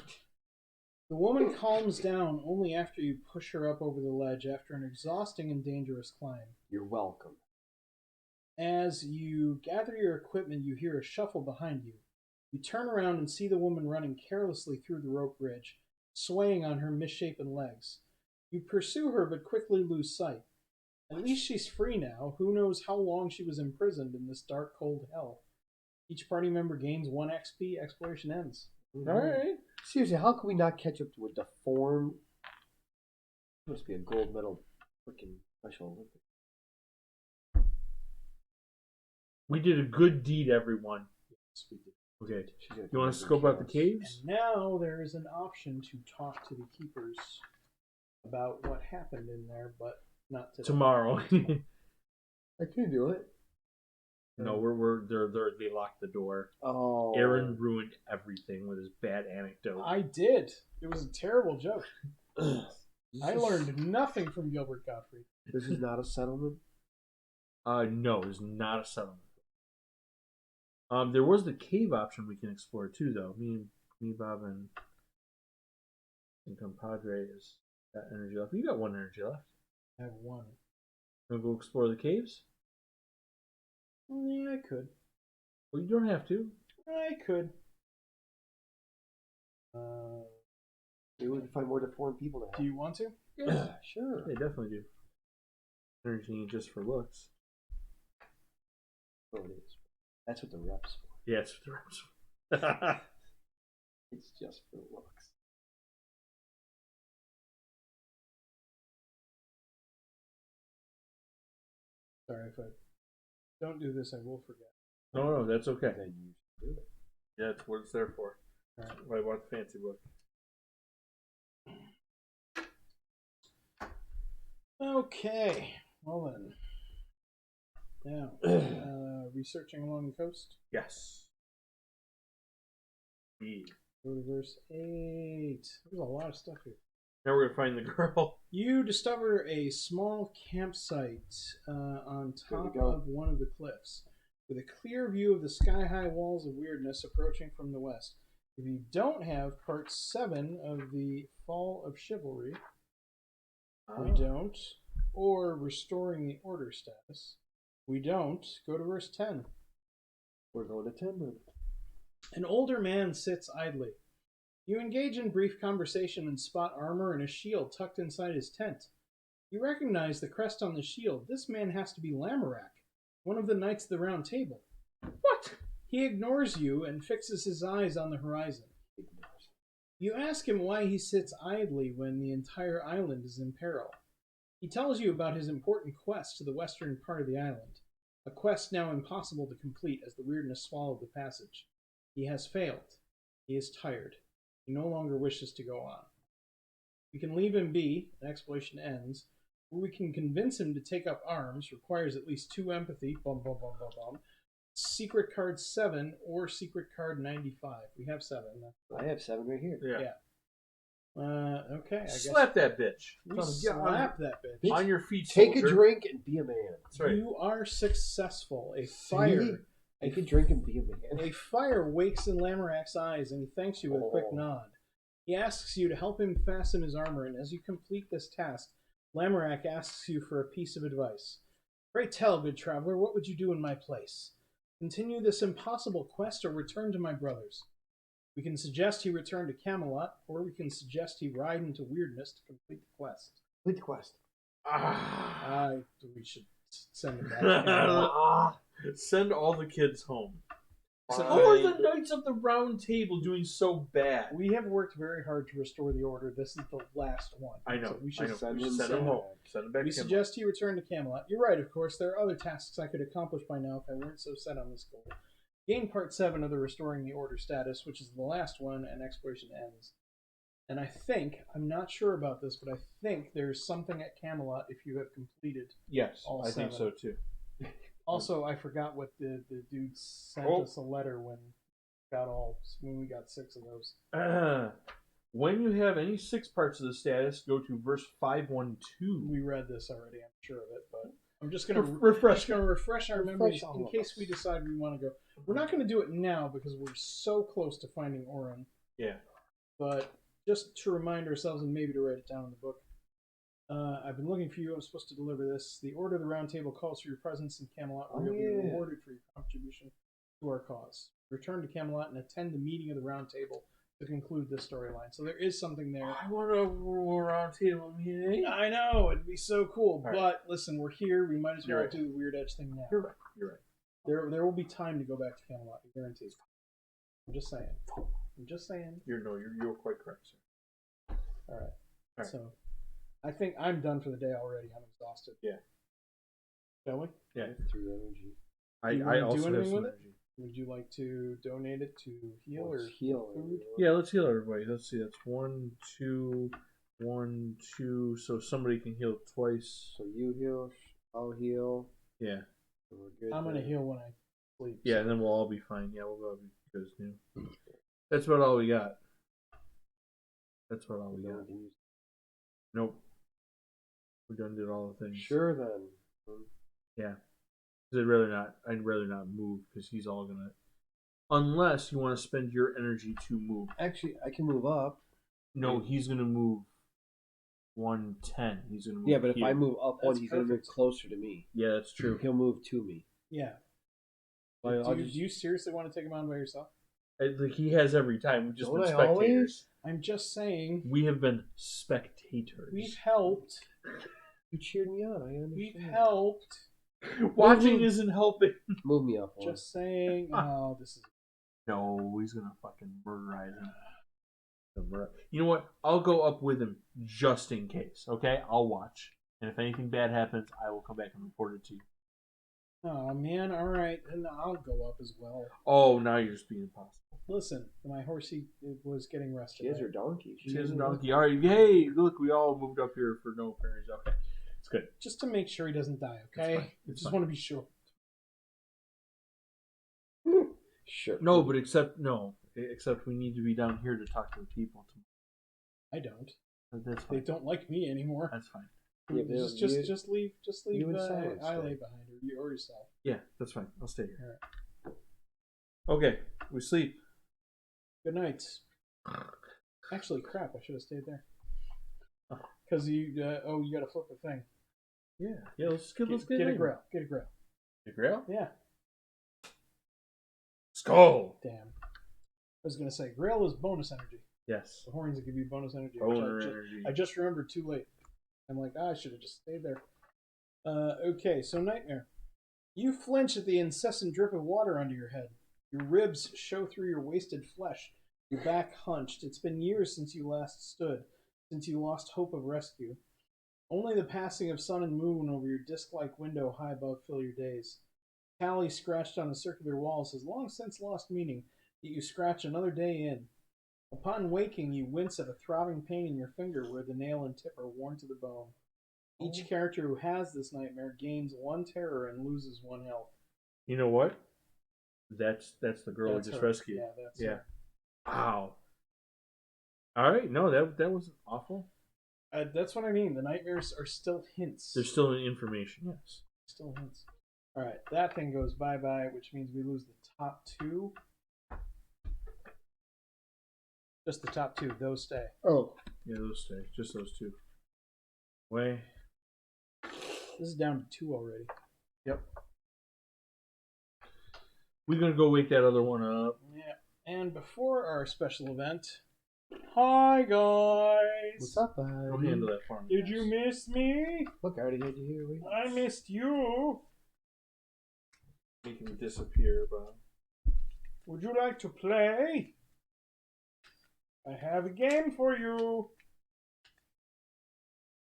The woman calms down only after you push her up over the ledge after an exhausting and dangerous climb. You're welcome. As you gather your equipment, you hear a shuffle behind you. You turn around and see the woman running carelessly through the rope bridge, swaying on her misshapen legs. You pursue her but quickly lose sight. At least she's free now. Who knows how long she was imprisoned in this dark, cold hell. Each party member gains 1 XP. Exploration ends. Alright. Seriously, how can we not catch up to a deformed... Must be a gold medal freaking Special Olympics. We did a good deed, everyone. Okay. You want to scope out the caves? And now there is an option to talk to the keepers about what happened in there, but not today. Tomorrow. I can do it. No, they locked the door. Oh. Aaron ruined everything with his bad anecdote. I did. It was a terrible joke. I learned nothing from Gilbert Gottfried. This is not a settlement? No, there's not a settlement. There was the cave option we can explore too, though. Me, Bob, and compadre is got energy left. You got one energy left. I have one. Wanna go explore the caves? Yeah, I could. Well, you don't have to. I could. Maybe we can find more deformed people to Do help. you want to? Yeah, Sure. they definitely do. Energy just for looks. Oh, it is. That's what the rep's for. Yeah, it's the reps. It's just for looks. Sorry, if I don't do this, I will forget. No, that's okay. Then you should do it. Yeah, that's what it's there for. All right. Why I want the fancy book. Okay. Well then. Now, researching along the coast. Yes. Yeah. Go to verse 8. There's a lot of stuff here. Now we're gonna find the girl. You discover a small campsite on There we top go. of one of the cliffs, with a clear view of the sky-high walls of weirdness approaching from the west. If you don't have part 7 of the Fall of Chivalry, we don't, or Restoring the Order status, we don't, go to verse 10. We're going to 10 then. An older man sits idly. You engage in brief conversation and spot armor and a shield tucked inside his tent. You recognize the crest on the shield. This man has to be Lamorak, one of the Knights of the Round Table. What? He ignores you and fixes his eyes on the horizon. You ask him why he sits idly when the entire island is in peril. He tells you about his important quest to the western part of the island, a quest now impossible to complete as the weirdness swallowed the passage. He has failed. He is tired. He no longer wishes to go on. We can leave him be, and exploration ends, or we can convince him to take up arms, requires at least 2 empathy, secret card 7 or secret card 95. We have 7. I have 7 right here. Yeah. Okay, I guess Slap that bitch. we slap that bitch. Bitch. On your feet, Take soldier. a drink and be a man. That's right. You are successful. A See? fire. Take a drink and be a man. A fire wakes in Lamorak's eyes, and he thanks you with a quick nod. He asks you to help him fasten his armor, and as you complete this task, Lamorak asks you for a piece of advice. Pray tell, good traveler, what would you do in my place? Continue this impossible quest or return to my brothers? We can suggest he return to Camelot, or we can suggest he ride into weirdness to complete the quest. Complete the quest. We should send him back to Camelot. Send all the kids home. So, How are the Knights of the Round Table doing so bad? We have worked very hard to restore the order. This is the last one. I know. So we should send Send him them home. back. Send them back. We to Camelot. suggest he return to Camelot. You're right, of course. There are other tasks I could accomplish by now if I weren't so set on this goal. Gain part 7 of the Restoring the Order status, which is the last one, and exploration ends. And I think, I'm not sure about this, but I think there's something at Camelot if you have completed. Yes, all I think 7. so too. Also, I forgot what the dude sent us a letter when we got 6 of those. When you have any 6 parts of the status, go to verse 512. We read this already, I'm sure of it, but I'm just going to Refresh our memories all in of case us. we decide we want to go. We're not going to do it now because we're so close to finding Orin, Yeah. but just to remind ourselves and maybe to write it down in the book. I've been looking for you. I'm supposed to deliver this. The Order of the Round Table calls for your presence in Camelot, where you'll be rewarded for your contribution to our cause. Return to Camelot and attend the meeting of the Round Table to conclude this storyline. So there is something there. I want a Round Table meeting. I know, it'd be so cool. All But right. listen, we're here. We might as well You're right. do the Weird Edge thing now. You're right. You're right. There will be time to go back to Camelot, I guarantee. I'm just saying. I'm just saying. You're quite correct, sir. All right. All right. So, I think I'm done for the day already. I'm exhausted. Yeah. Shall we? Yeah. Through energy. I you wanna do also have anything some with it? energy. Would you like to donate it to heal or Let's heal food? Yeah, let's heal everybody. Let's see. That's 1, 2, 1, 2. So somebody can heal twice. So you heal, I'll heal. Yeah. So we're good. I'm gonna then. heal when I sleep. Yeah, and then we'll all be fine. Yeah, we'll all be good as new. That's about all we got. That's about all we No got. one can use- Nope. We done did all the things. Sure then. Yeah. I'd rather not. I'd rather not move because he's all gonna. Unless you want to spend your energy to move. Actually, I can move up. No, he's gonna move 110. He's gonna move. Yeah, but if here. I move up one, That's he's going to move perfect. closer to me. Yeah, that's true. He'll move to me. Yeah. I'll Do just- you seriously want to take him on by yourself? Like he has every time. We've just Don't been I spectators. always? I'm just saying. We have been spectators. We've helped. You cheered me on. I understand. We've helped. Watching isn't helping. Move me up one. Just saying. Oh, this is. No, he's gonna fucking murderize him. You know what? I'll go up with him just in case. Okay, I'll watch, and if anything bad happens, I will come back and report it to you. Oh man! All right, and I'll go up as well. Oh, now you're just being impossible. Listen, my horsey was getting rested. She has her donkey. She has a donkey. All right, hey, look, we all moved up here for no appearance. Okay, it's good. Just to make sure he doesn't die. Okay. It's fine. I It's just fine. want to be sure. Sure. No, but except we need to be down here to talk to the people. I don't. That's They fine. don't like me anymore. That's fine. Yeah, but Just leave you and Silence Islay stay. behind or yourself. Yeah, that's fine. I'll stay here. Okay, we sleep. Good night. Actually, crap! I should have stayed there. Because you you got to flip the thing. Yeah. Let's get Get a grail. Get a grail. The grail. Yeah. Skull. Damn. I was gonna say grail is bonus energy. Yes. The horns that give you bonus energy. which Boner I ju- energy. I just remembered too late. I'm like, I should have just stayed there. Okay, so nightmare. You flinch at the incessant drip of water under your head. Your ribs show through your wasted flesh. Your back hunched. It's been years since you last stood, since you lost hope of rescue. Only the passing of sun and moon over your disc-like window high above fill your days. Tally scratched on the circular walls has long since lost meaning, yet you scratch another day in. Upon waking, you wince at a throbbing pain in your finger where the nail and tip are worn to the bone. Each character who has this nightmare gains 1 terror and loses 1 health. You know what? That's the girl That's we just her. rescued. Yeah, that's Yeah. her. Wow. All right. No, that wasn't awful. That's what I mean. The nightmares are still hints. There's still information. Yes. Still hints. All right, that thing goes bye-bye, which means we lose the top 2. Just the top 2. Those stay. Oh. Yeah, those stay. Just those two. Way. This is down to 2 already. Yep. We're gonna go wake that other one up. Yeah. And before our special event, hi guys. What's up, Go buddy? handle that for me. Did you miss me? Look, I already had you here. Wait. I missed you. Make him disappear, bro. Would you like to play? I have a game for you.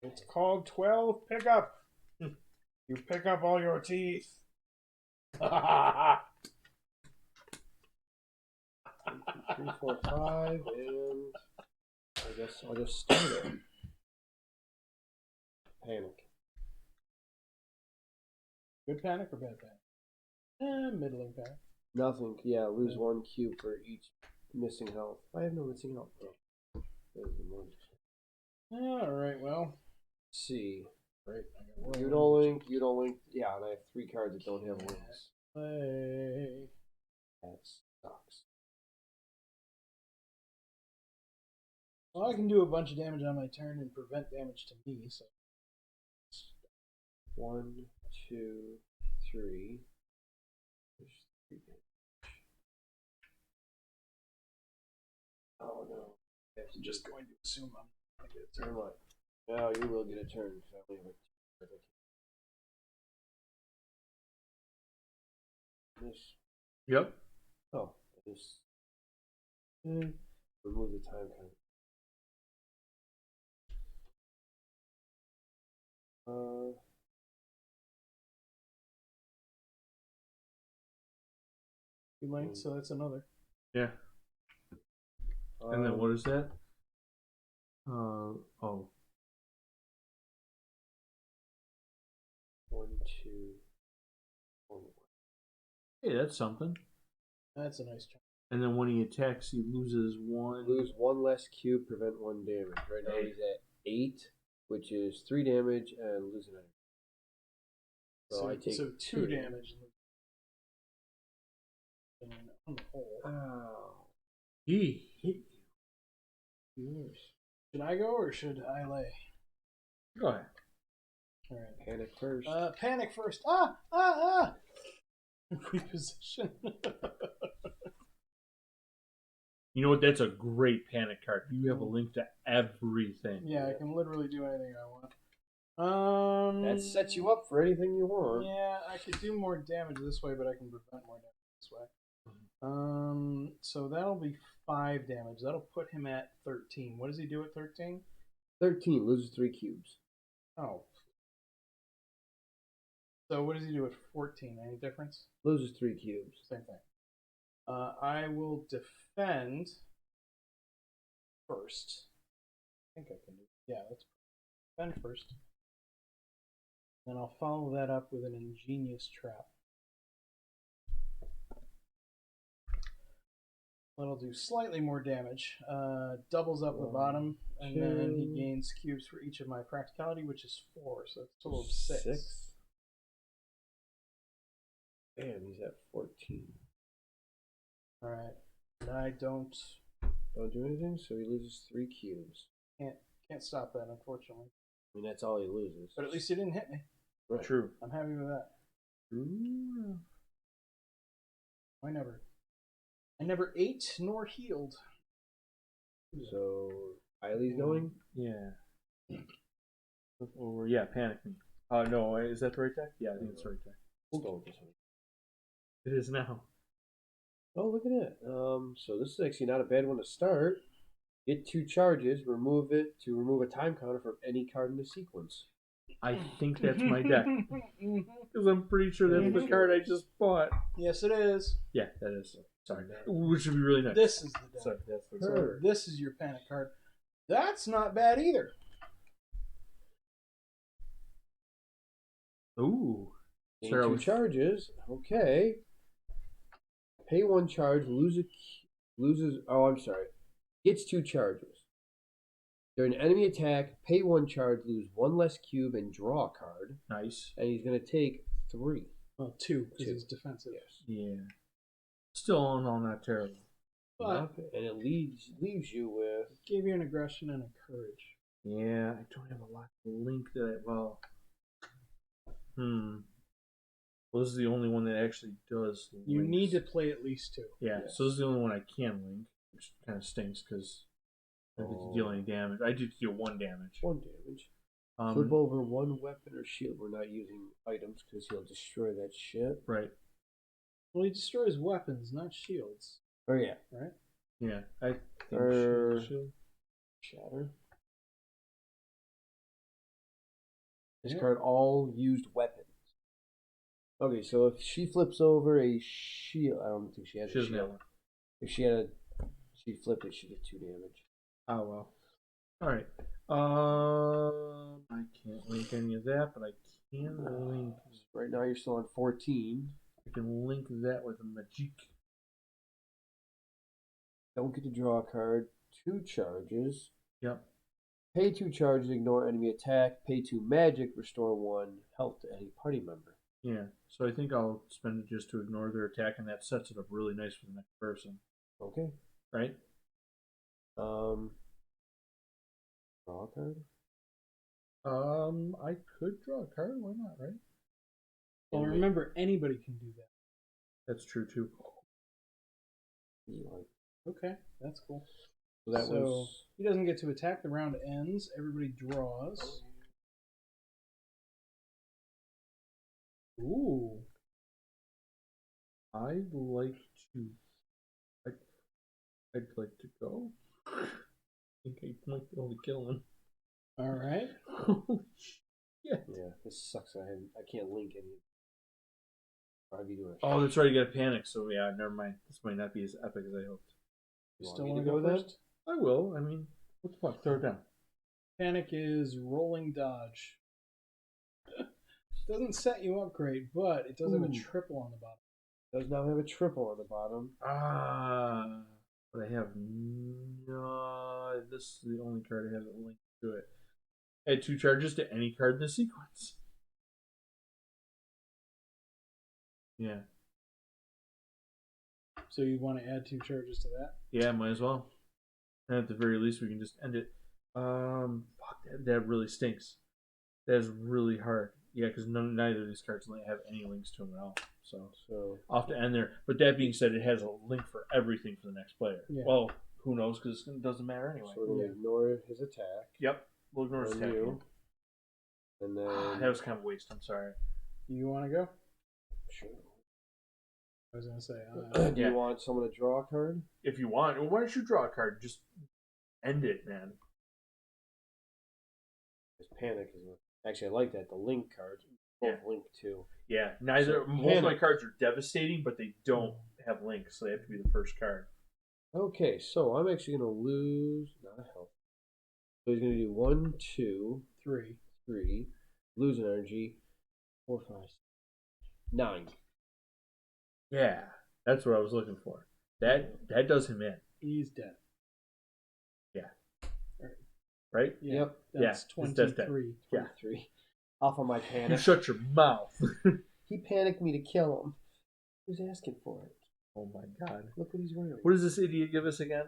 It's called 12 Pickup. You pick up all your teeth. 3, 4, 5, and I guess I'll just start it. Panic. Good panic or bad panic? Middling panic. Nothing. Yeah, lose 1 cube for each missing health. I have no missing health. Oh. There's the one. Alright, well. Let's see. Great. I got You don't link. You don't link. Yeah, and I have 3 cards that don't have links. play. That sucks. Well, I can do a bunch of damage on my turn and prevent damage to me, so. 1, 2, 3. There's 3 damage. Oh no. I'm just going to assume I'm going to get a turn. Turn what? No, you will get a turn. So I only have a this. Yep. Oh, I just remove the time count. You linked, so that's another. Yeah. And then what is that? Oh. 1, 2, 1. Hey, that's something. That's a nice turn. And then when he attacks, he loses 1. Lose 1 less cube, prevent 1 damage. Right now he's at 8, which is 3 damage and lose an energy. So I take 2 2. damage. And on the hole. Oh. He hit Yours. Should I go or should I lay? you. Go ahead. All right. Panic first. Panic first. Ah! Reposition. You know what? That's a great panic card. You have a link to everything. Yeah, I can literally do anything I want. That sets you up for anything you want. Yeah, I could do more damage this way, but I can prevent more damage this way. So that'll be 5 damage. That'll put him at 13. What does he do at 13? 13 loses 3 cubes. Oh. So what does he do at 14? Any difference? Loses 3 cubes. Same thing. I will defend first. I think I can do. Yeah, let's defend first. Then I'll follow that up with an ingenious trap. That'll do slightly more damage. Doubles up the bottom, and then he gains cubes for each of my practicality, which is 4, so it's a total of 6. Damn, he's at 14. Alright. And I don't do anything, so he loses 3 cubes. can't stop that, unfortunately. I mean, that's all he loses. But at least he didn't hit me. Right. True. I'm happy with that. Ooh. I never ate nor healed. So, Eileen's going? Yeah. Or yeah, panic me. No, is that the right deck? Yeah, I think it's the right deck. We'll go with this one. It is now. Oh, look at it. So this is actually not a bad one to start. Get 2 charges, remove it to remove a time counter from any card in the sequence. I think that's my deck. Because I'm pretty sure that's the card I just bought. Yes, it is. Yeah, that is. Sorry. Which would be really nice. This is the deck. Sorry, that's the So this is your panic card. That's not bad either. Ooh. Gain Sarah 2 was- charges. Okay. Pay 1 charge, loses. Oh, I'm sorry. Gets 2 charges. During an enemy attack, pay 1 charge, lose 1 less cube, and draw a card. Nice. And he's going to take 3. Well, 2 because 2. he's defensive. Yes. Yeah. Still not terrible. But And it leaves you with. gave you an aggression and a courage. Yeah, I don't have a lot to link that. Well, Well, this is the only one that actually does. You links. need to play at least 2. Yeah, Yes. so this is the only one I can link, which kind of stinks because I don't get to deal any damage. I do deal 1 damage. 1 damage. Flip over 1 weapon or shield. We're not using items because he'll destroy that shit. Right. Well, he destroys weapons, not shields. Oh, yeah. Right? Yeah, I think shield. Shatter. Discard all used weapons. Okay, so if she flips over a shield, I don't think she has She a doesn't have shield. one. If she flipped it, she gets 2 damage. Oh well. All right. I can't link any of that, but I can link. Right now you're still on 14. I can link that with a magic. Don't get to draw a card. 2 charges. Yep. Pay 2 charges, ignore enemy attack. Pay 2 magic, restore 1 health to any party member. Yeah. So I think I'll spend it just to ignore their attack, and that sets it up really nice for the next person. Okay. Right? Draw a card. I could draw a card. Why not? Right? Well, remember, anybody can do that. That's true too. Okay, that's cool. So that was. He doesn't get to attack. The round ends. Everybody draws. Ooh. I'd like to. I'd like to go. I think I might be able to kill him. All right. Holy shit. Yeah, this sucks. I can't link any. I'd be doing. Oh, that's right. You got to panic. So yeah, never mind. This might not be as epic as I hoped. You Still want want me to to go go then? first? I will. I mean, what the fuck? Throw it down. Panic is rolling dodge. Doesn't set you up great, but it does have a triple on the bottom. Does now have a triple on the bottom. But I have no. This is the only card I have that linked to it. Add 2 charges to any card in the sequence. Yeah. So you want to add 2 charges to that? Yeah, might as well. And at the very least, we can just end it. Fuck, that really stinks. That is really hard. Yeah, because neither of these cards have any links to them at all. So I'll have to end there. But that being said, it has a link for everything for the next player. Yeah. Well, who knows? Because it doesn't matter anyway. So we're going to ignore his attack. Yep. We'll ignore his On attack. you. And then... That was kind of a waste. I'm sorry. You want to go? Sure. I was going to say. Do you want someone to draw a card? If you want. Well, why don't you draw a card? Just end it, man. This panic is... Actually, I like that. The link cards. Both link too. Yeah. Neither. Most of my cards are devastating, but they don't have links, so they have to be the first card. Okay, so I'm actually going to lose... Not a health. So he's going to do 1, 2, 3. 3. Lose an energy. 4, 5, 6, 9. Yeah. That's what I was looking for. That does him in. He's dead. Right? Yeah. Yep. That's Yeah, 23. 23. Off of my You panic. shut your mouth. He panicked me to kill him. Who's asking for it? Oh my god. Look what he's wearing. What does this idiot give us again?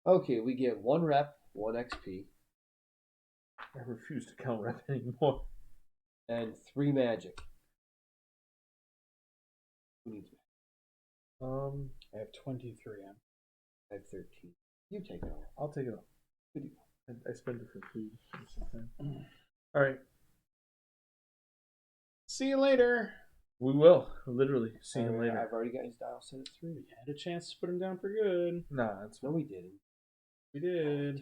Okay, we get 1 rep, 1 XP, I refuse to count rep anymore. and 3 magic. Who needs magic? I have 23 on. I have 13. You take it all. I'll take it off. Good deal. I spend it for food or something. Alright. See you later. We will. Literally. See you Alright, later. I've already got his dial set at 3. We had a chance to put him down for good. Nah, that's No, we didn't. We did.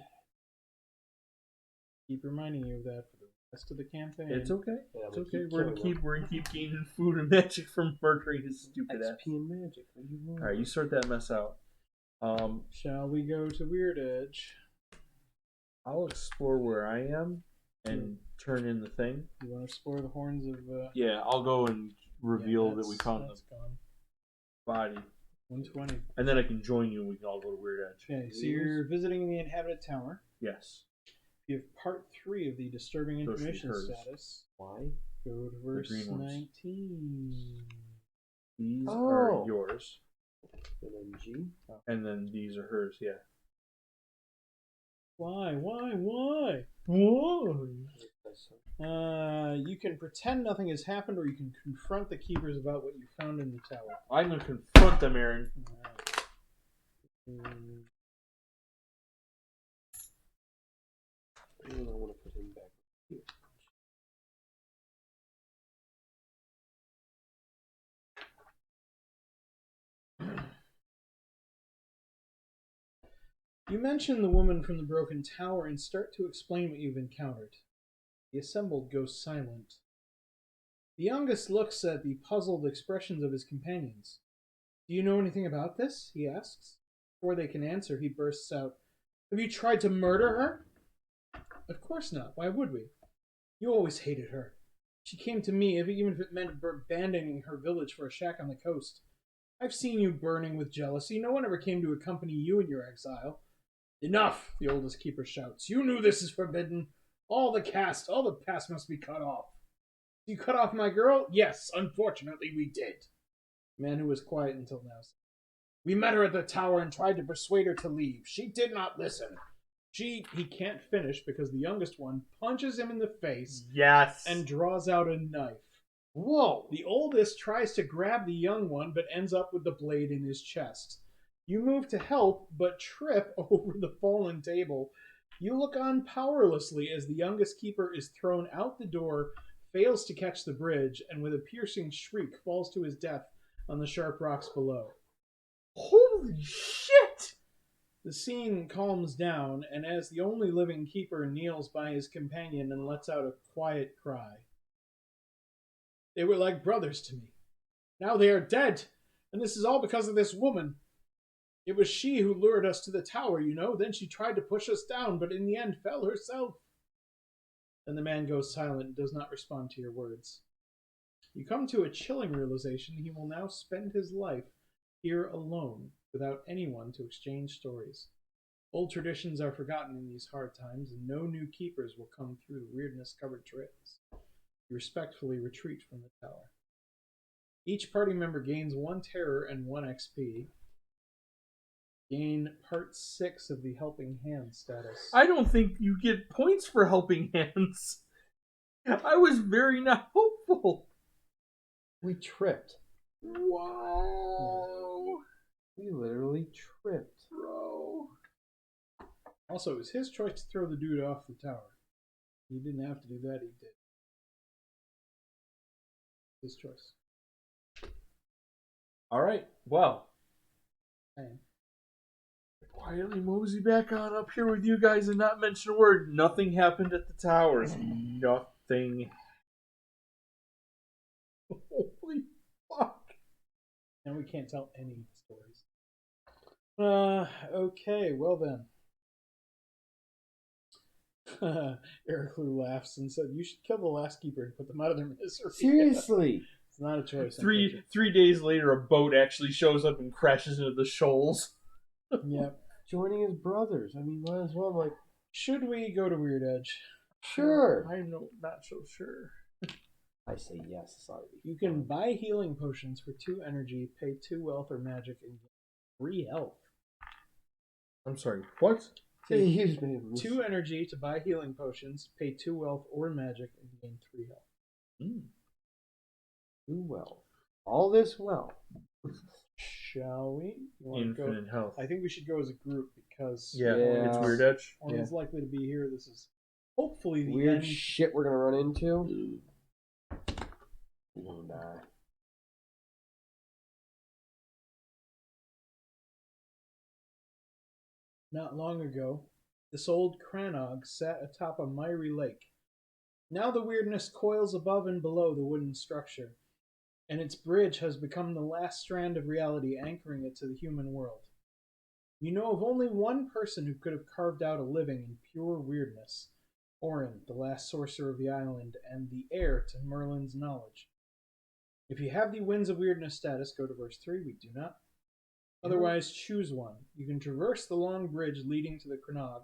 Keep reminding you of that for the rest of the campaign. It's okay. Yeah, It's we okay. keep We're gonna killing keep gaining food and magic from murdering his stupid ass. XP and magic. What do you want? Alright, you sort that mess out. Shall we go to Weird Edge? I'll explore where I am and turn in the thing. You want to explore the horns of... Yeah, I'll go and reveal that we found the that's gone. body. 120. And then I can join you and we can all go to Weird Edge. Okay, so you're visiting the inhabited tower. Yes. You have part 3 of the disturbing Those should be information hers. status. Why? Go to verse green ones. 19. These Oh. are yours. And then G? And then these are hers, yeah. Why? Why? You can pretend nothing has happened, or you can confront the keepers about what you found in the tower. I'm gonna confront them, Aaron. I don't want to put him back here. You mention the woman from the broken tower and start to explain what you've encountered. The assembled go silent. The youngest looks at the puzzled expressions of his companions. Do you know anything about this? He asks. Before they can answer, he bursts out, Have you tried to murder her? Of course not. Why would we? You always hated her. She came to me, even if it meant abandoning her village for a shack on the coast. I've seen you burning with jealousy. No one ever came to accompany you in your exile. Enough, the oldest keeper shouts. You knew this is forbidden. All the past must be cut off. You cut off my girl? Yes, unfortunately we did. The man who was quiet until now said, We met her at the tower and tried to persuade her to leave. She did not listen. He can't finish because the youngest one punches him in the face Yes. and draws out a knife. Whoa. The oldest tries to grab the young one but ends up with the blade in his chest. You move to help but trip over the fallen table. You look on powerlessly as the youngest keeper is thrown out the door, fails to catch the bridge, and with a piercing shriek falls to his death on the sharp rocks below. Holy shit! The scene calms down, and as the only living keeper kneels by his companion and lets out a quiet cry. They were like brothers to me. Now they are dead, and this is all because of this woman. It was she who lured us to the tower, you know. Then she tried to push us down, but in the end fell herself. Then the man goes silent and does not respond to your words. You come to a chilling realization he will now spend his life here alone, without anyone to exchange stories. Old traditions are forgotten in these hard times, and no new keepers will come through the weirdness-covered trails. You respectfully retreat from the tower. Each party member gains 1 terror and 1 XP. Gain part 6 of the helping hand status. I don't think you get points for helping hands. I was very not hopeful. We tripped. Wow. We literally tripped. Bro. Also, it was his choice to throw the dude off the tower. He didn't have to do that, he did. His choice. Alright, well. Hey. Quietly mosey back on up here with you guys and not mention a word. Nothing happened at the towers. Nothing. Holy fuck. And we can't tell any stories. Okay, well then. Eric Lou laughs and said, "You should kill the last keeper and put them out of their misery." Seriously. It's not a choice. 3 days later, a boat actually shows up and crashes into the shoals. Yep. Joining his brothers. I mean, might as well. I'm like, Should we go to Weird Edge? sure. I'm not so sure. I say yes. Sorry. You can buy healing potions for 2 energy, pay 2 wealth or magic, and get 3 health. I'm sorry, what? Excuse me. 2 energy to buy healing potions, pay 2 wealth or magic, and gain 3 health. Do well. All this well. Shall we? You want to go? Infinite health. I think we should go as a group because Yeah, Yeah. it's Weird Edge. Orion's likely to be here. This is hopefully the Weird end. shit we're gonna run into. We're gonna die. Not long ago, this old Cranog sat atop a miry lake. Now the weirdness coils above and below the wooden structure, and its bridge has become the last strand of reality anchoring it to the human world. You know of only one person who could have carved out a living in pure weirdness, Orin, the last sorcerer of the island, and the heir to Merlin's knowledge. If you have the Winds of Weirdness status, go to verse 3. We do not. Otherwise, choose one. You can traverse the long bridge leading to the Cranog,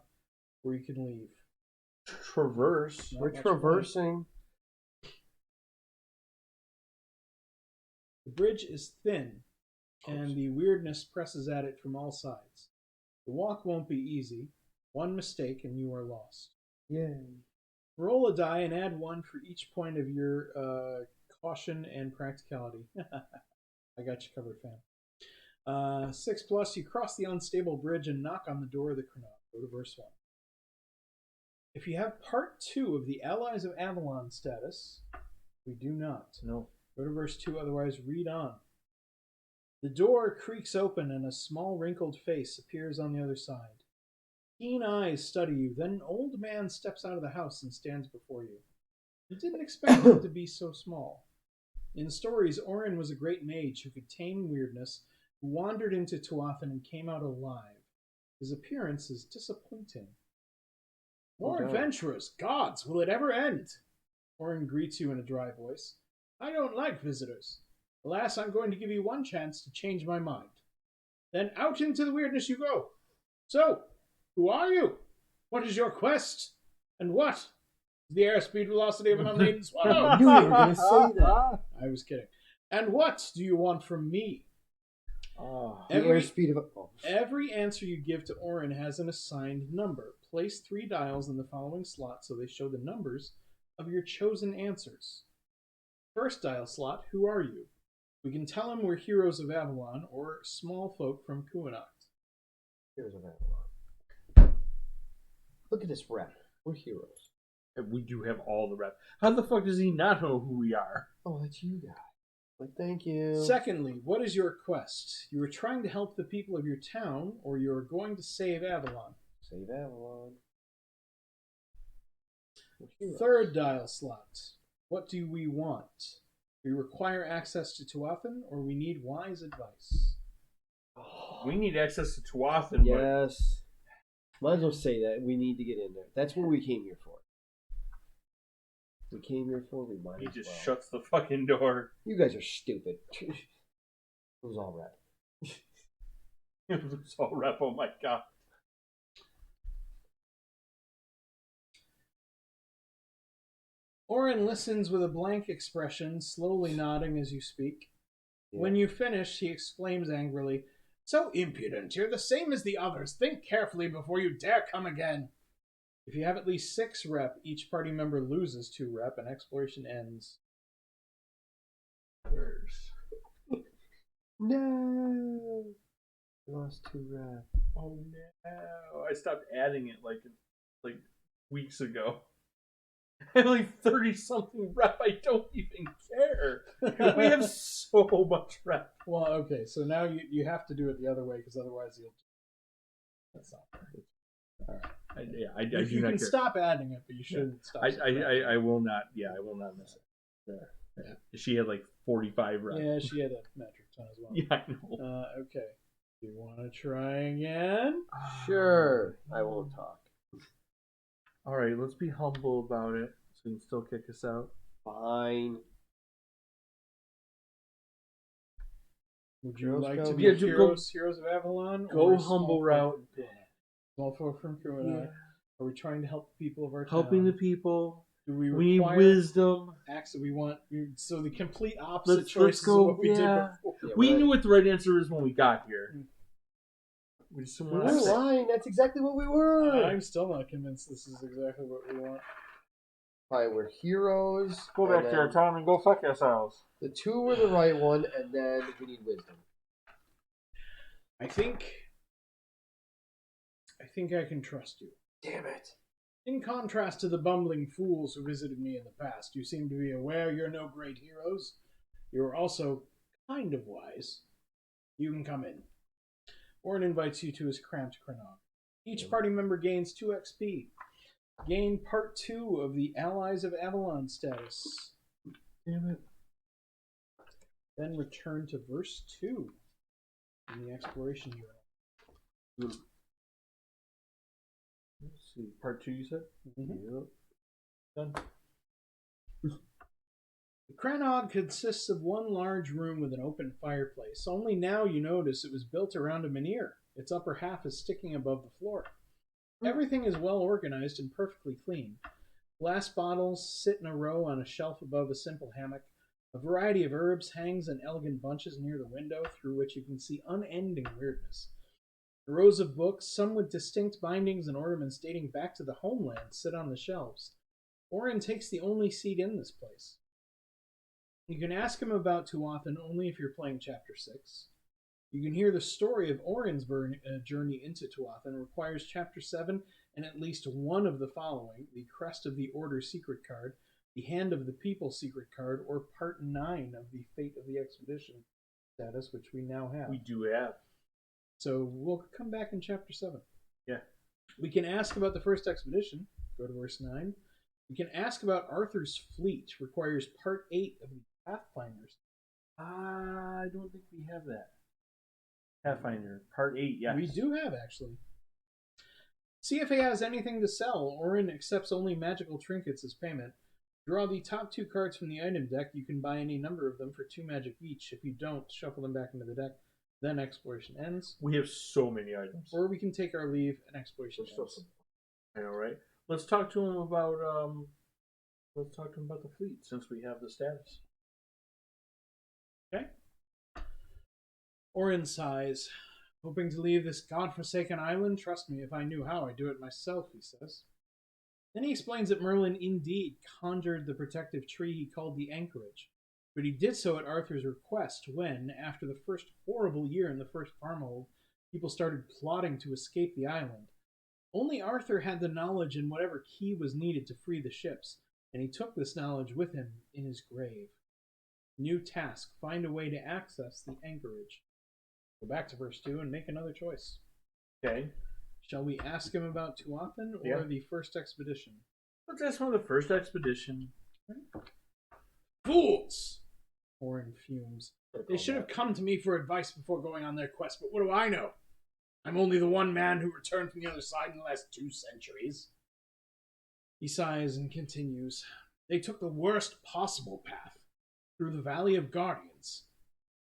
or you can leave. Traverse. Not We're much traversing. The bridge is thin, and the weirdness presses at it from all sides. The walk won't be easy. One mistake, and you are lost. Yay. Roll a die and add 1 for each point of your caution and practicality. I got you covered, fam. 6 plus, you cross the unstable bridge and knock on the door of the Cranog. Go to verse 1. If you have part 2 of the Allies of Avalon status, we do not. No. Go to verse 2, otherwise read on. The door creaks open and a small wrinkled face appears on the other side. Keen eyes study you, then an old man steps out of the house and stands before you. You didn't expect him to be so small. In stories, Orin was a great mage who could tame weirdness, who wandered into Tuathan and came out alive. His appearance is disappointing. More adventurers! Gods, will it ever end? Orin greets you in a dry voice. I don't like visitors. Alas, I'm going to give you one chance to change my mind. Then out into the weirdness you go. So, who are you? What is your quest? And what is the airspeed velocity of an unladen swallow? I knew you were gonna say that. I was kidding. And what do you want from me? The airspeed of Every answer you give to Orin has an assigned number. Place 3 dials in the following slot so they show the numbers of your chosen answers. First dial slot, who are you? We can tell him we're heroes of Avalon or small folk from Kuanacht. Heroes of Avalon. Look at this rep. We're heroes. We do have all the rep. How the fuck does he not know who we are? Oh, that's you guys. Like, thank you. Secondly, what is your quest? You are trying to help the people of your town, or you are going to save Avalon. Save Avalon. Third dial slot. What do we want? We require access to Tuathan, or we need wise advice. We need access to Tuathan, Yes. Might as well say that. We need to get in there. That's what we came here for. We came here for, we might but he as just well. shuts the fucking door. You guys are stupid. It was all rep. It was all rep, oh my god. Orin listens with a blank expression, slowly nodding as you speak. Yeah. When you finish, he exclaims angrily, "So impudent! You're the same as the others. Think carefully before you dare come again." If you have at least 6 rep, each party member loses 2 rep, and exploration ends. No. I lost 2 rep. Oh no! I stopped adding it like weeks ago. I have like 30-something rep. I don't even care. We have so much rep. Well, okay, so now you have to do it the other way because otherwise you'll. That's not fair. All right. I You do not can care. stop adding it, but you shouldn't stop. I will not. Yeah, I will not miss it. There. Yeah. She had like 45 reps. Yeah, she had a metric ton as well. Yeah, I know. Okay. Do you want to try again? Sure. I won't talk. All right, let's be humble about it so you can still kick us out. Fine. Would you Girls like go- to be Yeah, heroes of Avalon? Go or humble small route. folk from Kuana? Small folk from Kuana. Are we trying to help the people of our Helping town? the people. Do we We need require wisdom. acts that we want? So the complete opposite Let's choices go, of what we did yeah. before. Yeah, We we're knew what the right answer is when we got here. We just didn't We want were to say. lying. That's exactly what we were. I'm still not convinced this is exactly what we want. Alright, we're heroes. Go and back to our then town and go fuck yourselves. The 2 were the right one, and then we need wisdom. I think I can trust you. Damn it. In contrast to the bumbling fools who visited me in the past, you seem to be aware you're no great heroes. You're also kind of wise. You can come in. Orin invites you to his cramped chronog. Each party member gains 2 XP. Gain part 2 of the Allies of Avalon status. Damn it. Then return to verse 2 in the exploration journal. Let's see. Part 2, you said? Mm-hmm. Yep. Done. The Cranog consists of one large room with an open fireplace. Only now you notice it was built around a menhir. Its upper half is sticking above the floor. Everything is well organized and perfectly clean. Glass bottles sit in a row on a shelf above a simple hammock. A variety of herbs hangs in elegant bunches near the window, through which you can see unending weirdness. Rows of books, some with distinct bindings and ornaments dating back to the homeland, sit on the shelves. Orin takes the only seat in this place. You can ask him about Tuathan only if you're playing Chapter 6. You can hear the story of Orin's journey into Tuathan requires Chapter 7 and at least one of the following: the Crest of the Order secret card, the Hand of the People secret card, or Part 9 of the Fate of the Expedition status, which we now have. We do have. So we'll come back in Chapter 7. Yeah. We can ask about the first expedition. Go to verse 9. We can ask about Arthur's fleet. Requires Part 8 of the Pathfinders. I don't think we have that. Pathfinder, Part 8, yes. We do have, actually. See if he has anything to sell. Orin accepts only magical trinkets as payment. Draw the top 2 cards from the item deck. You can buy any number of them for 2 magic each. If you don't, shuffle them back into the deck. Then exploration ends. We have so many items. Or we can take our leave and exploration ends. I know, right? Let's talk to him about the fleet since we have the status. Okay. Orin sighs. Hoping to leave this godforsaken island? Trust me, if I knew how, I'd do it myself, he says. Then he explains that Merlin indeed conjured the protective tree he called the Anchorage, but he did so at Arthur's request when, after the first horrible year in the first farmhold, people started plotting to escape the island. Only Arthur had the knowledge and whatever key was needed to free the ships, and he took this knowledge with him in his grave. New task: find a way to access the Anchorage. Go back to verse 2 and make another choice. Okay. Shall we ask him about Tuathan or Yeah. the first expedition? Let's ask him the first expedition. Fools! Orin fumes. They should have come to me for advice before going on their quest, but what do I know? I'm only the one man who returned from the other side in the last 2 centuries. He sighs and continues. They took the worst possible path, through the Valley of Guardians.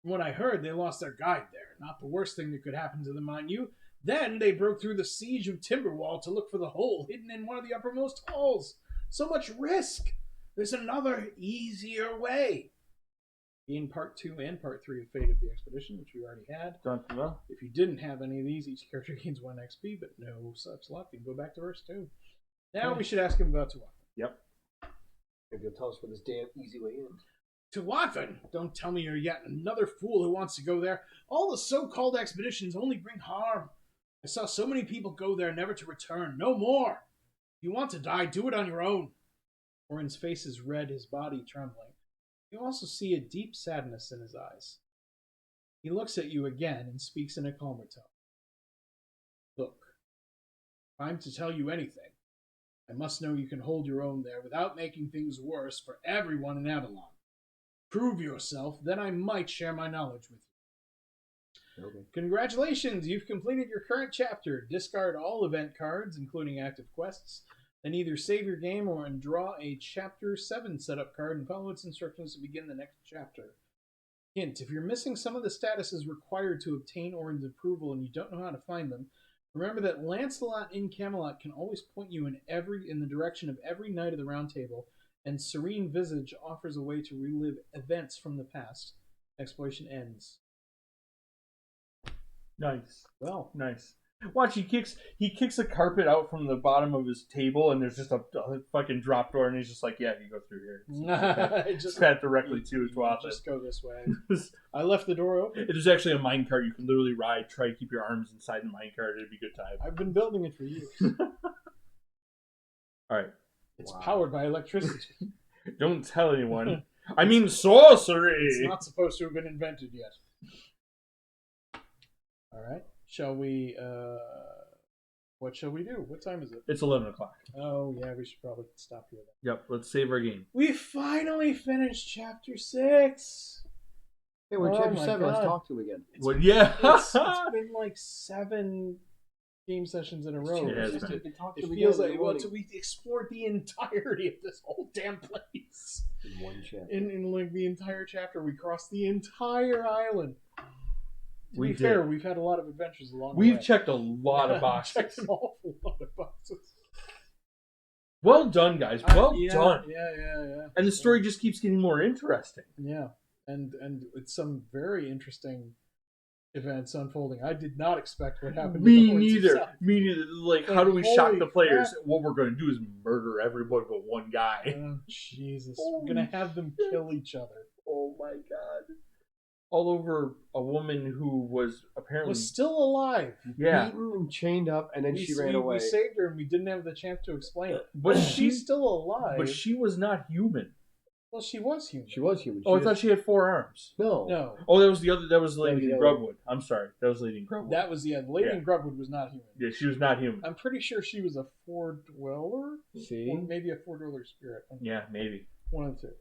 From what I heard, they lost their guide there. Not the worst thing that could happen to them, mind you. Then they broke through the siege of Timberwall to look for the hole hidden in one of the uppermost halls. So much risk! There's another, easier way. in part 2 and part 3 of Fate of the Expedition, which we already had. Dun-dun-dun. If you didn't have any of these, each character gains 1 XP, but no such luck. You can go back to verse 2. Now we should ask him about Tuatha. Yep. Maybe you'll tell us where this damn easy way in. Tuatha! Don't tell me you're yet another fool who wants to go there. All the so-called expeditions only bring harm. I saw so many people go there never to return. No more! If you want to die, do it on your own. Orin's face is red, his body trembling. You also see a deep sadness in his eyes. He looks at you again and speaks in a calmer tone. Look, if I'm to tell you anything, I must know you can hold your own there without making things worse for everyone in Avalon. Prove yourself, then I might share my knowledge with you. Okay. Congratulations, you've completed your current chapter. Discard all event cards, including active quests. Then either save your game or draw a Chapter 7 setup card and follow its instructions to begin the next chapter. Hint, if you're missing some of the statuses required to obtain Orin's approval and you don't know how to find them, remember that Lancelot in Camelot can always point you in the direction of every Knight of the Round Table, and Serene Visage offers a way to relive events from the past. Exploration ends. Nice. Well, Nice. Watch, he kicks a carpet out from the bottom of his table, and there's just a fucking drop door, and he's just like, yeah, you go through here. Just path directly to Tuatha. Just go this way. I left the door open. There's actually a minecart you can literally ride. Try to keep your arms inside the minecart. It'd be a good time. I've been building it for years. All right. It's powered by electricity. Don't tell anyone. I mean sorcery. It's not supposed to have been invented yet. All right. Shall we, what shall we do? What time is it? It's 11 o'clock. Oh, yeah, we should probably stop here then. Yep, let's save our game. We finally finished Chapter 6! Hey, we're in Oh Chapter my 7. Let's God. talk to him again. Well, yeah. It's been like 7 game sessions in a row. Yeah, It's it's just- been- it feels like, well, so we explored the entirety of this whole damn place. In one chapter. In like the entire chapter, we crossed the entire island. To We be did. fair, we've had a lot of adventures along the way. We've checked a lot of boxes. Checked an awful lot of boxes. Well done, guys. Well done. Yeah. And the story just keeps getting more interesting. Yeah, and it's some very interesting events unfolding. I did not expect what happened. Me with the horns neither. himself. Me neither. Like, how Like, do we shock holy the players? crap. What we're going to do is murder everybody but one guy. Oh, Jesus, Holy we're gonna have them kill each other. Oh my god. All over a woman who was apparently... Was still alive. yeah. Beaten and chained up, and then she ran away. We saved her, and we didn't have the chance to explain it. But She's still alive. But she was not human. Well, she was human. She was human. Oh, I thought she had 4 arms. No. No, Oh, that was the other. That was Lady the other Grubwood. I'm sorry. That was Lady Grubwood. that was the Lady Yeah. in Grubwood was not human. Yeah, she was not human. I'm pretty sure she was a Four Dweller, See? or maybe a Four Dweller spirit. Yeah, maybe. One of the two.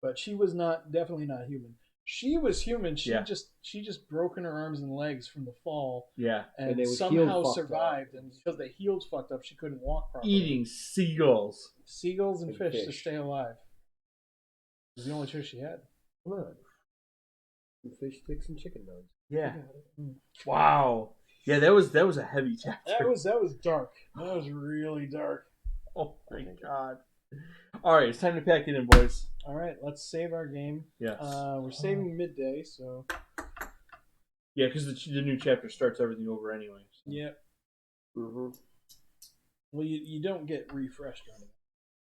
But she was definitely not human. She was human. She Yeah. just broken her arms and legs from the fall, Yeah. and they was somehow healed fucked survived. And because the heels fucked up, she couldn't walk properly. Eating seagulls. seagulls and And fish to fish. stay alive. It was the only choice she had. Come on. Some fish sticks and chicken nugs. Yeah. Mm. Wow. Yeah, that was a heavy chapter. That was dark. That was really dark. Oh my god. All right, it's time to pack it in, boys. All right, let's save our game. Yes. We're saving midday, so Yeah, because the new chapter starts everything over anyway. So. yeah. Mm-hmm. Well, you don't get refreshed or anything.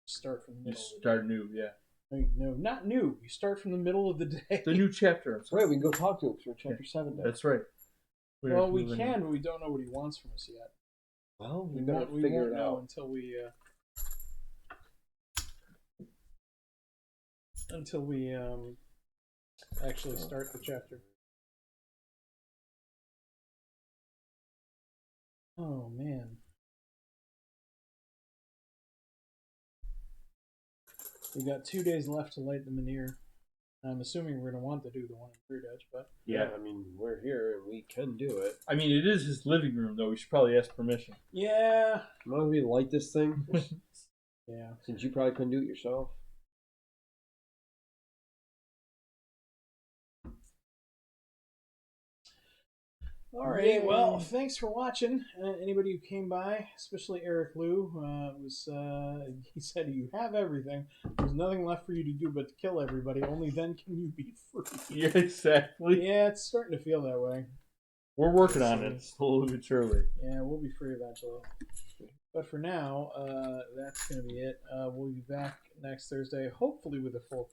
Start from the You middle. Of the start new, yeah. day. No, not new. You start from the middle of the day. The new chapter. I'm sorry. Right, we can go talk to him because we're in Chapter 7 now. That's right. Well, we can, but we don't know what he wants from us yet. Well, We we gotta won't figure it know out. until we actually start the chapter. Oh man. We got 2 days left to light the Menhir. I'm assuming we're going to want to do the one in Brood Edge, but Yeah. I mean, we're here and we can do it. I mean, it is his living room, though. We should probably ask permission. yeah. Why we light this thing? Yeah. Since you probably couldn't do it yourself. Alrighty, Yay. well, thanks for watching. Anybody who came by, especially Eric Liu, he said, "You have everything. There's nothing left for you to do but to kill everybody. Only then can you be free." Yeah, exactly. Yeah, it's starting to feel that way. We're working on it slowly but surely. Yeah, we'll be free eventually. But for now, that's going to be it. We'll be back next Thursday, hopefully with a full